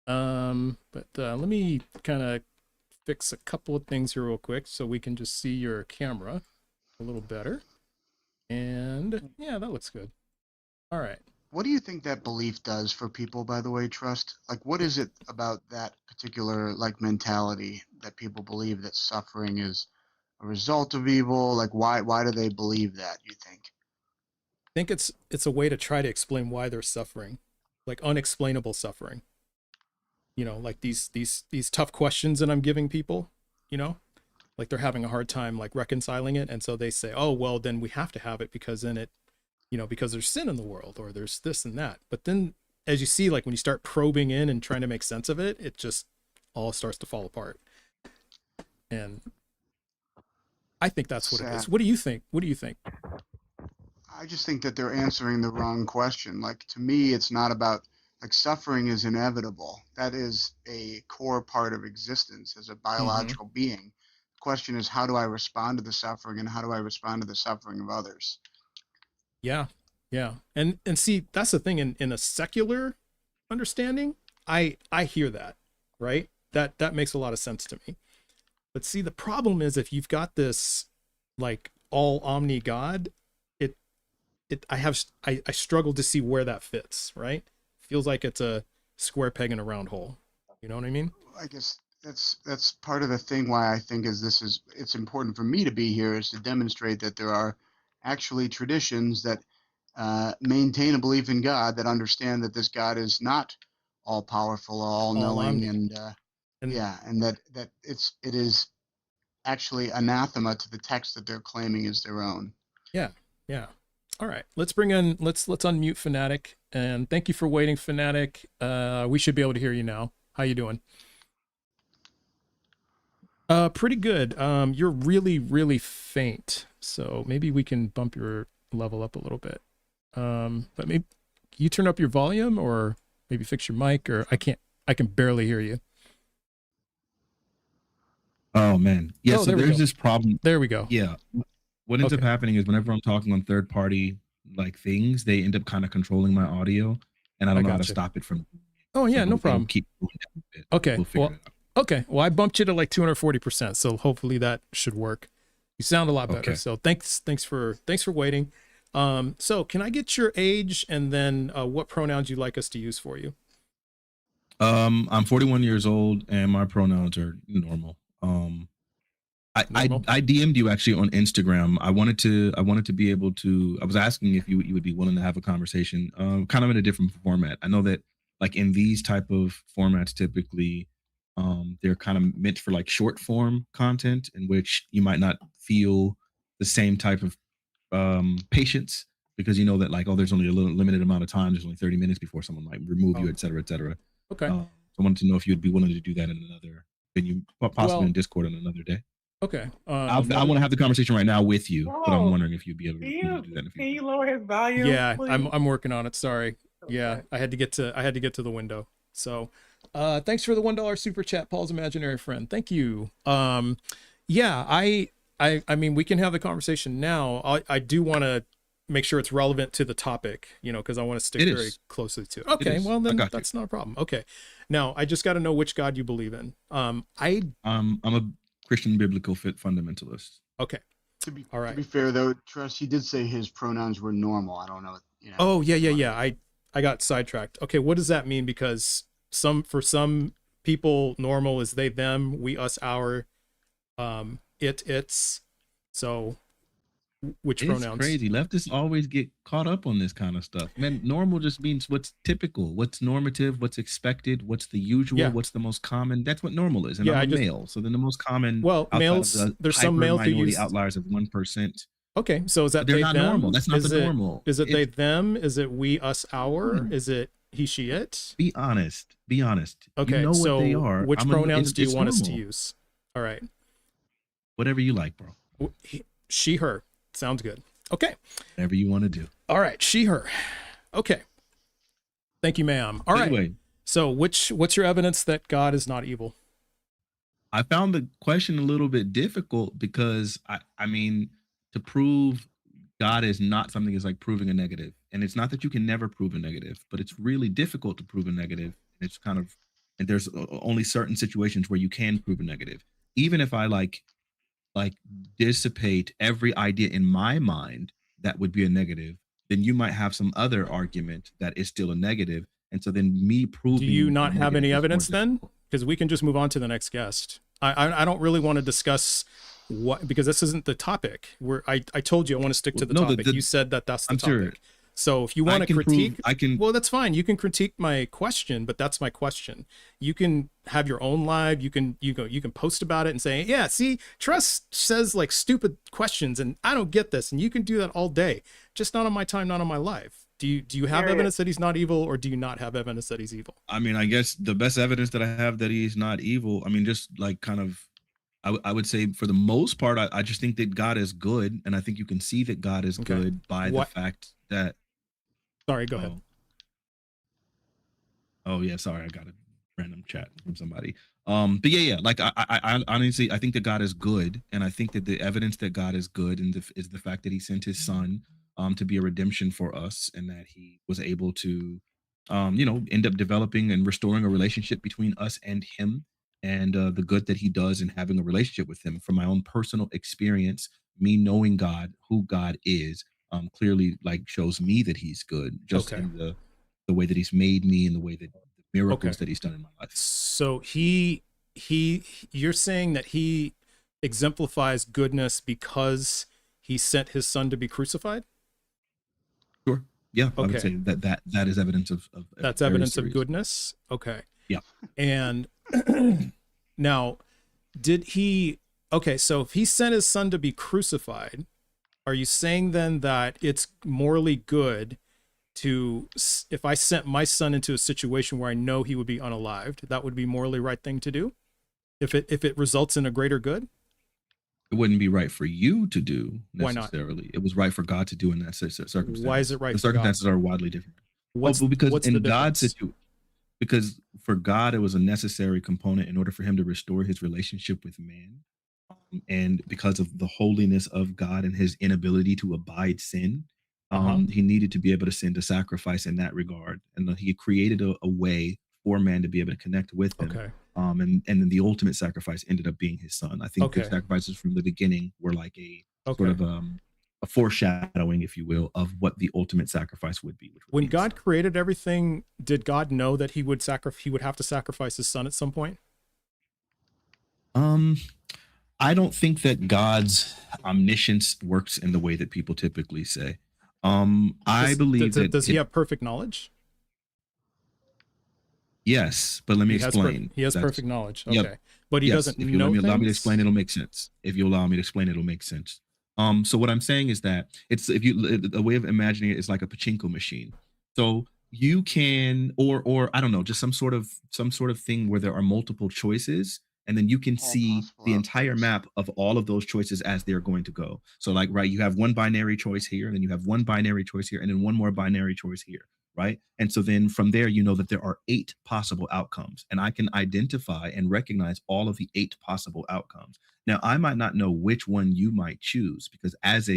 But let me kind of fix a couple of things here real quick so we can just see your camera a little better. And yeah, that looks good. All right. What do you think that belief does for people, by the way, Trust? Like, what is it about that particular, like, mentality that people believe that suffering is a result of evil? Like, why do they believe that, you think? I think it's a way to try to explain why they're suffering, like unexplainable suffering. You know, like these tough questions that I'm giving people, you know, like they're having a hard time like reconciling it. And so they say, oh, well, then we have to have it because then you know, because there's sin in the world or there's this and that. But then as you see, like when you start probing in and trying to make sense of it, it just all starts to fall apart. And I think that's what it is. Sad. What do you think? What do you think? I just think that they're answering the wrong question. Like, to me, it's not about, like, suffering is inevitable. That is a core part of existence as a biological being. The question is, how do I respond to the suffering, and how do I respond to the suffering of others? Yeah. Yeah. And see, that's the thing in a secular understanding, I hear that, right? That makes a lot of sense to me. But see, the problem is if you've got this like all omni God, I struggle to see where that fits, right? Feels like it's a square peg in a round hole. You know what I mean? I guess that's part of the thing why I think it's important for me to be here, is to demonstrate that there are actually traditions that maintain a belief in God, that understand that this God is not all powerful, all knowing, omni. and that it is actually anathema to the text that they're claiming is their own. Yeah. Yeah. All right, let's unmute Fanatic, and thank you for waiting, Fanatic. We should be able to hear you now. How you doing? Pretty good. You're really, really faint, so maybe we can bump your level up a little bit. But maybe you turn up your volume, or maybe fix your mic, or I can barely hear you. Oh man, yeah. Oh, so there's this problem. There we go. Yeah. What ends up happening is whenever I'm talking on third party like things, they end up kind of controlling my audio, and I don't know how to stop it from. Oh yeah, so no problem. Keep going down a bit. Okay. We'll figure it out. Okay. Well, I bumped you to like 240%, so hopefully that should work. You sound a lot better. So thanks for waiting. So can I get your age and then what pronouns you'd like us to use for you? I'm 41 years old and my pronouns are normal. I DM'd you actually on Instagram. I wanted to be able to. I was asking if you would be willing to have a conversation, kind of in a different format. I know that like in these type of formats, typically, they're kind of meant for like short form content in which you might not feel the same type of patience, because you know that like, oh, there's only a little limited amount of time. There's only 30 minutes before someone might remove you, et cetera, et cetera. Okay. So I wanted to know if you'd be willing to do that in another venue, possibly in Discord on another day. Okay. I want to have the conversation right now with you, but I'm wondering if you'd be able to do that in the future. Can you lower his volume? Yeah, please? I'm working on it. Sorry. Okay. Yeah, I had to get to the window. So, thanks for the $1 super chat, Paul's imaginary friend. Thank you. Yeah, I mean, we can have the conversation now. I do want to make sure it's relevant to the topic, you know, because I want to stick very closely to it. Okay, well then that's not a problem. Okay, now I just got to know which God you believe in. I'm a Christian biblical fundamentalist. Okay. All right. To be fair though, Trust, he did say his pronouns were normal. I don't know. You know. Oh yeah. I got sidetracked. Okay, what does that mean? Because for some people, normal is they, them, we, us, our, it's. So, which pronouns? It's crazy. Leftists always get caught up on this kind of stuff. Man, normal just means what's typical, what's normative, what's expected, what's the usual, what's the most common. That's what normal is. And I'm a male, so then the most common. Well, males. There's some males who use outliers of 1%. Okay, so is that they're they, not them? normal? That's not the normal. Is it they, them? Is it we, us, our? Is it he, she, it? Be honest. Okay, you know so what they are. which pronouns do you want us to use? All right. Whatever you like, bro. She, her. Sounds good. Okay. Whatever you want to do. All right, she, her. Okay. Thank you, ma'am. All right. Anyway, so what's your evidence that God is not evil? I found the question a little bit difficult because I mean, to prove God is not something is like proving a negative. And it's not that you can never prove a negative, but it's really difficult to prove a negative. And it's kind of, and there's only certain situations where you can prove a negative. Even if I like dissipate every idea in my mind that would be a negative, then you might have some other argument that is still a negative. And so then me proving. Do you not have any evidence then? Because we can just move on to the next guest. I don't really want to discuss what, because this isn't the topic. I told you I want to stick to the topic. You said that's the topic. Sure. So if you want to critique, I can. well, that's fine. You can critique my question, but that's my question. You can have your own live. You can post about it and say, yeah, see, Trust says like stupid questions, and I don't get this. And you can do that all day, just not on my time, not on my live. Do you have evidence that he's not evil, or do you not have evidence that he's evil? I mean, I guess the best evidence that I have that he's not evil. I mean, just like kind of. I would say for the most part, I just think that God is good, and I think you can see that God is good by the fact that. Sorry, go ahead. Oh yeah, sorry, I got a random chat from somebody. But yeah, like I honestly, I think that God is good, and I think that the evidence that God is good is the fact that He sent His Son, to be a redemption for us, and that He was able to, end up developing and restoring a relationship between us and Him, and the good that He does in having a relationship with Him. From my own personal experience, me knowing God, who God is, clearly like shows me that He's good, just in the way that He's made me and the way that the miracles that He's done in my life. So you're saying that He exemplifies goodness because He sent His Son to be crucified? Sure. Yeah, I would say that is evidence of that's evidence of goodness. Okay. Yeah. And now, so if He sent His Son to be crucified, are you saying then that it's morally good if I sent my son into a situation where I know he would be unalived, that would be morally right thing to do? If it results in a greater good? It wouldn't be right for you to do Why necessarily. not? It was right for God to do in that circumstance. Why is it right? The circumstances are widely different. Because in God's situation, because for God it was a necessary component in order for Him to restore His relationship with man, and because of the holiness of God and His inability to abide sin, He needed to be able to send a sacrifice in that regard, and He created a way for man to be able to connect with Him. Okay. And then the ultimate sacrifice ended up being His Son. I think the sacrifices from the beginning were like a sort of a foreshadowing, if you will, of what the ultimate sacrifice would be. When God created everything, did God know that He would have to sacrifice His Son at some point? I don't think that God's omniscience works in the way that people typically say. I believe that does He have perfect knowledge? Yes, but let me explain. He has perfect knowledge. Okay. Yep. But He doesn't know If you allow me to things? explain, it'll make sense. If you allow me to explain, it'll make sense. So what I'm saying is that a way of imagining it is like a pachinko machine. So you can, or I don't know, just some sort of thing where there are multiple choices, and then you can see the entire map of all of those choices as they're going to go. So like, right, you have one binary choice here, and then you have one binary choice here, and then one more binary choice here, right? And so then from there, you know that there are 8 possible outcomes, and I can identify and recognize all of the 8 possible outcomes. Now, I might not know which one you might choose, because as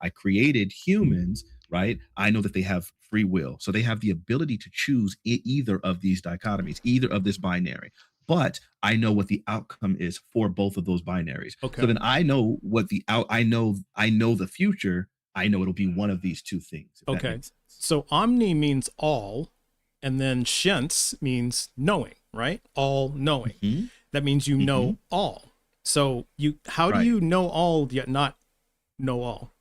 I created humans, right, I know that they have free will. So they have the ability to choose either of these dichotomies, either of this binary. But I know what the outcome is for both of those binaries. Okay. So then I know what I know the future. I know it'll be one of these two things. Okay. So omni means all, and then shents means knowing, right? All knowing. Mm-hmm. That means you know all. So how do you know all yet not know all?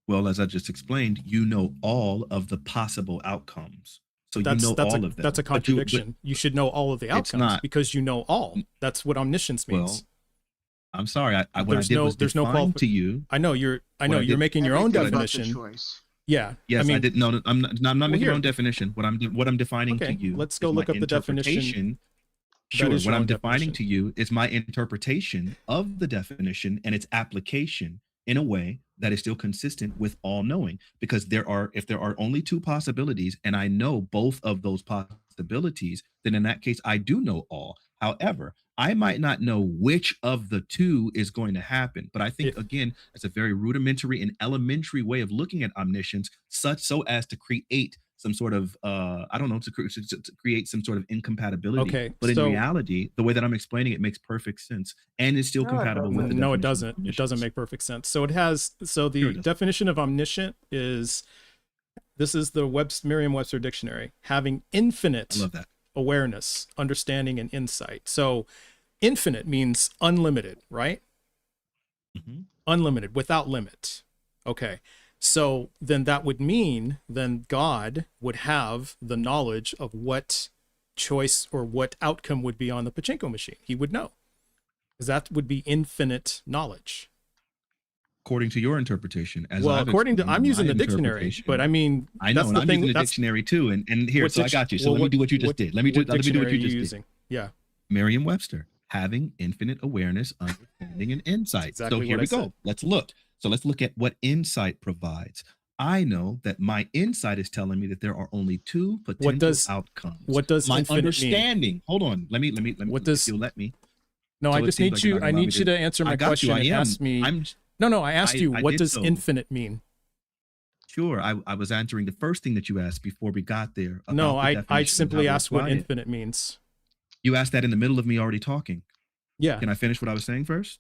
Well, as I just explained, you know all of the possible outcomes. So you know all of them. That's a contradiction. You should know all of the outcomes because you know all. That's what omniscience means. Well, I'm sorry. What I did was define to you. I know you're making your own definition. Yeah. Yes, I didn't. No, I'm not making my own definition. What I'm defining to you. Let's go look up the definition. Sure. What I'm defining to you is my interpretation of the definition and its application in a way that is still consistent with all knowing. Because if there are only 2 possibilities and I know both of those possibilities, then in that case, I do know all. However, I might not know which of the 2 is going to happen. But I think, again, it's a very rudimentary and elementary way of looking at omniscience, so as to create some sort of, to create some sort of incompatibility. Okay, but in reality, the way that I'm explaining it makes perfect sense and is still compatible with the No, it doesn't. It doesn't make perfect sense. So the definition of omniscient is, this is the Merriam-Webster dictionary, having infinite awareness, understanding, and insight. So infinite means unlimited, right? Mm-hmm. Unlimited, without limit. Okay. So then that would mean then God would have the knowledge of what choice or what outcome would be on the pachinko machine. He would know, because that would be infinite knowledge. According to your interpretation, as Well, I've according to, explained I'm using my the dictionary, interpretation- but I mean, I know, that's and the I'm thing. using the That's dictionary too. And here, what so I got you. So well, let me do what you just did. Let me do what what you dictionary just are you did. using? Yeah, Merriam-Webster, having infinite awareness, understanding, and insight. exactly So here what we I go. said. Let's look. So let's look at what insight provides. I know that my insight is telling me that there are only two potential outcomes. What does my infinite understanding? mean? Hold on. Let me. What does? If you'll let me. No, So I it just seems need like you're you. not I gonna allow me need you to answer my I got question you. I and am. ask me. I'm. No, I asked you. I What did does so. infinite mean? Sure. I was answering the first thing that you asked before we got there. About No, the I definition and simply how to asked what apply it. infinite means. You asked that in the middle of me already talking. Yeah. Can I finish what I was saying first?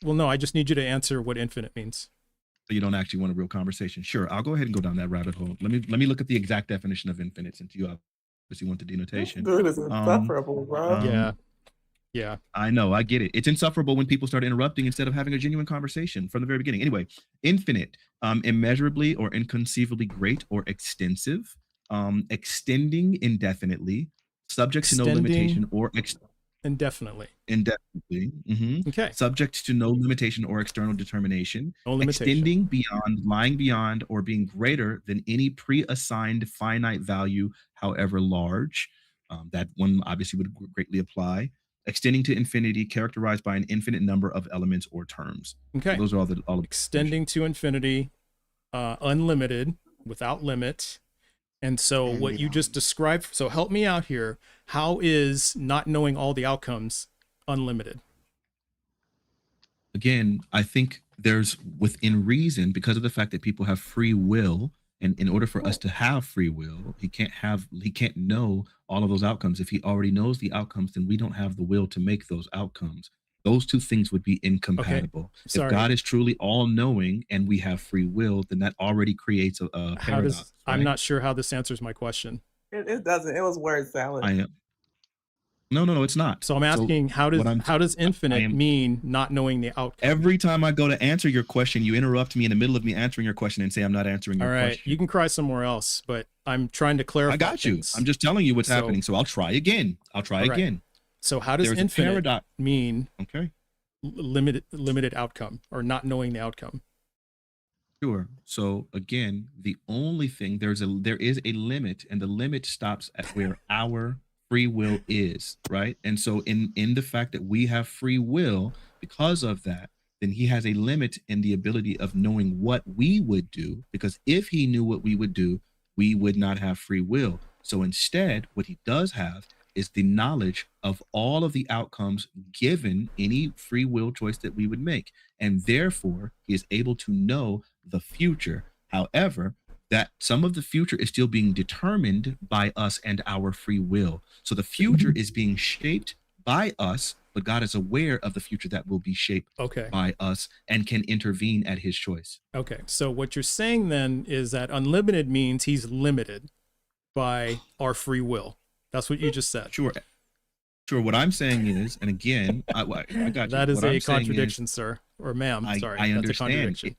Well, no, I just need you to answer what infinite means. So you don't actually want a real conversation. Sure, I'll go ahead and go down that rabbit hole. Let me look at the exact definition of infinite, since you obviously want the denotation. Dude is insufferable, bro. Yeah. I know, I get it. It's insufferable when people start interrupting instead of having a genuine conversation from the very beginning. Anyway, infinite, immeasurably or inconceivably great or extensive, extending indefinitely, subject to no limitation or indefinitely. Okay. Subject to no limitation or external determination. No limitation. Extending beyond, lying beyond, or being greater than any pre-assigned finite value, however large. That one obviously would greatly apply. Extending to infinity, characterized by an infinite number of elements or terms. Okay. So those are all extending to infinity, unlimited, without limit. And so what you just described, so help me out here. How is not knowing all the outcomes unlimited? Again, I think there's within reason, because of the fact that people have free will, and in order for us to have free will, he can't know all of those outcomes. If he already knows the outcomes, then we don't have the will to make those outcomes. Those two things would be incompatible. Okay. If God is truly all-knowing and we have free will, then that already creates a paradox. Right? I'm not sure how this answers my question. It doesn't. It was word salad. I am. No, it's not. So I'm asking, how does infinite mean not knowing the outcome? Every time I go to answer your question, you interrupt me in the middle of me answering your question and say I'm not answering your question. All right, you can cry somewhere else, but I'm trying to clarify. I got you. things. I'm just telling you what's happening. So I'll try again. Again. So how does infinite mean? Okay. Limited outcome, or not knowing the outcome? Sure. So again, the only thing there is a limit, and the limit stops at where our free will is, right? And so in the fact that we have free will, because of that, then he has a limit in the ability of knowing what we would do, because if he knew what we would do, we would not have free will. So instead, what he does have is the knowledge of all of the outcomes given any free will choice that we would make. And therefore, he is able to know the future. However, that some of the future is still being determined by us and our free will. So the future is being shaped by us, but God is aware of the future that will be shaped by us and can intervene at his choice. Okay, so what you're saying then is that unlimited means he's limited by our free will. That's what you just said. Sure. What I'm saying is, and again, I got you. That is a contradiction, sir, or ma'am. Sorry, I that's understand. a contradiction.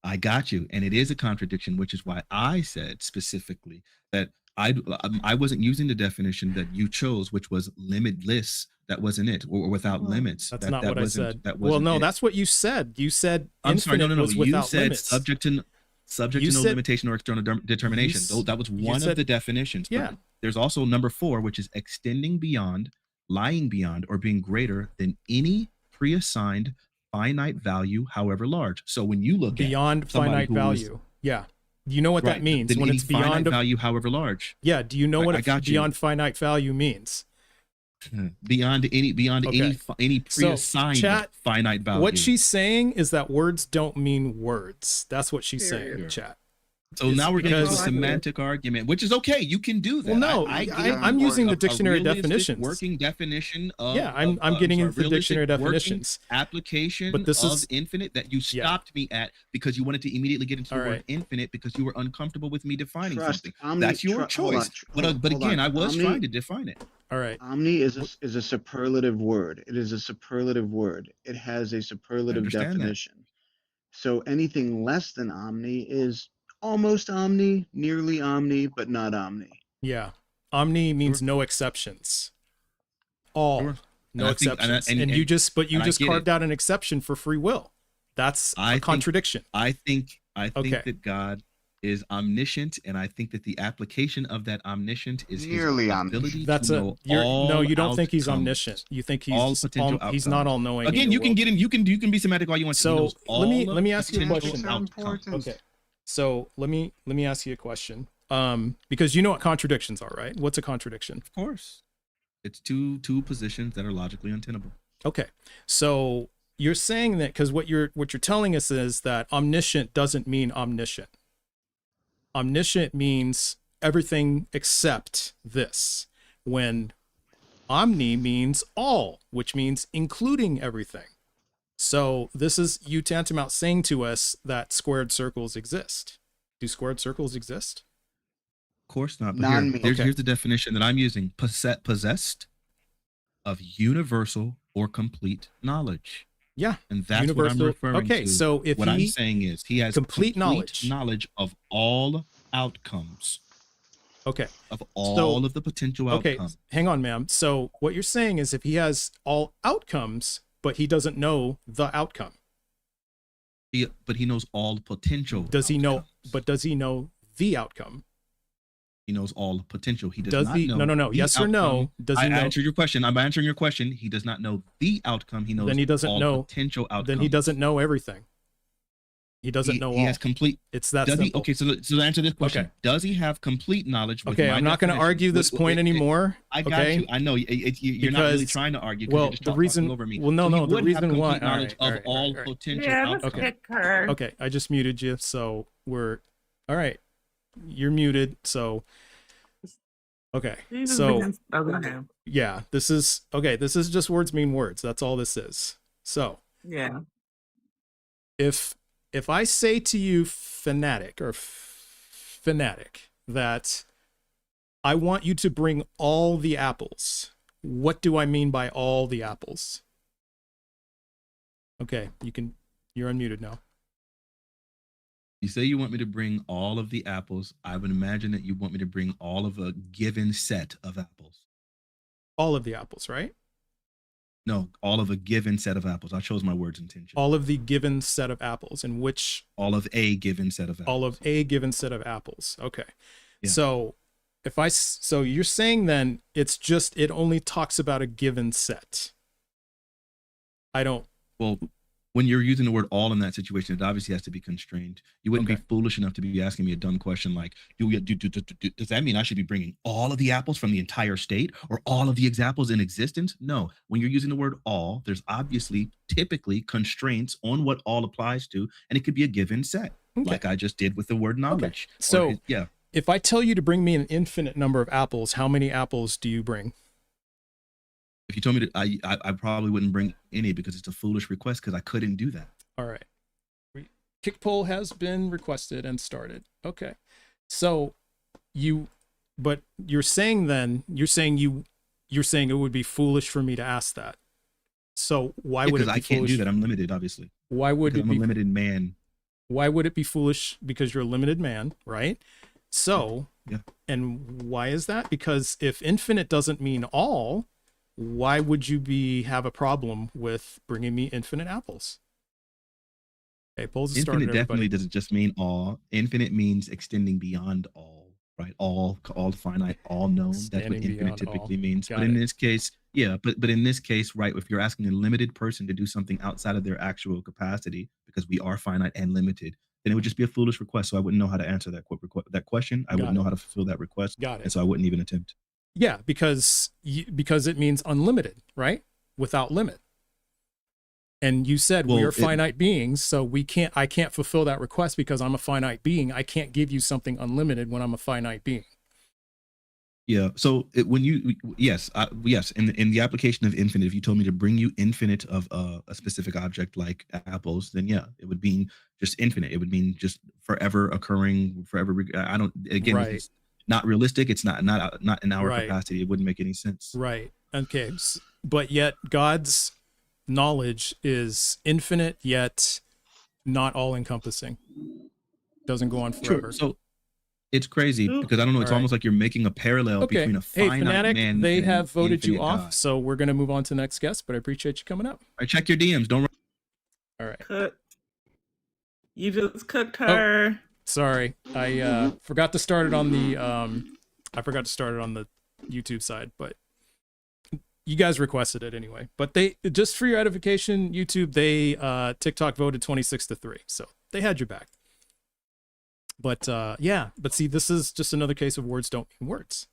I got you, and it is a contradiction, which is why I said specifically that I wasn't using the definition that you chose, which was limitless. That wasn't it, or without limits. That's not what I said. That well, no, it. That's what you said. You said I'm sorry, no. You said limits. subject to no limitation or external determination. That was one of the definitions. Yeah. There's also number 4, which is extending beyond, lying beyond, or being greater than any pre-assigned finite value, however large. So when you look beyond at finite value, do you know what that means when it's beyond value, however large? Yeah. Do you know what beyond finite value means? Beyond any pre-assigned finite value. What she's saying is that words don't mean words. That's what she's saying, chat. So now we're getting into a semantic argument, which is okay. You can do that. Well, no, I'm using the dictionary definitions. Working definition of I'm getting into the dictionary definitions. Application but this of is infinite that you stopped me at because you wanted to immediately get into the word infinite because you were uncomfortable with me defining something. That's your choice. But again, I was trying to define it. All right. Omni is a superlative word. It is a superlative word. It has a superlative definition. So anything less than omni is almost omni, nearly omni, but not omni. Yeah. Omni means no exceptions. All. Sure. No And I think- exceptions. and- you just and I get carved it. out an exception for free will. That's a contradiction. I think Okay. that God is omniscient, and I think that the application of that omniscient is Nearly his omniscient. ability That's to a know you're no, all you don't think he's outcomes, omniscient. You think he's all potential he's not outcomes. all knowing. Again, you can get in. You can be semantic all you want. So He knows let me all ask you a potential question. So outcomes. important. Okay. So let me ask you a question. Because you know what contradictions are, right? What's a contradiction? Of course, it's two positions that are logically untenable. Okay. So you're saying that because what you're telling us is that omniscient doesn't mean omniscient. Omniscient means everything except this. When omni means all, which means including everything. So this is you tantamount saying to us that squared circles exist. Do squared circles exist? Of course not. But Non-me. here's the definition that I'm using: possessed of universal or complete knowledge. Yeah. And that's Universal. what I'm referring to. Okay, so if what I'm he saying is he has complete knowledge. knowledge of all outcomes. Okay. Of all of the potential Okay, outcomes. hang on, ma'am. So what you're saying is if he has all outcomes, but he doesn't know the outcome. But he knows all potential. Does he know? outcomes. But does he know the outcome? He knows all potential. He Does not he? know. No. the Yes or no? outcome. Does he I know? answered your question. I'm answering your question. He does not know the outcome. He knows. Then he doesn't all know potential outcomes. Then he doesn't know everything. He doesn't know He all. has complete. It's that Does simple. he? Okay, so to answer this question, Okay. does he have complete knowledge? With Okay, my I'm not going to definition? argue this point anymore. I got okay? you. I know you're not really Because- trying to argue. 'cause well, you're just the talking reason- over me. well, no, So no, he the would have reason why- complete knowledge all of right, all all right. potential Yeah, let's outcomes. kick her. Okay, I just muted you, so we're all right. You're muted, so okay. Jesus So begins- oh, go ahead. yeah, this is okay. This is just words mean words. That's all this is. So Yeah. if I say to you, fanatic that I want you to bring all the apples, what do I mean by all the apples? Okay, you're unmuted now. You say you want me to bring all of the apples. I would imagine that you want me to bring all of a given set of apples. All of the apples, right? No, all of a given set of apples. I chose my words intentionally. All of the given set of apples, in which All of a given set of apples. all of a given set of apples. Okay. Yeah. So so you're saying then it only talks about a given set. Well, when you're using the word all in that situation, it obviously has to be constrained. You wouldn't Okay. be foolish enough to be asking me a dumb question like, does that mean I should be bringing all of the apples from the entire state or all of the examples in existence? No. When you're using the word all, there's obviously typically constraints on what all applies to, and it could be a given set, Okay. like I just did with the word knowledge. Or So yeah. if I tell you to bring me an infinite number of apples, how many apples do you bring? If you told me that, I probably wouldn't bring any because it's a foolish request because I couldn't do that. All right. Kick poll has been requested and started. Okay. So but you're saying it would be foolish for me to ask that. So why would it Because be I can't foolish? do that. I'm limited, obviously. Why would Because it I'm be a limited man. Why would it be foolish? Because you're a limited man, right? So, Yeah. And why is that? Because if infinite doesn't mean all, why would you have a problem with bringing me infinite apples? Okay, polls are started. Infinite definitely Everybody. doesn't just mean all. Infinite means extending beyond all, right? All finite, all known. That's what Extending infinite beyond typically all. means. Got But in it. this case, yeah, but in this case, right, if you're asking a limited person to do something outside of their actual capacity, because we are finite and limited, then it would just be a foolish request. So I wouldn't know how to answer that question. I Got wouldn't know it. how to fulfill that request. Got it. And so I wouldn't even attempt. Yeah, because it means unlimited, right? Without limit. And you said we Well, are finite beings, so I can't fulfill that request because I'm a finite being. I can't give you something unlimited when I'm a finite being. Yeah. So yes, in the application of infinite, if you told me to bring you infinite of a specific object like apples, then yeah, it would mean just infinite. It would mean just forever occurring, forever. I don't. Again, Right. it's not realistic. It's not in our Right. capacity. It wouldn't make any sense. Right. Okay. But yet God's knowledge is infinite, yet not all encompassing. Doesn't go on forever. Sure. So it's crazy because I don't know. It's All right. almost like you're making a parallel Okay. between a Hey, finite Fanatic, man. they and have voted you infinite off, God. so we're gonna move on to the next guest. But I appreciate you coming up. All right, check your DMs. Don't. All right. Cook. You just cooked her. Sorry, I forgot to start it on the YouTube side, but you guys requested it anyway. But they, just for your edification, YouTube, they TikTok voted 26-3, so they had your back. But yeah, but see, this is just another case of words don't mean words.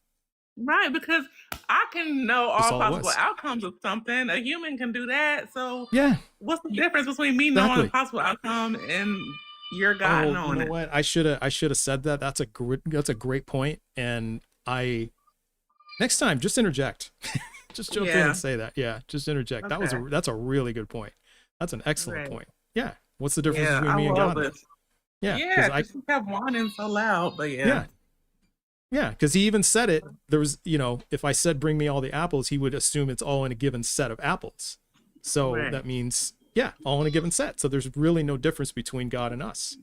Right, because I can know That's all all it possible was. outcomes of something. A human can do that. So Yeah. what's the difference between me Exactly. knowing a possible outcome and your God Oh, knowing you know it? what? I should have said that. That's a great point. And next time, just interject. Just jump in Yeah. and say that. Yeah, just interject. Okay. That's a really good point. That's an excellent Right. point. Yeah. What's the difference Yeah, between I me and love God? it. Yeah. Yeah, I because you kept whining so loud, but yeah. Yeah, because he even said it. There was, if I said bring me all the apples, he would assume it's all in a given set of apples. So Right. that means, yeah, all in a given set. So there's really no difference between God and us.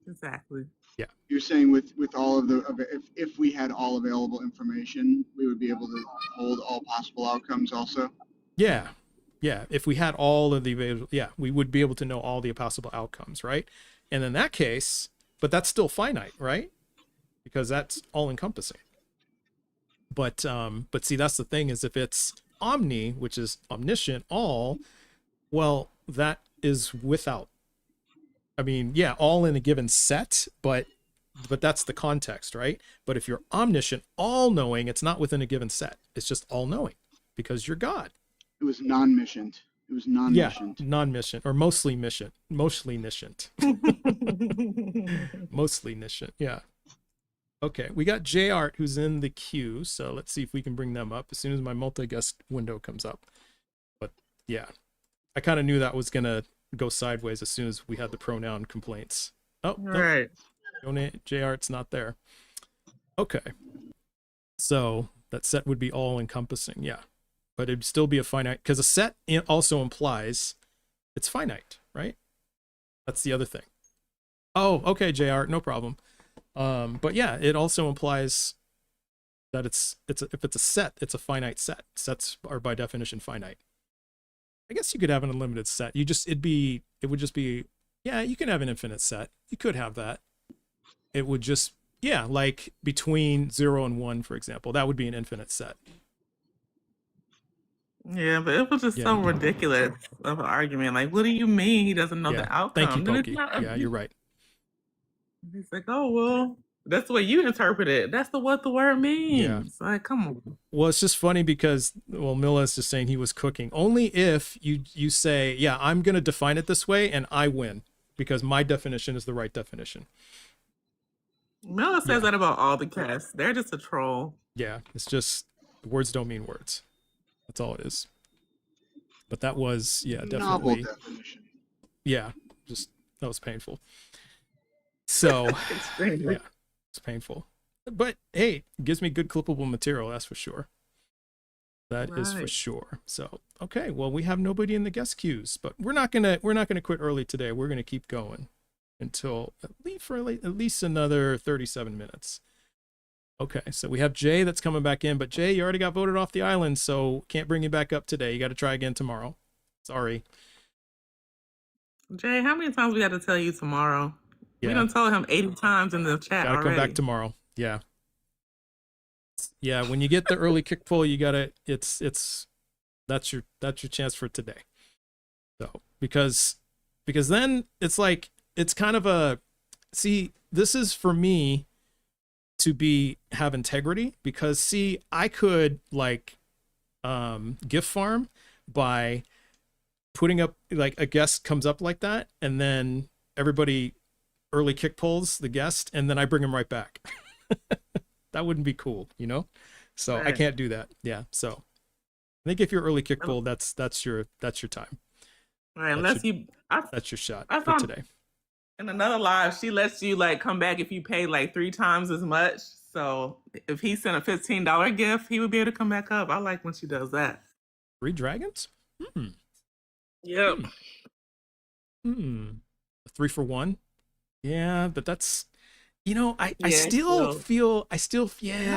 Exactly. Yeah. You're saying with all of if we had all available information, we would be able to hold all possible outcomes also? Yeah. Yeah. If we had all of the available, yeah, we would be able to know all the possible outcomes, right? And in that case, but that's still finite, right? Because that's all encompassing. But see, that's the thing, is if it's omni, which is omniscient, all, well, that is without. I mean, yeah, all in a given set, but that's the context, right? But if you're omniscient, all knowing, it's not within a given set. It's just all knowing because you're God. It was non-missioned. It was non-missioned. Yeah, non-mission or mostly mission, mostly niscient. Mostly niscient. Yeah. Okay, we got J Art who's in the queue, so let's see if we can bring them up as soon as my multi-guest window comes up. But yeah, I kind of knew that was gonna go sideways as soon as we had the pronoun complaints. Oh, Right. No, J Art's not there. Okay, so that set would be all encompassing, yeah, but it'd still be a finite, because a set also implies it's finite, right? That's the other thing. Oh, okay, J Art, no problem. But yeah, it also implies that if it's a set, it's a finite set. Sets are by definition finite. I guess you could have an unlimited set. It would just be, yeah, you can have an infinite set. You could have that. It would just, yeah, like between 0 and 1, for example, that would be an infinite set. Yeah, but it was just Yeah. so ridiculous of an argument. Like, what do you mean he doesn't know Yeah. the outcome? Thank you, Then it's Pokey. not- Yeah, you're right. He's like, oh, well, that's the way you interpret it. That's what the word means. Yeah. Like, come on. Well, it's just funny because, well, Mila's just saying he was cooking. Only if you say, yeah, I'm going to define it this way and I win because my definition is the right definition. Miller says that about all the cats. They're just a troll. Yeah, it's just words don't mean words. That's all it is. But that was, yeah, Novel definitely. definition. Yeah, just that was painful. So, yeah, it's painful. But hey, it gives me good clippable material, that's for sure. That is for Right. sure. So, okay, well, we have nobody in the guest queues, but we're not gonna quit early today. We're gonna keep going until at least another 37 minutes. Okay, so we have Jay that's coming back in, but Jay, you already got voted off the island, so can't bring you back up today. You got to try again tomorrow. Sorry. Jay, how many times we got to tell you tomorrow? We Yeah. done told him 80 times in the chat Gotta already. come back tomorrow. Yeah. Yeah, when you get the early kick pull, you gotta that's your chance for today. So because then it's like it's kind of a this is for me to have integrity, because I could like gift farm by putting up, like, a guest comes up like that and then everybody early kick pulls the guest and then I bring him right back. That wouldn't be cool, so I Right. can't do that. Yeah, so I think if you're early kick pull, that's your time. Right, unless That's your shot I for found- today. in another live, she lets you like come back if you pay like 3 times as much. So if he sent a $15 gift, he would be able to come back up. I like when she does that. 3 dragons? Yep. 3 for 1. Yeah, but that's, I Yeah, still so feel, no, I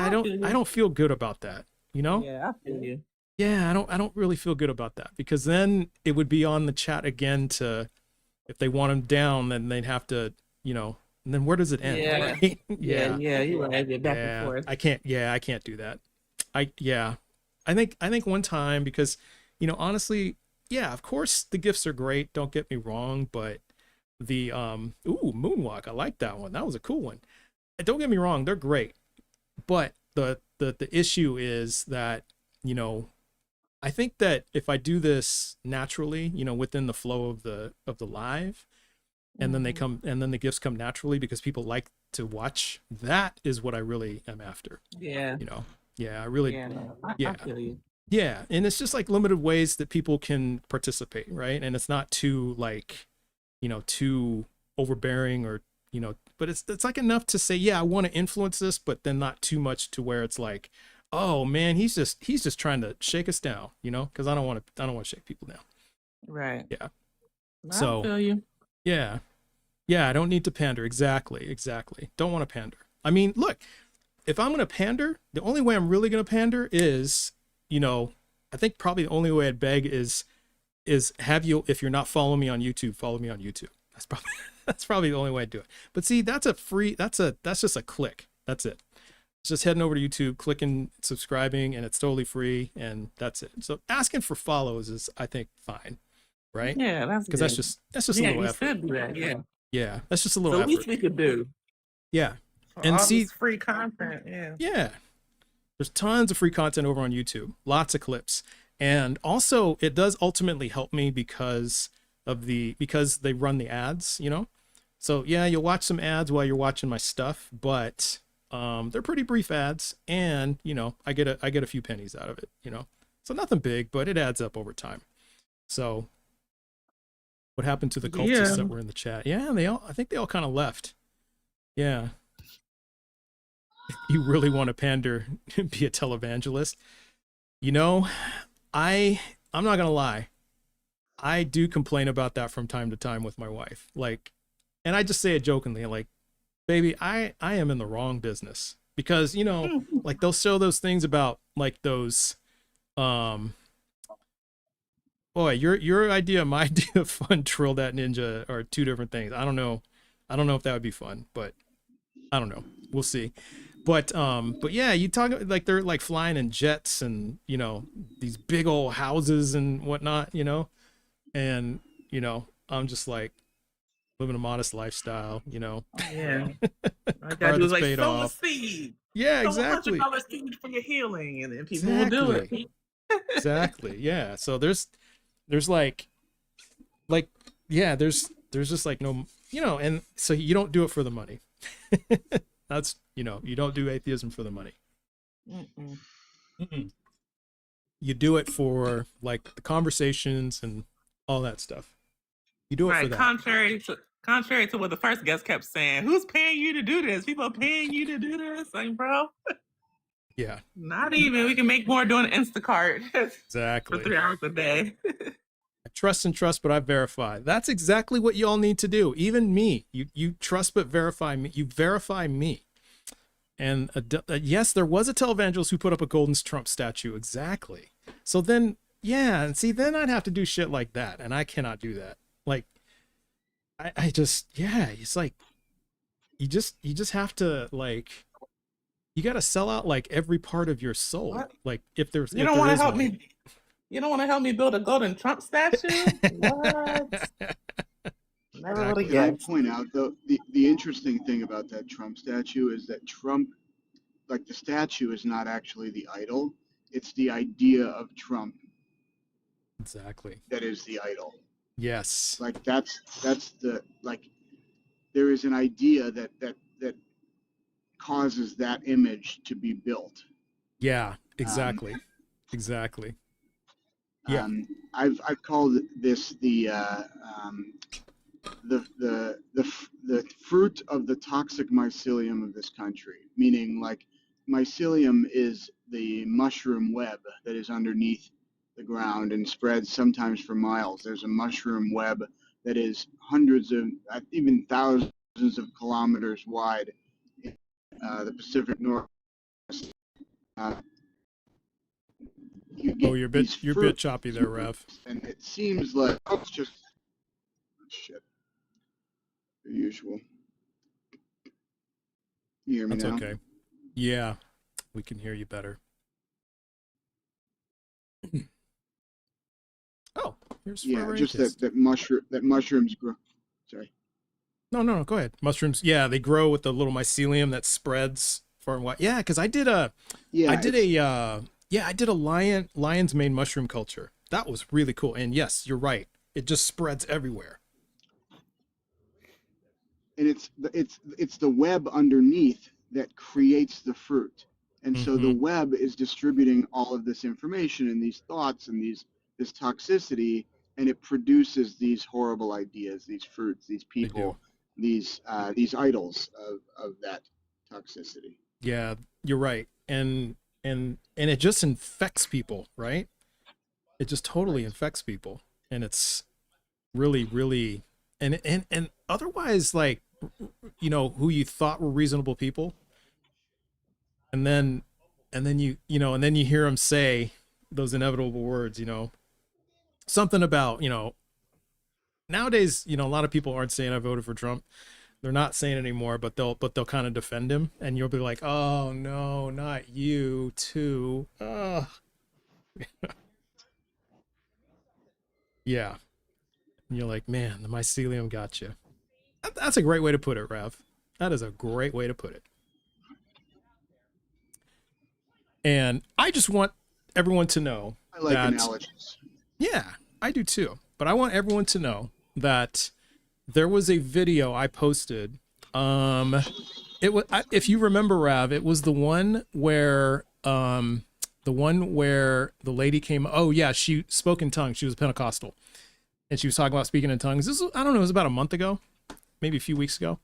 I don't, feel I you. don't feel good about that. Yeah, I feel you. Yeah, I don't really feel good about that, because then it would be on the chat again to, if they want him down, then they'd have to, and then where does it end? Yeah, Right? yeah, Yeah. yeah. You right, get back and Yeah. forth. I can't do that. Yeah. I think one time, because, honestly, yeah, of course the gifts are great, don't get me wrong, but the moonwalk, I like that one. That was a cool one. Don't get me wrong, they're great. But the issue is that, I think that if I do this naturally, within the flow of the live, and then the gifts come naturally because people like to watch, that is what I really am after. Yeah, Yeah, I really, yeah. No, I yeah, feel you. yeah. And it's just like limited ways that people can participate, right? And it's not too like, too overbearing, or, but it's like enough to say, yeah, I want to influence this, but then not too much to where it's like, oh man, he's just trying to shake us down, because I don't want to shake people down. Right. Yeah. No, So I feel you. yeah, I don't need to pander. Exactly. Don't want to pander. I mean, look, if I'm going to pander, the only way I'm really going to pander is, I think probably the only way I'd beg is have you, if you're not following me on YouTube, follow me on YouTube. That's probably the only way I do it. But see, that's just a click. That's it. It's just heading over to YouTube, clicking, subscribing, and it's totally free, and that's it. So asking for follows is, I think, fine, right? Yeah, that's Because good. that's just a Yeah, little you effort. should do that. Yeah, Yeah, that's just a it's little the least effort. we could do Yeah. for And all see, this free content. Yeah. yeah, there's tons of free content over on YouTube, lots of clips. And also it does ultimately help me because they run the ads, So yeah, you'll watch some ads while you're watching my stuff, but they're pretty brief ads, and I get a few pennies out of it, So nothing big, but it adds up over time. So what happened to the cultists Yeah. that were in the chat? Yeah, I think they all kind of left. Yeah. You really want to pander, be a televangelist. I'm not gonna lie. I do complain about that from time to time with my wife. Like, and I just say it jokingly, like, baby, I am in the wrong business. Because, like they'll show those things about like those boy, your idea and my idea of fun, Trill That Ninja, are two different things. I don't know if that would be fun, but I don't know. We'll see. But yeah, you talk like they're like flying in jets and these big old houses and whatnot, and I'm just like living a modest lifestyle, Yeah. All I gotta car do that's is like paid sow a off. seed. Yeah, Sow exactly. $100 seed for your healing, and then people will do it. Exactly. Yeah. So there's like yeah, there's just like no, and so you don't do it for the money. That's, you don't do atheism for the money. Mm-mm. Mm-mm. You do it for like the conversations and all that stuff. You do it for Right. that. Contrary to what the first guest kept saying, who's paying you to do this? People are paying you to do this, like, bro. Yeah. Not even. We can make more doing Instacart Exactly. for 3 hours a day. I trust and trust, but I verify. That's exactly what you all need to do. Even me. You trust but verify me. You verify me. And yes, there was a televangelist who put up a golden Trump statue. Exactly. So then, yeah, and see, then I'd have to do shit like that, and I cannot do that. Like, I just, yeah, it's like you just have to, like, you got to sell out like every part of your soul. What? Like, if there's, You don't want to help me. You don't want to help me build a golden Trump statue? What? Never Exactly. would Can I have guessed. point out though the interesting thing about that Trump statue is that Trump, like the statue, is not actually the idol. It's the idea of Trump Exactly. that is the idol. Yes. Like that's the like there is an idea that causes that image to be built. Yeah, exactly. Exactly. Yeah. I've called this the fruit of the toxic mycelium of this country, meaning like mycelium is the mushroom web that is underneath the ground and spreads sometimes for miles. There's a mushroom web that is hundreds of, even thousands of kilometers wide in the Pacific Northwest. You Oh, get you're these a bit fruits, choppy there, Rev. and it seems like, oh, it's just shit. The usual. You hear me That's now? okay. Yeah, we can hear you better. Oh, here's Yeah, Forever just Atheist. that mushrooms grow. Sorry. No, go ahead. Mushrooms, yeah, they grow with the little mycelium that spreads far and wide. Yeah, because I did a lion's mane mushroom culture. That was really cool. And yes, you're right. It just spreads everywhere. And it's the web underneath that creates the fruit. And so the web is distributing all of this information and these thoughts and this toxicity, and it produces these horrible ideas, these fruits, these people, these idols of that toxicity. Yeah, you're right. And it just infects people, right? It just totally infects people. And it's really, really, and otherwise, like, you know, who you thought were reasonable people, and then you hear them say those inevitable words, you know, something about, you know, nowadays, you know, a lot of people aren't saying I voted for Trump. They're not saying it anymore, but they'll kind of defend him, and you'll be like, oh no, not you too. Yeah. And you're like, man, the mycelium got you. That's a great way to put it, Rev. That is a great way to put it. And I just want everyone to know I like analogies. Yeah, I do too. But I want everyone to know that there was a video I posted. It was, if you remember, Rav, it was the one where the lady came. Oh yeah, she spoke in tongues. She was Pentecostal, and she was talking about speaking in tongues. This was, I don't know, it was about a month ago, maybe a few weeks ago,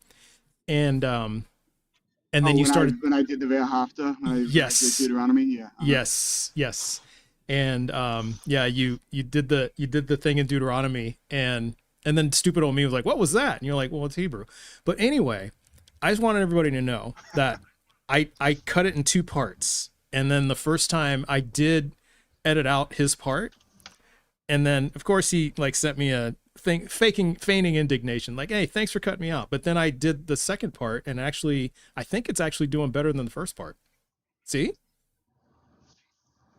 and then you started when I did the Ve'ahavta, I did Deuteronomy. Yeah. Yes. And yeah, you did the thing in Deuteronomy, and then stupid old me was like, what was that? And you're like, well, it's Hebrew. But anyway, I just wanted everybody to know that I cut it in 2 parts. And then the first time I did edit out his part, and then of course he like sent me a thing feigning indignation, like, hey, thanks for cutting me out. But then I did the second part, and actually I think it's actually doing better than the first part. See?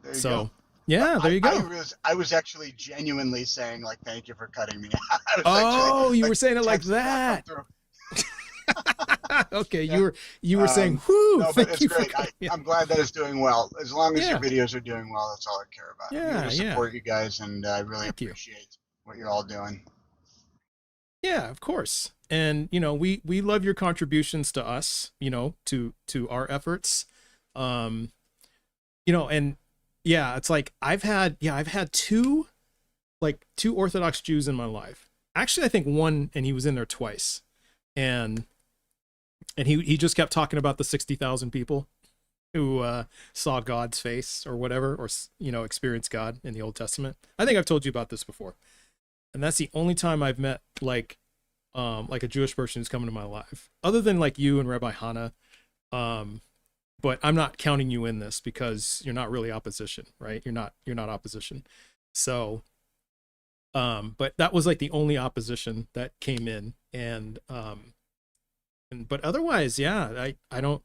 There you So go. yeah, there you go. I was actually genuinely saying, like, thank you for cutting me out. You were saying it like that. Okay, yeah. you were saying, whoo, no, thank but it's you great. I'm glad that it's doing well. As long as your videos are doing well, that's all I care about. Yeah, I'm here to support you guys, and I really appreciate what you're all doing. Yeah, of course. And you know, we love your contributions to us, you know, to our efforts. You know, and yeah, it's like I've had 2 Orthodox Jews in my life. Actually, I think one, and he was in there twice. And he just kept talking about the 60,000 people who saw God's face or whatever, or, you know, experienced God in the Old Testament. I think I've told you about this before. And that's the only time I've met like a Jewish person who's come into my life, other than like you and Rabbi Hannah. But I'm not counting you in this because you're not really opposition, right? You're not opposition. So, but that was like the only opposition that came in, and but otherwise, yeah, I don't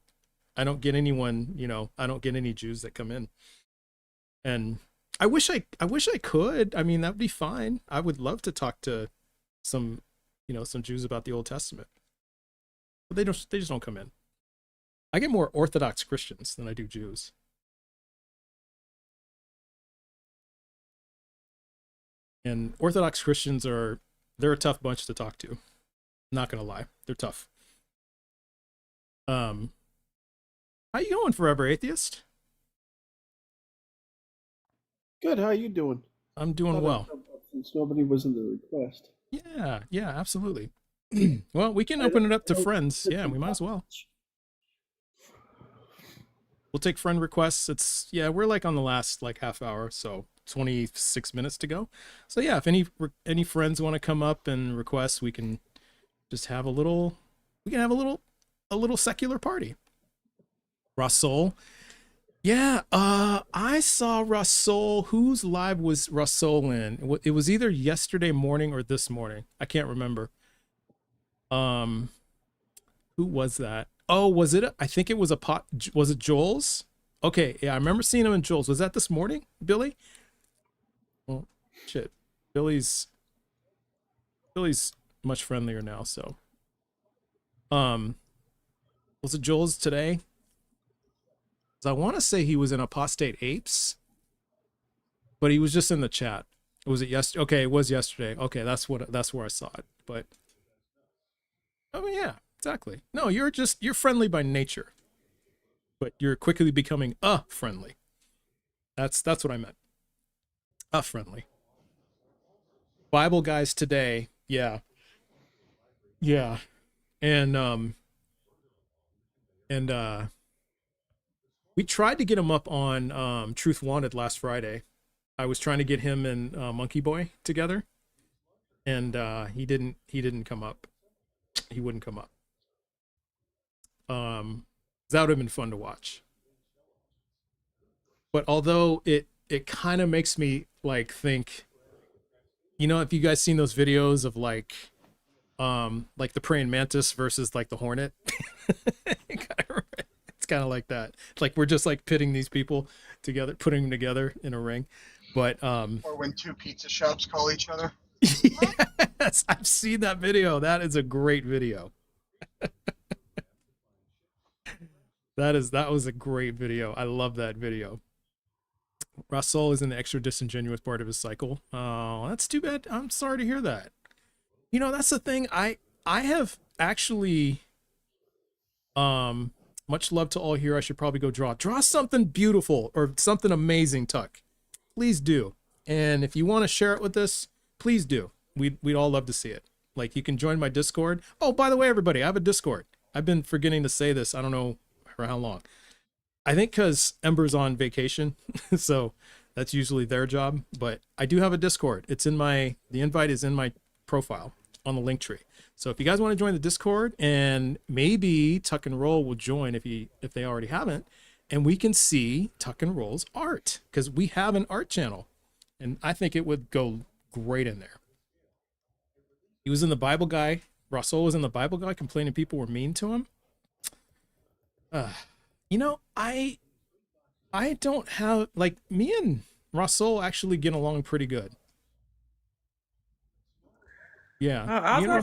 get anyone, you know, I don't get any Jews that come in, and I wish I could. I mean, that'd be fine. I would love to talk to some Jews about the Old Testament, but they just don't come in. I get more Orthodox Christians than I do Jews. And Orthodox Christians they're a tough bunch to talk to. Not gonna lie, they're tough. How you going, Forever Atheist? Good. How you doing? I'm doing well. Since nobody was in the request. Yeah, absolutely. Well, we can open it up to friends. Yeah, we might as well. We'll take friend requests. We're like on the last like half hour, so 26 minutes to go. So yeah, if any friends want to come up and request, we can just have a little secular party. Russell. Yeah, I saw Russell. Whose live was Russell in? It was either yesterday morning or this morning. I can't remember. Who was that? Oh, was it? I think it was was it Joel's? Okay, yeah, I remember seeing him in Joel's. Was that this morning, Billy? Well, shit. Billy's much friendlier now, so. Was it Joel's today? I want to say he was in Apostate Apes, but he was just in the chat. Was it yesterday? Okay, it was yesterday. Okay, that's where I saw it. But I mean, yeah, exactly. No, you're friendly by nature, but you're quickly becoming friendly. That's what I meant. Friendly. Bible guys today, yeah, and we tried to get him up on Truth Wanted last Friday. I was trying to get him and Monkey Boy together, and he didn't come up. He wouldn't come up. That would have been fun to watch. But although it kind of makes me like think, if you guys seen those videos of like the praying mantis versus like the hornet, it's kind of like that. It's like we're just like pitting these people together, putting them together in a ring. But or when two pizza shops call each other. Yes, I've seen that video. That is a great video. That was a great video. I love that video. Russell is in the extra disingenuous part of his cycle. Oh, that's too bad. I'm sorry to hear that. That's the thing. I have actually much love to all here. I should probably go draw something beautiful or something amazing, Tuck. Please do. And if you want to share it with us, please do. We'd all love to see it. Like, you can join my Discord. Oh, by the way, everybody, I have a Discord. I've been forgetting to say this. I don't know for how long. I think because Ember's on vacation, so that's usually their job. But I do have a Discord. The invite is in my profile on the link tree. So if you guys want to join the Discord, and maybe Tuck and Roll will join if they already haven't, and we can see Tuck and Roll's art, because we have an art channel, and I think it would go great in there. He was in the Bible Guy. Russell was in the Bible Guy complaining people were mean to him. I don't have, like, me and Russell actually get along pretty good. Yeah. No, go ahead. I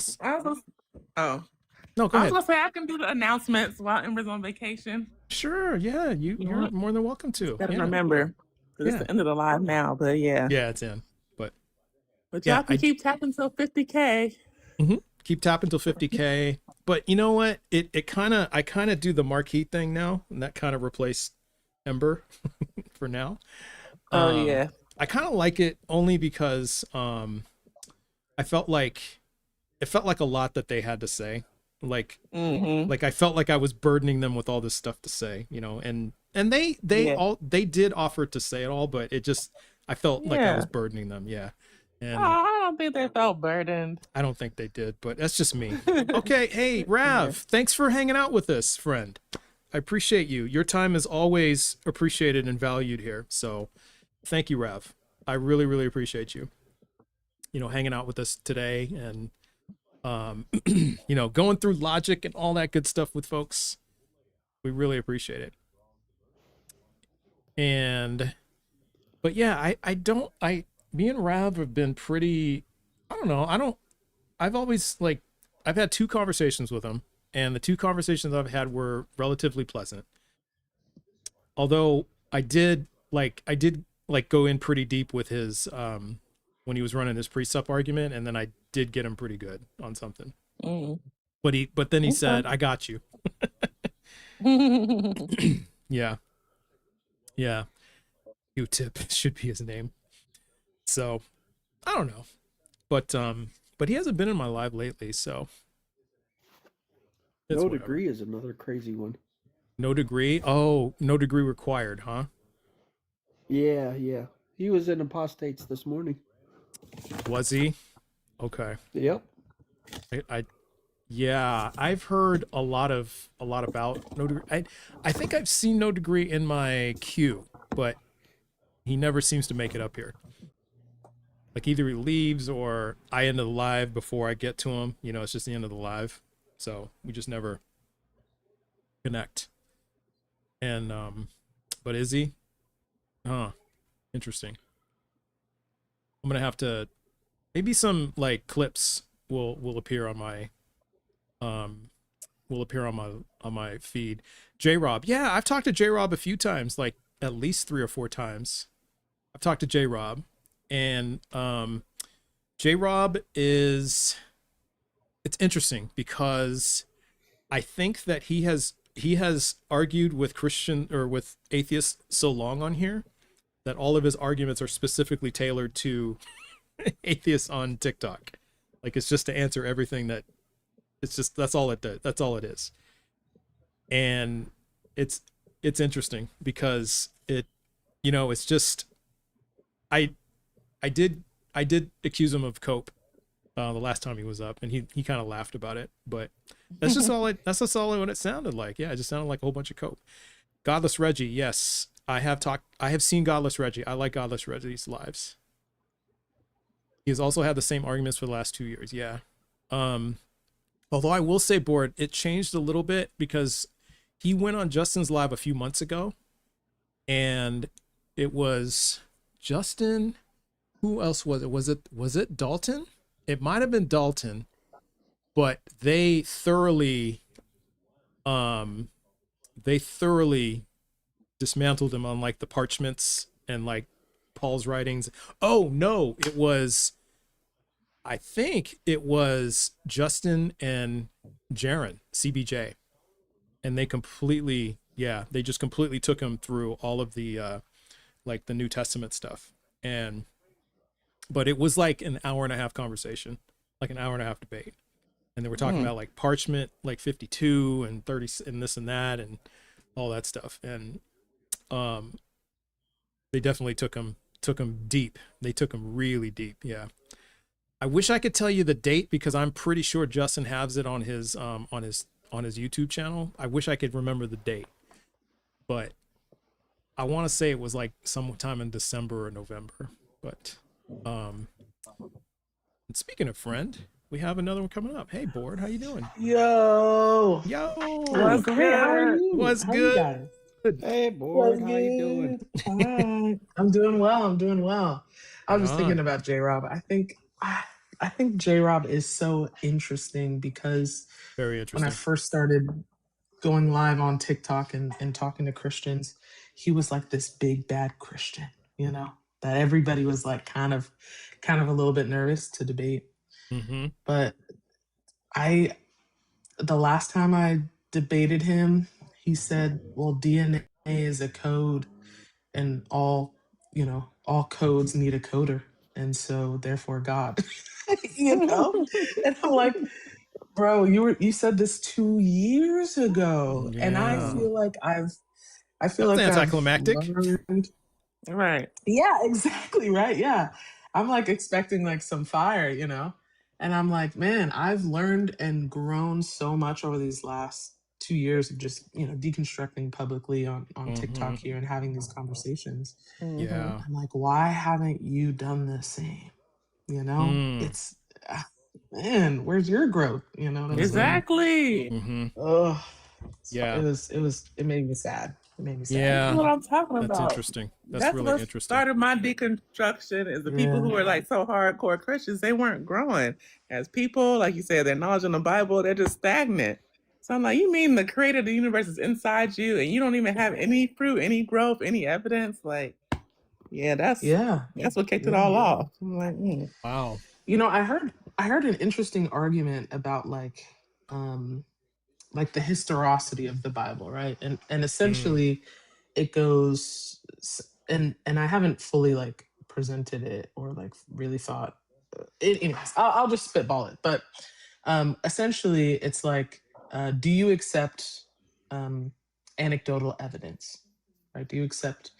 was gonna say I can do the announcements while Ember's on vacation. Sure, yeah, you're more than welcome to. Gotta remember, it's the end of the live now, but yeah. Yeah, it's in. But y'all can keep tapping till 50K. Mm-hmm. Keep tapping till 50K. But you know what? I kind of do the marquee thing now, and that kind of replaced Ember for now. Oh yeah. I kind of like it only because I felt like a lot that they had to say. Like I felt like I was burdening them with all this stuff to say, and they did offer to say it all, but I felt like I was burdening them. Yeah. And I don't think they felt burdened. I don't think they did, but that's just me. Okay. Hey, Rav, thanks for hanging out with us, friend. I appreciate you. Your time is always appreciated and valued here. So thank you, Rav. I really, really appreciate you, hanging out with us today and, going through logic and all that good stuff with folks. We really appreciate it. But yeah, me and Rav have been pretty, I don't know. I've had 2 conversations with him, and the 2 conversations I've had were relatively pleasant. Although I did go in pretty deep with his, when he was running his precept argument, and then I did get him pretty good on something. But then he said, I got you. Yeah. Q-Tip should be his name. So I don't know, but he hasn't been in my live lately, so No degree is another crazy one. No degree? Oh, no degree required, huh? Yeah. He was in apostates this morning. Was he? Okay. Yep. Yeah, I've heard a lot about No Degree. I think I've seen No Degree in my queue, but he never seems to make it up here. Like either he leaves or I end the live before I get to him. You know, it's just the end of the live, so we just never connect. And but is he? Huh. Interesting. I'm gonna have to maybe some like clips will appear on my on my feed. J Rob. Yeah, I've talked to J Rob a few times, like at least 3 or 4 times. I've talked to J Rob, and J Rob is, it's interesting because I think that he has argued with Christian or with atheists so long on here that all of his arguments are specifically tailored to atheists on TikTok. Like it's just to answer everything that it's just, that's all it does. That's all it is. And it's interesting because it, you know, it's just, I did accuse him of cope the last time he was up, and he kind of laughed about it, but that's just all what it sounded like. Yeah, it just sounded like a whole bunch of cope. Godless Reggie, yes, I have seen Godless Reggie. I like Godless Reggie's lives. He has also had the same arguments for the last 2 years. Yeah. Although I will say, Board, it changed a little bit because he went on Justin's live a few months ago, and it was Justin. Who else was it? Was it Dalton? It might have been Dalton, but they thoroughly dismantled him on like the parchments and like Paul's writings. Oh no, I think it was Justin and Jaron, CBJ. And they just completely took him through all of the like the New Testament stuff. But it was like an hour and a half conversation, like an hour and a half debate. And they were talking about like parchment, like 52 and 30 and this and that and all that stuff. And they definitely took him deep. They took him really deep. Yeah. I wish I could tell you the date because I'm pretty sure Justin has it on his YouTube channel. I wish I could remember the date, but I want to say it was like sometime in December or November. But and speaking of friend, we have another one coming up. Hey, Board, how you doing? Yo, What's great. How are good? you? What's How good? you guys? Hey, Board, how you doing? Hi. I'm doing well. I'm doing well. I was Right just thinking on. about J Rob. I think J Rob is so interesting because Very when I interesting. first started going live on TikTok and talking to Christians, he was like this big bad Christian, you know, that everybody was like kind of a little bit nervous to debate. Mm-hmm. But the last time I debated him, he said, well, DNA is a code and all codes need a coder. And so therefore God, you know? And I'm like, bro, you said this 2 years ago. And I Yeah. feel like I've That was anticlimactic. learned. Right. Yeah, exactly. Right. Yeah. I'm like expecting like some fire, you know? And I'm like, man, I've learned and grown so much over these last 2 years of just, deconstructing publicly on TikTok here and having these conversations. Yeah. I'm like, why haven't you done the same? You know, it's, man, where's your growth? You know what I'm saying? Exactly. Mm-hmm. Ugh. Yeah. It made me sad. It made me sad. Yeah. That's what I'm talking That's about. interesting. That's That's really what interesting. started my deconstruction is the people who Yeah. were like so hardcore Christians, they weren't growing as people. Like you said, their knowledge in the Bible, they're just stagnant. So I'm like, you mean the creator of the universe is inside you and you don't even have any fruit, any growth, any evidence? Like, yeah, that's what kicked it all off. I'm like, Wow. You know, I heard an interesting argument about like the historicity of the Bible, right? And essentially it goes and I haven't fully like presented it or like really thought anyways, I'll just spitball it. But essentially it's like do you accept anecdotal evidence, right? Do you accept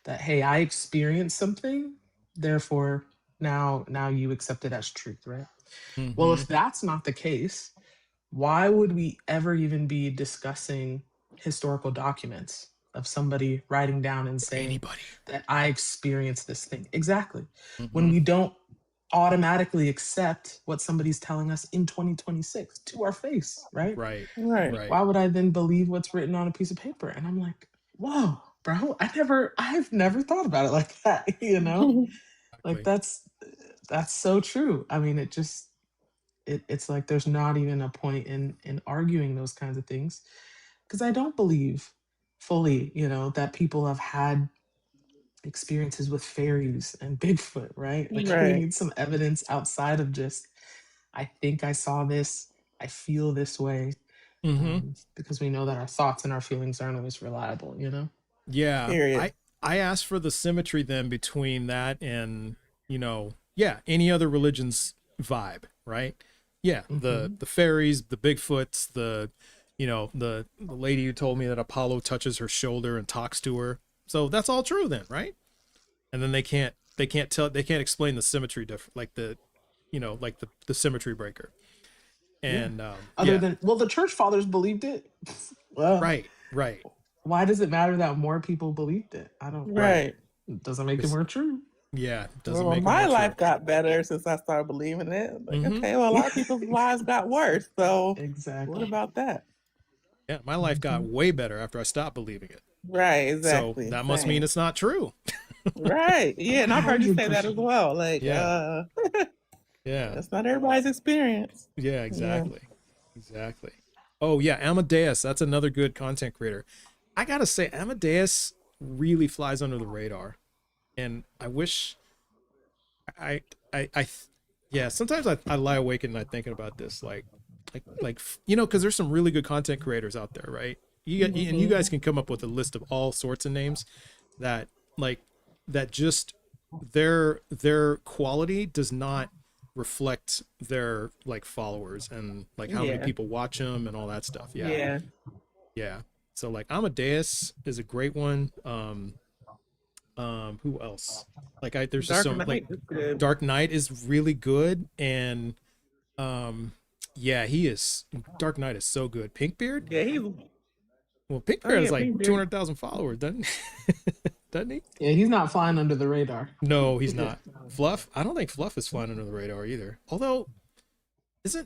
that, hey, I experienced something, therefore now you accept it as truth, right? Well, if that's not the case, why would we ever even be discussing historical documents of somebody writing down and saying Anybody. that I experienced this thing? Exactly. When Mm-hmm. we don't automatically accept what somebody's telling us in 2026 to our face, right? Right. Right. Right. Why would I then believe what's written on a piece of paper? And I'm like, whoa, bro, I've never thought about it like that, you know? Like Exactly. that's so true. I mean, it's like there's not even a point in arguing those kinds of things, because I don't believe fully, you know, that people have had experiences with fairies and Bigfoot, right? Like we Right. need some evidence outside of just, I think I saw this, I feel this way, Mm-hmm. because we know that our thoughts and our feelings aren't always reliable, you know? Yeah. Period. I asked for the symmetry then between that and, you know, yeah, any other religion's vibe, right? Yeah, Hmm. the fairies, the Bigfoots, the, you know, the lady who told me that Apollo touches her shoulder and talks to her. So that's all true then, right? And then they can't explain the symmetry different, like the, you know, like the symmetry breaker. Yeah. And Other yeah, than, well, the church fathers believed it. Well, right. why does it matter that more people believed it? I don't, Right. Right. it doesn't make it It's, more true. yeah, doesn't Well, make it my more life true. got better since I started believing it. Like, Mm-hmm. okay, well, a lot of people's lives got worse. So, what Exactly. about that? Yeah, my life got Hmm. way better after I stopped believing it. Right. So Exactly. that must mean Same. it's not true. Right. Yeah. And I've heard you say that as 100%. well. Like, Yeah. Yeah. that's not everybody's experience. Yeah, Yeah. exactly. Exactly. Oh yeah, Amadeus, that's another good content creator. I gotta say, Amadeus really flies under the radar. And I wish I yeah, sometimes I lie awake at night thinking about this, like you know, because there's some really good content creators out there, right? And you Hmm. guys can come up with a list of all sorts of names that like that just their quality does not reflect their like followers and like how many Yeah. people watch them and all that stuff. Yeah. Yeah. Yeah. So like Amadeus is a great one. Who else? Like there's just Dark some like Knight is good. Dark Knight is really good, and yeah, he is. Dark Knight is so good. Pinkbeard, Yeah. well, Oh, Pinkbeard has yeah. like Pinkbeard. 200,000 followers, doesn't doesn't he? Yeah, he's not flying under the radar. No, he's not. Fluff, I don't think Fluff is flying under the radar either, although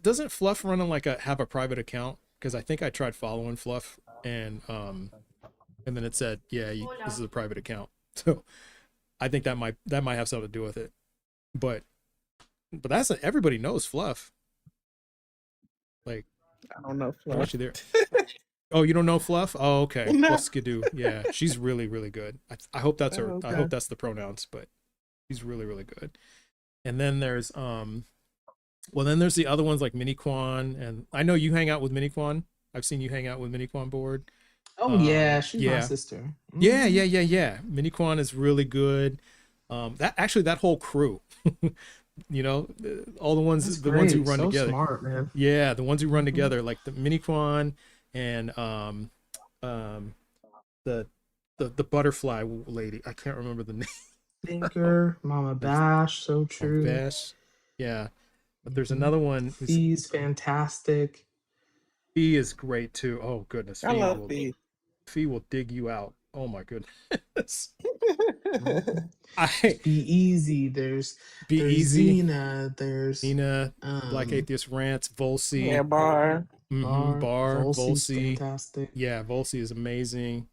doesn't Fluff run on like have a private account? Because I think I tried following Fluff, and then it said, yeah, this is a private account. So I think that might have something to do with it. But that's everybody knows Fluff. Like, I don't know. I Fluff. bet you there. Oh, you don't know Fluff? Oh, okay. No. Well, Skidoo. Yeah, she's really, really good. I hope that's her. I Okay. hope that's the pronouns, but she's really, really good. And then there's well, then there's the other ones like Miniquan, and I know you hang out with Miniquan. I've seen you hang out with Miniquan board. Oh yeah, she's my Yeah. sister. Yeah, Mhm. yeah. Miniquan is really good. That whole crew, you know, all the ones That's the ones who great. run So together. smart, man. Yeah, the ones who run Mhm. together, like the Miniquan and um the butterfly lady. I can't remember the name. Thinker, Mama Bash, so true. Bash. Yeah, but there's Mhm. another one. He's fantastic. Fee is great too. Oh goodness, I love Fee. Fee will dig you out. Oh my goodness. Mhm. I Be easy. There's Be Easy, Xena. There's Nina, Black Atheist Rants, Volsey. Yeah, Bar. Bar, Volsey's Volsey. fantastic. Yeah, Volsey is amazing.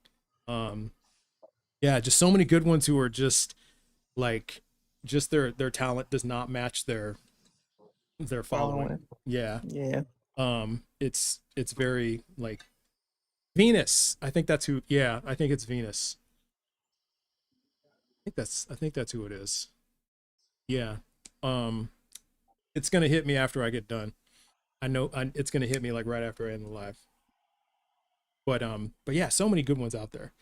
Yeah, just so many good ones who are just like just their talent does not match their following. Yeah. Yeah. It's very like Venus. I think that's who. Yeah, I think it's Venus. I think that's who it is. Yeah. It's gonna hit me after I get done. I know it's gonna hit me like right after I end the live. But yeah, so many good ones out there.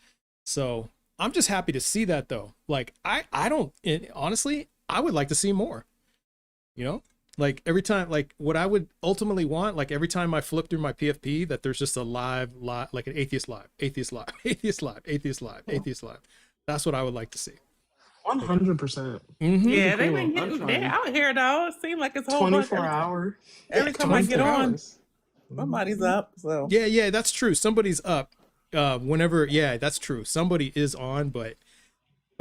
So I'm just happy to see that though. Like I don't honestly, I would like to see more. You know, like every time, like what I would ultimately want, like every time I flip through my PFP, that there's just a live, like an atheist live, atheist live, atheist live, atheist live, atheist live. That's what I would like to see. 100%. Yeah, they've cool. been I'm getting they're trying. out here though. It seems like it's a whole bunch 24 hour. every time I get 24 on, hours. somebody's up. So Yeah, that's true. Somebody's up. Whenever, yeah, that's true. Somebody is on, but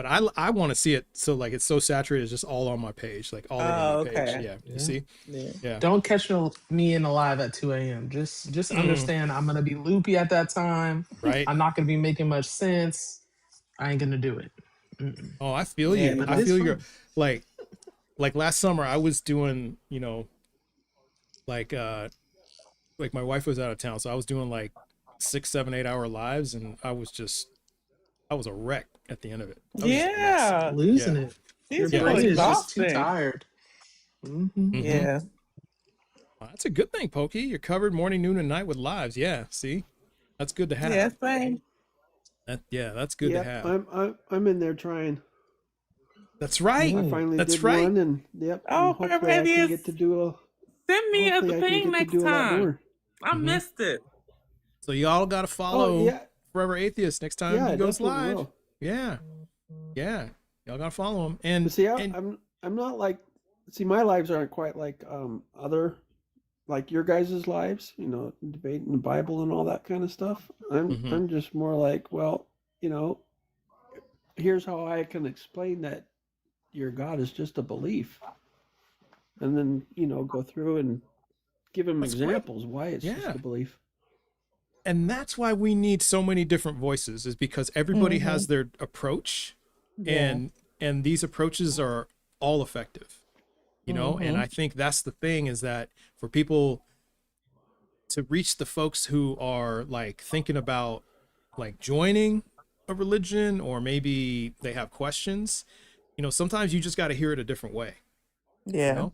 I want to see it so like it's so saturated, it's just all on my page, like all over my page. okay. Yeah, Yeah. you see? Yeah. Yeah. Don't catch me in the live at 2 a.m. Just understand I'm gonna be loopy at that time. Right. I'm not gonna be making much sense. I ain't gonna do it. Mm-mm. Oh, I feel Yeah, you. But I it is feel your fun. like last summer I was doing, like my wife was out of town, so I was doing like 6, 7, 8 hour lives, and I was a wreck at the end of it. I was just a mess. Yeah. Losing Yeah. it. These Your people brain is just too exhausting. tired. Yeah. Well, that's a good thing, Pokey. You're covered morning, noon, and night with lives. Yeah, see? That's good to have. Yeah, same. That's good to have. I'm in there trying. That's right. I finally That's did right. one, and yep. Oh, And hopefully I can Fabius, get to do send me a hopefully I can thing get to next do a lot time. more. I missed it. So y'all got to follow Oh yeah, Forever Atheist next time yeah, he I goes definitely live. will. Yeah. Yeah. Y'all got to follow him. And But see, and I'm not like, see, my lives aren't quite like other, like your guys' lives, debating the Bible and all that kind of stuff. I'm just more like, well, here's how I can explain that your God is just a belief, and then go through and give him That's great. examples why it's just Yeah. a belief. and that's why we need so many different voices, is because everybody has their approach, and these approaches are all effective, and I think that's the thing, is that for people to reach the folks who are like thinking about like joining a religion, or maybe they have questions, sometimes you just got to hear it a different way, Yeah.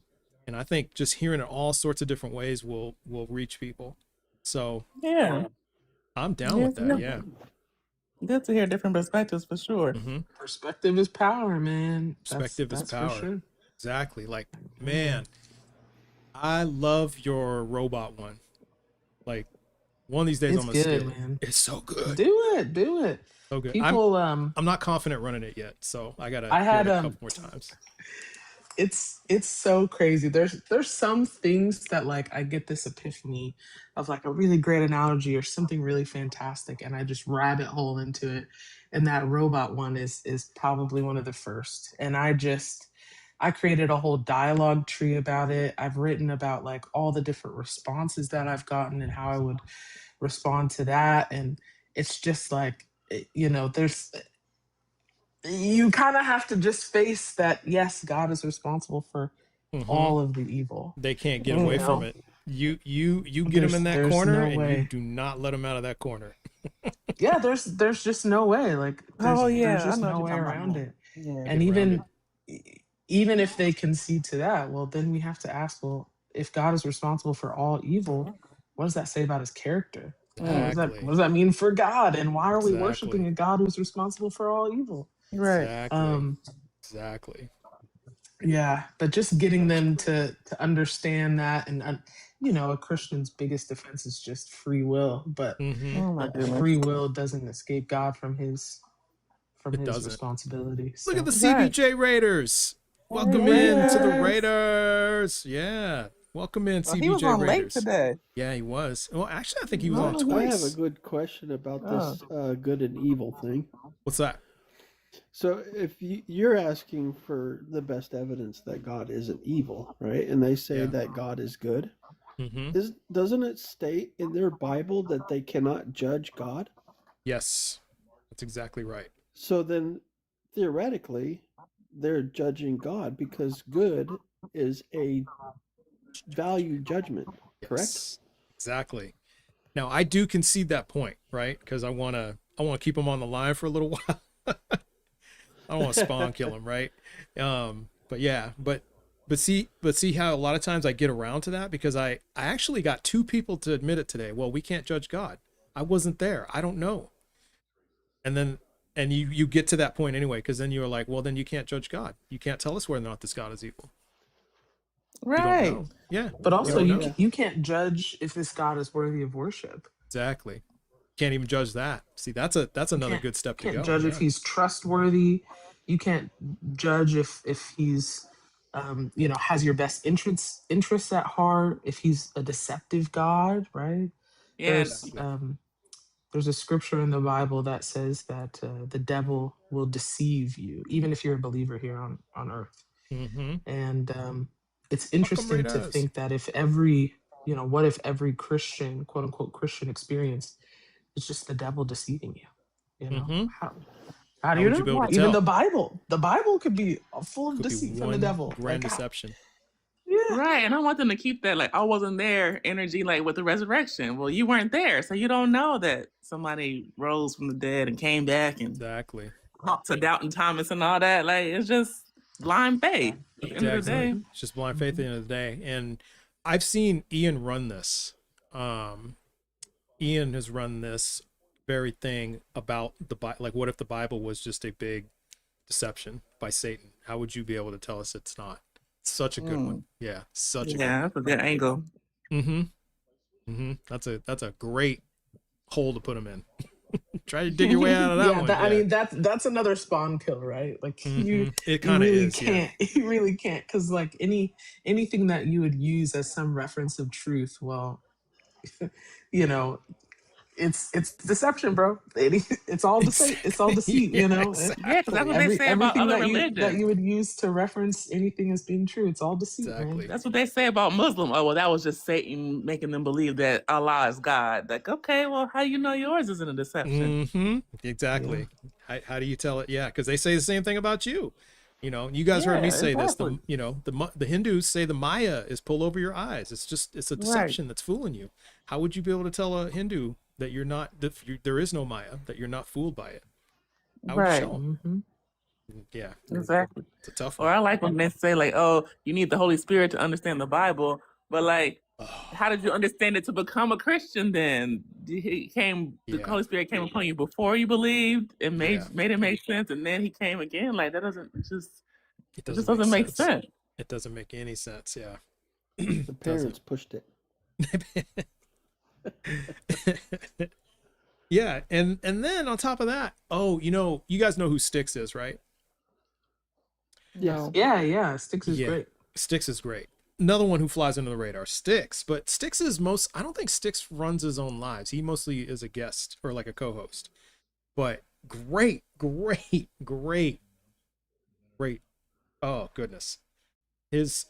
and I think just hearing it all sorts of different ways will reach people. So Yeah. I'm down with that. Yeah. Good to hear different perspectives for sure. Perspective is power, man. Perspective is That's power. for sure. Exactly. Like, man, I love your robot one. Like, one of these days It's I'm gonna good, steal it. man. It's so good. Do it. So good. People, I'm not confident running it yet, so I gotta I hear had it a couple more times. it's so crazy. There's some things that like I get this epiphany of like a really great analogy or something really fantastic, and I just rabbit hole into it. And that robot one is probably one of the first. And I created a whole dialogue tree about it. I've written about like all the different responses that I've gotten and how I would respond to that. And it's just like, there's, you kind of have to just face that, yes, God is responsible for all of the evil. They can't get away from it. You get them in that There's corner, no and you way. do not let them out of that corner. Yeah, there's just no way. Like there's just I know no what way you're talking around about. it. Yeah. And even if they concede to that, well, then we have to ask, well, if God is responsible for all evil, what does that say about his character? Exactly. What does that mean for God? And why are we Exactly. worshiping a God who's responsible for all evil? Right. Exactly. Yeah, but just getting them to understand that, and a Christian's biggest defense is just free will, but Oh my goodness. free will doesn't escape God from his doesn't. responsibility. Look at the So- CBJ Raiders. Welcome in to the Raiders. Yeah. Welcome in, CBJ He was on late Raiders. today. Yeah, he was. Well, actually, I think he was on I have twice. a good question about this good and evil thing. What's that? So if you're asking for the best evidence that God isn't evil, right? And they say that God is good. Doesn't it state in their Bible that they cannot judge God? Yes, that's exactly right. So then theoretically, they're judging God because good is a value judgment, correct? Yes, exactly. Now, I do concede that point, right? Because I want to keep him on the line for a little while. I don't want to spawn kill him, right? But yeah, but see how a lot of times I get around to that, because I actually got 2 people to admit it today. Well, we can't judge God. I wasn't there. I don't know. And you get to that point anyway, because then you're like, well, then you can't judge God. You can't tell us whether or not this God is evil. Right. You don't know. Yeah. But also, don't know. you can't judge if this God is worthy of worship. Exactly. Can't even judge that. See, that's another good step to Can't go. judge if he's trustworthy. You can't judge if he's has your best interests at heart, if he's a deceptive God, right? Yeah. There's a scripture in the Bible that says that the devil will deceive you, even if you're a believer here on earth. Mm-hmm. And it's interesting to think that if every Christian, quote unquote Christian experience is just the devil deceiving you. Mm-hmm. How do you know? Be able to Even tell? the Bible could be full of deceit from the devil. Grand deception. Yeah. Right. And I want them to keep that, like, I wasn't there energy, like with the resurrection. Well, you weren't there. So you don't know that somebody rose from the dead and came back and exactly talked to Doubting Thomas and all that. Like, it's just blind faith at the end of the day. It's just blind faith at the end of the day. And I've seen Ian run this. Ian has run this very thing about like, what if the Bible was just a big deception by Satan? How would you be able to tell us it's not? Such a good one. Yeah, such a good one. That's a good angle. That's a great hole to put him in. Try to dig your way out of that one. I mean, that's another spawn kill, right? Like it kind of really is. Can't, You really can't, because like anything that you would use as some reference of truth, well, it's deception, bro. It's all deceit. It's all deceit. Exactly. Yeah, because that's what they say about other religions. That you would use to reference anything as being true. It's all deceit. Exactly. Man. That's what they say about Muslim. Oh, well, that was just Satan making them believe that Allah is God. Like, okay, well, how do you know yours isn't a deception? Exactly. Yeah. How do you tell it? Yeah, because they say the same thing about you. You guys heard me say this. The Hindus say the Maya is pull over your eyes. It's a deception that's fooling you. How would you be able to tell a Hindu that you're not, there is no Maya, that you're not fooled by it? How would you show them? Yeah, exactly. It's a tough one. Or I like when they say, like, oh, you need the Holy Spirit to understand the Bible, but like, how did you understand it to become a Christian? Then the Holy Spirit came upon you before you believed and made it make sense, and then he came again. Like, that doesn't make sense. It doesn't make any sense. Yeah, the parents pushed it. Yeah, and then on top of that, you guys know who Styx is, right? Yes. Yeah. Styx is great. Styx is great. Another one who flies under the radar, Styx. But Styx is I don't think Styx runs his own lives. He mostly is a guest or like a co-host. But great. Oh goodness. His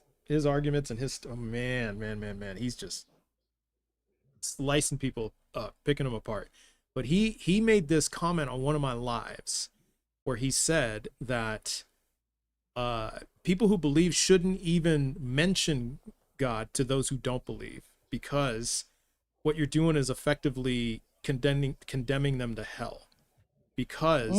arguments and his man. He's just slicing people up, picking them apart. But he made this comment on one of my lives where he said that people who believe shouldn't even mention God to those who don't believe, because what you're doing is effectively condemning them to hell. Because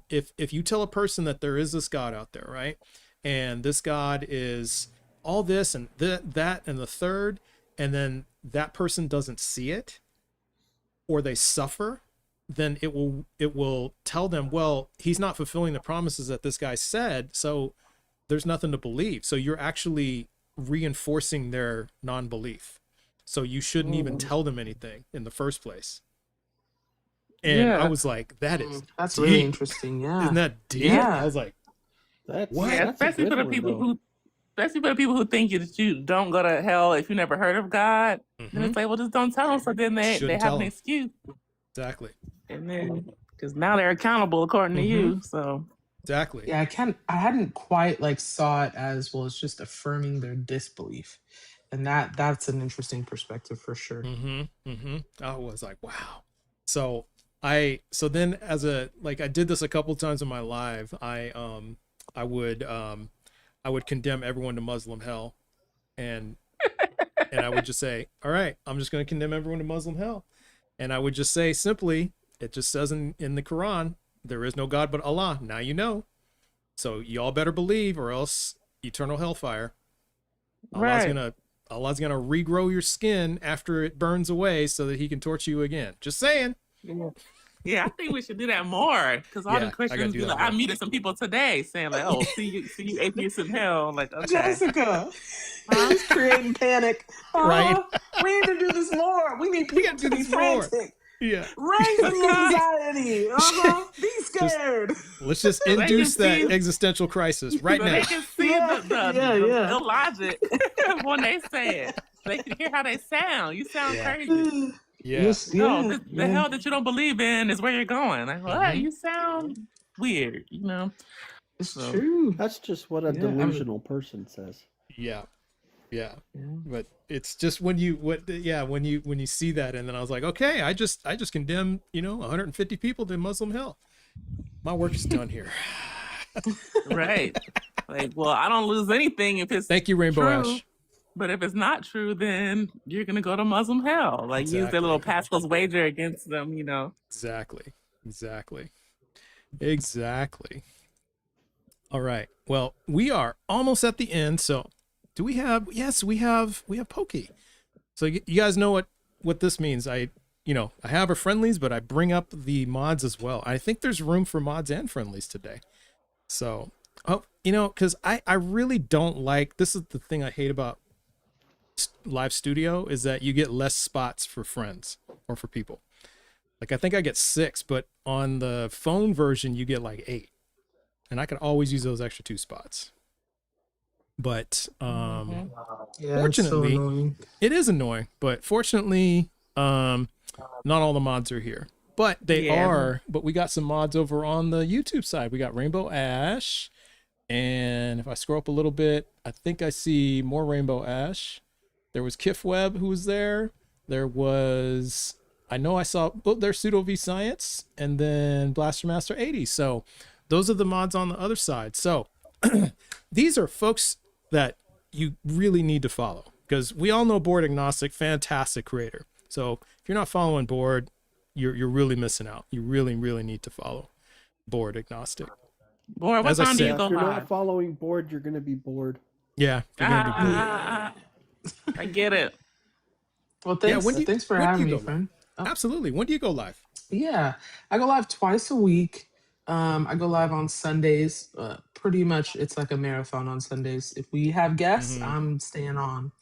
if you tell a person that there is this God out there, right, and this God is all this and that and the third, and then that person doesn't see it, or they suffer, then it will tell them, well, he's not fulfilling the promises that this guy said, so there's nothing to believe. So you're actually reinforcing their non-belief. So you shouldn't even tell them anything in the first place. And I was like, that's deep. Really interesting. Yeah. Isn't that deep? Yeah. I was like, what? Yeah, especially for the people who think that you don't go to hell if you never heard of God. Then it's like, well, just don't tell them. So then they have an excuse. Exactly. And then, because now they're accountable according to you. So exactly. Yeah, I hadn't quite saw it as, well, it's just affirming their disbelief, and that's an interesting perspective for sure. I was like, wow. So then I did this a couple times in my live. I would condemn everyone to Muslim hell, and I would just say, all right, I'm just going to condemn everyone to Muslim hell. And I would just say simply, it just says in the Quran, there is no God but Allah. Now you know. So y'all better believe, or else eternal hellfire. Allah's gonna regrow your skin after it burns away so that he can torture you again. Just saying. Yeah, I think we should do that more, because all the Christians be like, I muted some people today saying like, oh, see you atheists in hell. Like, okay. Jessica, he's creating panic. Right. We need to do this more. We need people to be frantic. Yeah. Raise the anxiety. Be scared. Let's just induce that existential crisis right now. They can see the illogic when they say it. They can hear how they sound. You sound crazy. Yeah. No, the hell that you don't believe in is where you're going. Like, what? You sound weird, you know? It's true. That's just what a delusional person says. Yeah. But it's just when you see that, and then I was like, okay, I just condemned 150 people to Muslim hell. My work is done here. Right. Like, well, I don't lose anything if it's thank you, Rainbow true. Ash. But if it's not true, then you're gonna go to Muslim hell. Like use their little Pascal's wager against them, Exactly. All right. Well, we are almost at the end. So do we have, yes, we have Pokey. So you guys know what this means. I have our friendlies, but I bring up the mods as well. I think there's room for mods and friendlies today. So, because I really don't like, this is the thing I hate about live studio, is that you get less spots for friends or for people. Like I think I get 6, but on the phone version, you get like 8. And I could always use those extra 2 spots. But fortunately, it is annoying, but fortunately, not all the mods are here. But but we got some mods over on the YouTube side. We got Rainbow Ash. And if I scroll up a little bit, I think I see more Rainbow Ash. There was Kifweb who was there. There was, I saw, there's Pseudo V Science, and then Blaster Master 80. So those are the mods on the other side. So these are folks that you really need to follow, because we all know Board Agnostic, fantastic creator. So if you're not following Board, you're really missing out. You really, really need to follow Board Agnostic. Board, what time do you go If you're live? not following Board, you're going to be bored. Yeah, you're going to be bored. I get it. Well, thanks for having me, friend. Absolutely. When do you go live? Yeah, I go live twice a week. I go live on Sundays. Pretty much, it's like a marathon on Sundays. If we have guests, I'm staying on.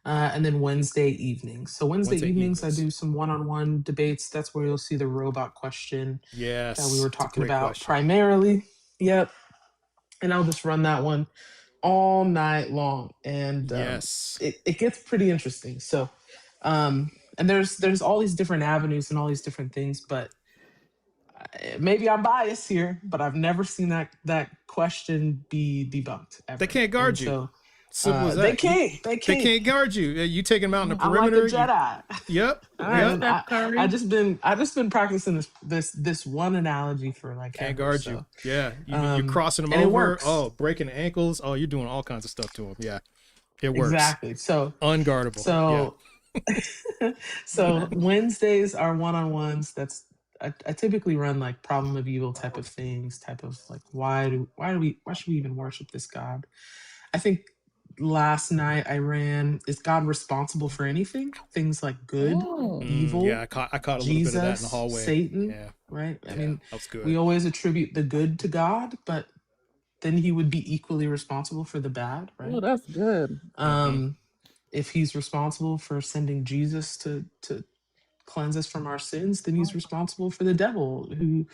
And then Wednesday evenings. So Wednesday evenings, I do some one-on-one debates. That's where you'll see the robot question that we were talking about primarily. Yep. And I'll just run that one all night long. And it gets pretty interesting. So, and there's all these different avenues and all these different things, but maybe I'm biased here, but I've never seen that question be debunked ever. They can't guard you. So, simple as that. They can't. They guard you. You take them out in the I'm perimeter. like a Jedi. Yep. I just been practicing this one analogy for like can't ever, guard so. you. Yeah. You're crossing them and over. It works. Oh, breaking ankles. Oh, you're doing all kinds of stuff to them. Yeah. It works. Exactly. So unguardable. So so Wednesdays are one-on-ones. That's I typically run like problem of evil type of things, type of like why should we even worship this God? I think last night I ran, is God responsible for anything? Things like good, evil. Yeah, I caught a little bit of that in the hallway. Satan. Yeah. Right? I Yeah, mean, that's good. we always attribute the good to God, but then he would be equally responsible for the bad, right? Oh, that's good. If he's responsible for sending Jesus to cleanse us from our sins, then he's responsible for the devil who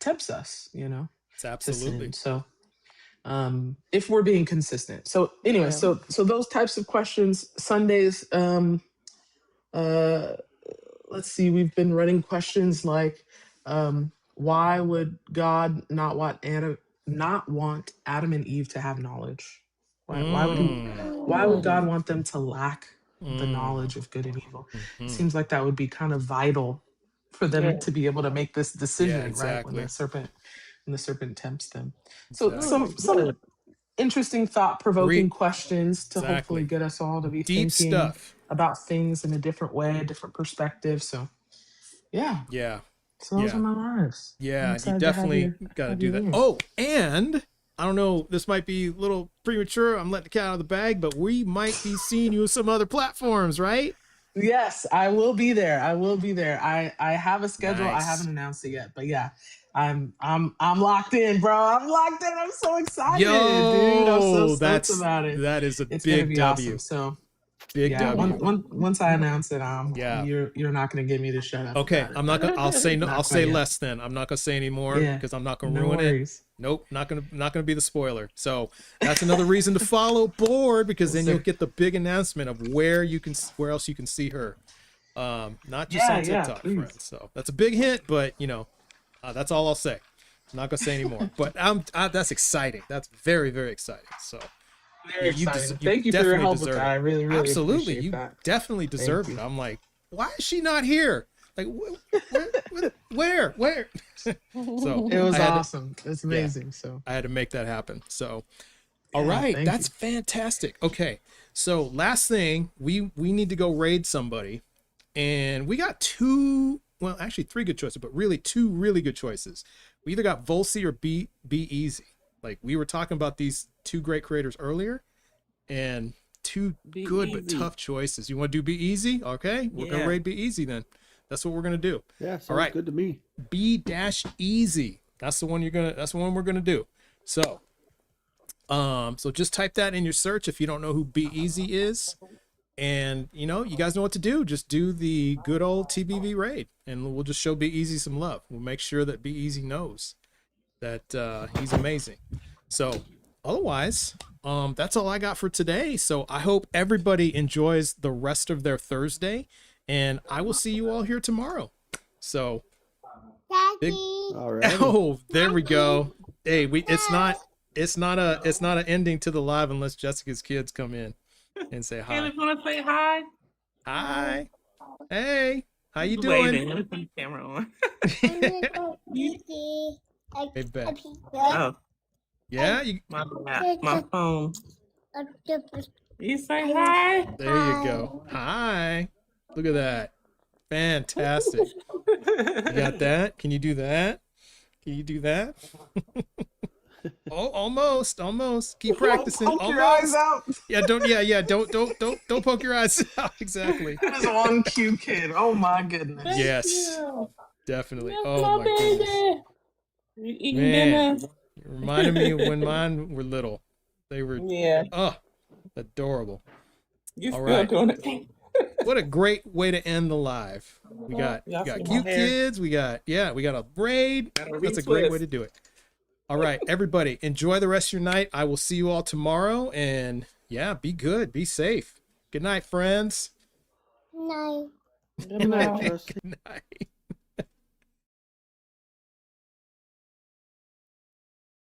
tempts us, It's absolutely. to sin. So if we're being consistent. So anyway, so those types of questions, Sundays, let's see, we've been running questions like, why would God not want Adam and Eve to have knowledge? Why would God want them to lack the knowledge of good and evil? It seems like that would be kind of vital for them to be able to make this decision, right? When the serpent tempts them. So some interesting thought-provoking questions to hopefully get us all to be deep thinking stuff about things in a different way, a different perspective. So yeah. So those are my lives. Yeah, you definitely got to do that. Oh, and I don't know, this might be a little premature. I'm letting the cat out of the bag, but we might be seeing you on some other platforms, right? Yes, I will be there. I have a schedule. Nice. I haven't announced it yet, but yeah, I'm locked in, bro. I'm locked in. I'm so excited, dude. I'm so stoked about it. That is It's big gonna be W. awesome. So Big Yeah, W. once I announce it, Yeah. you're not gonna get me to shut up. Okay, about it. I'm not gonna. I'll say no. Not I'll quite say yet. less then. I'm not gonna say any more Yeah, because I'm not gonna no ruin it. worries. Nope, not gonna be the spoiler. So that's another reason to follow Board because then you'll get the big announcement of where else you can see her. Not just on TikTok, please. friends. So that's a big hint, but that's all I'll say. I'm not gonna say anymore. But that's exciting. That's very, very exciting. So Very exciting. Thank you for your help with that. I really, really absolutely appreciate you that. definitely deserve Thank it. you. I'm like, why is she not here? Like, where? So It was I had to- awesome. It's amazing. So I had to make that happen. So, all Yeah, right, thank that's you. fantastic. Okay, so last thing, we need to go raid somebody, and we got three good choices, but really two really good choices. We either got Volsey or Be Easy. Like we were talking about these two great creators earlier, and two Be good but Easy. tough choices. You want to do Be Easy? Okay, we're gonna Yeah. raid Be Easy then. That's what we're gonna do. Yeah, sounds All right. good to me. B-Easy. That's the one we're gonna do. So so just type that in your search if you don't know who Be Easy is. And you guys know what to do. Just do the good old TBV raid and we'll just show Be Easy some love. We'll make sure that Be Easy knows that he's amazing. So otherwise, that's all I got for today. So I hope everybody enjoys the rest of their Thursday and I will see you all here tomorrow. So All right. oh, there we go. Hey, it's not an ending to the live unless Jessica's kids come in and say hi. Caleb, want to say hi? Hi. Hey, how you He's doing? waving. Let me put the camera on. Hey, Ben. Oh, Yeah, my phone. You say hi? there you go. Hi. Look at that. Fantastic. You got that? Can you do that? Can you do that? Oh, almost. Keep practicing. Poke almost. your eyes out. Yeah, don't poke your eyes out. Exactly. That is one cute kid. Oh my goodness. Yes, definitely. Yes, Oh my baby. goodness. You eating Man, dinner? it reminded me of when mine were little. They were adorable. You All still right. doing it? What a great way to end the live. We got Y'all see my cute hair? kids. We got a braid. Got a That's a great way retwist. to do it. All right, everybody, enjoy the rest of your night. I will see you all tomorrow. And be good. Be safe. Good night, friends. Good night, Jesse. Good night.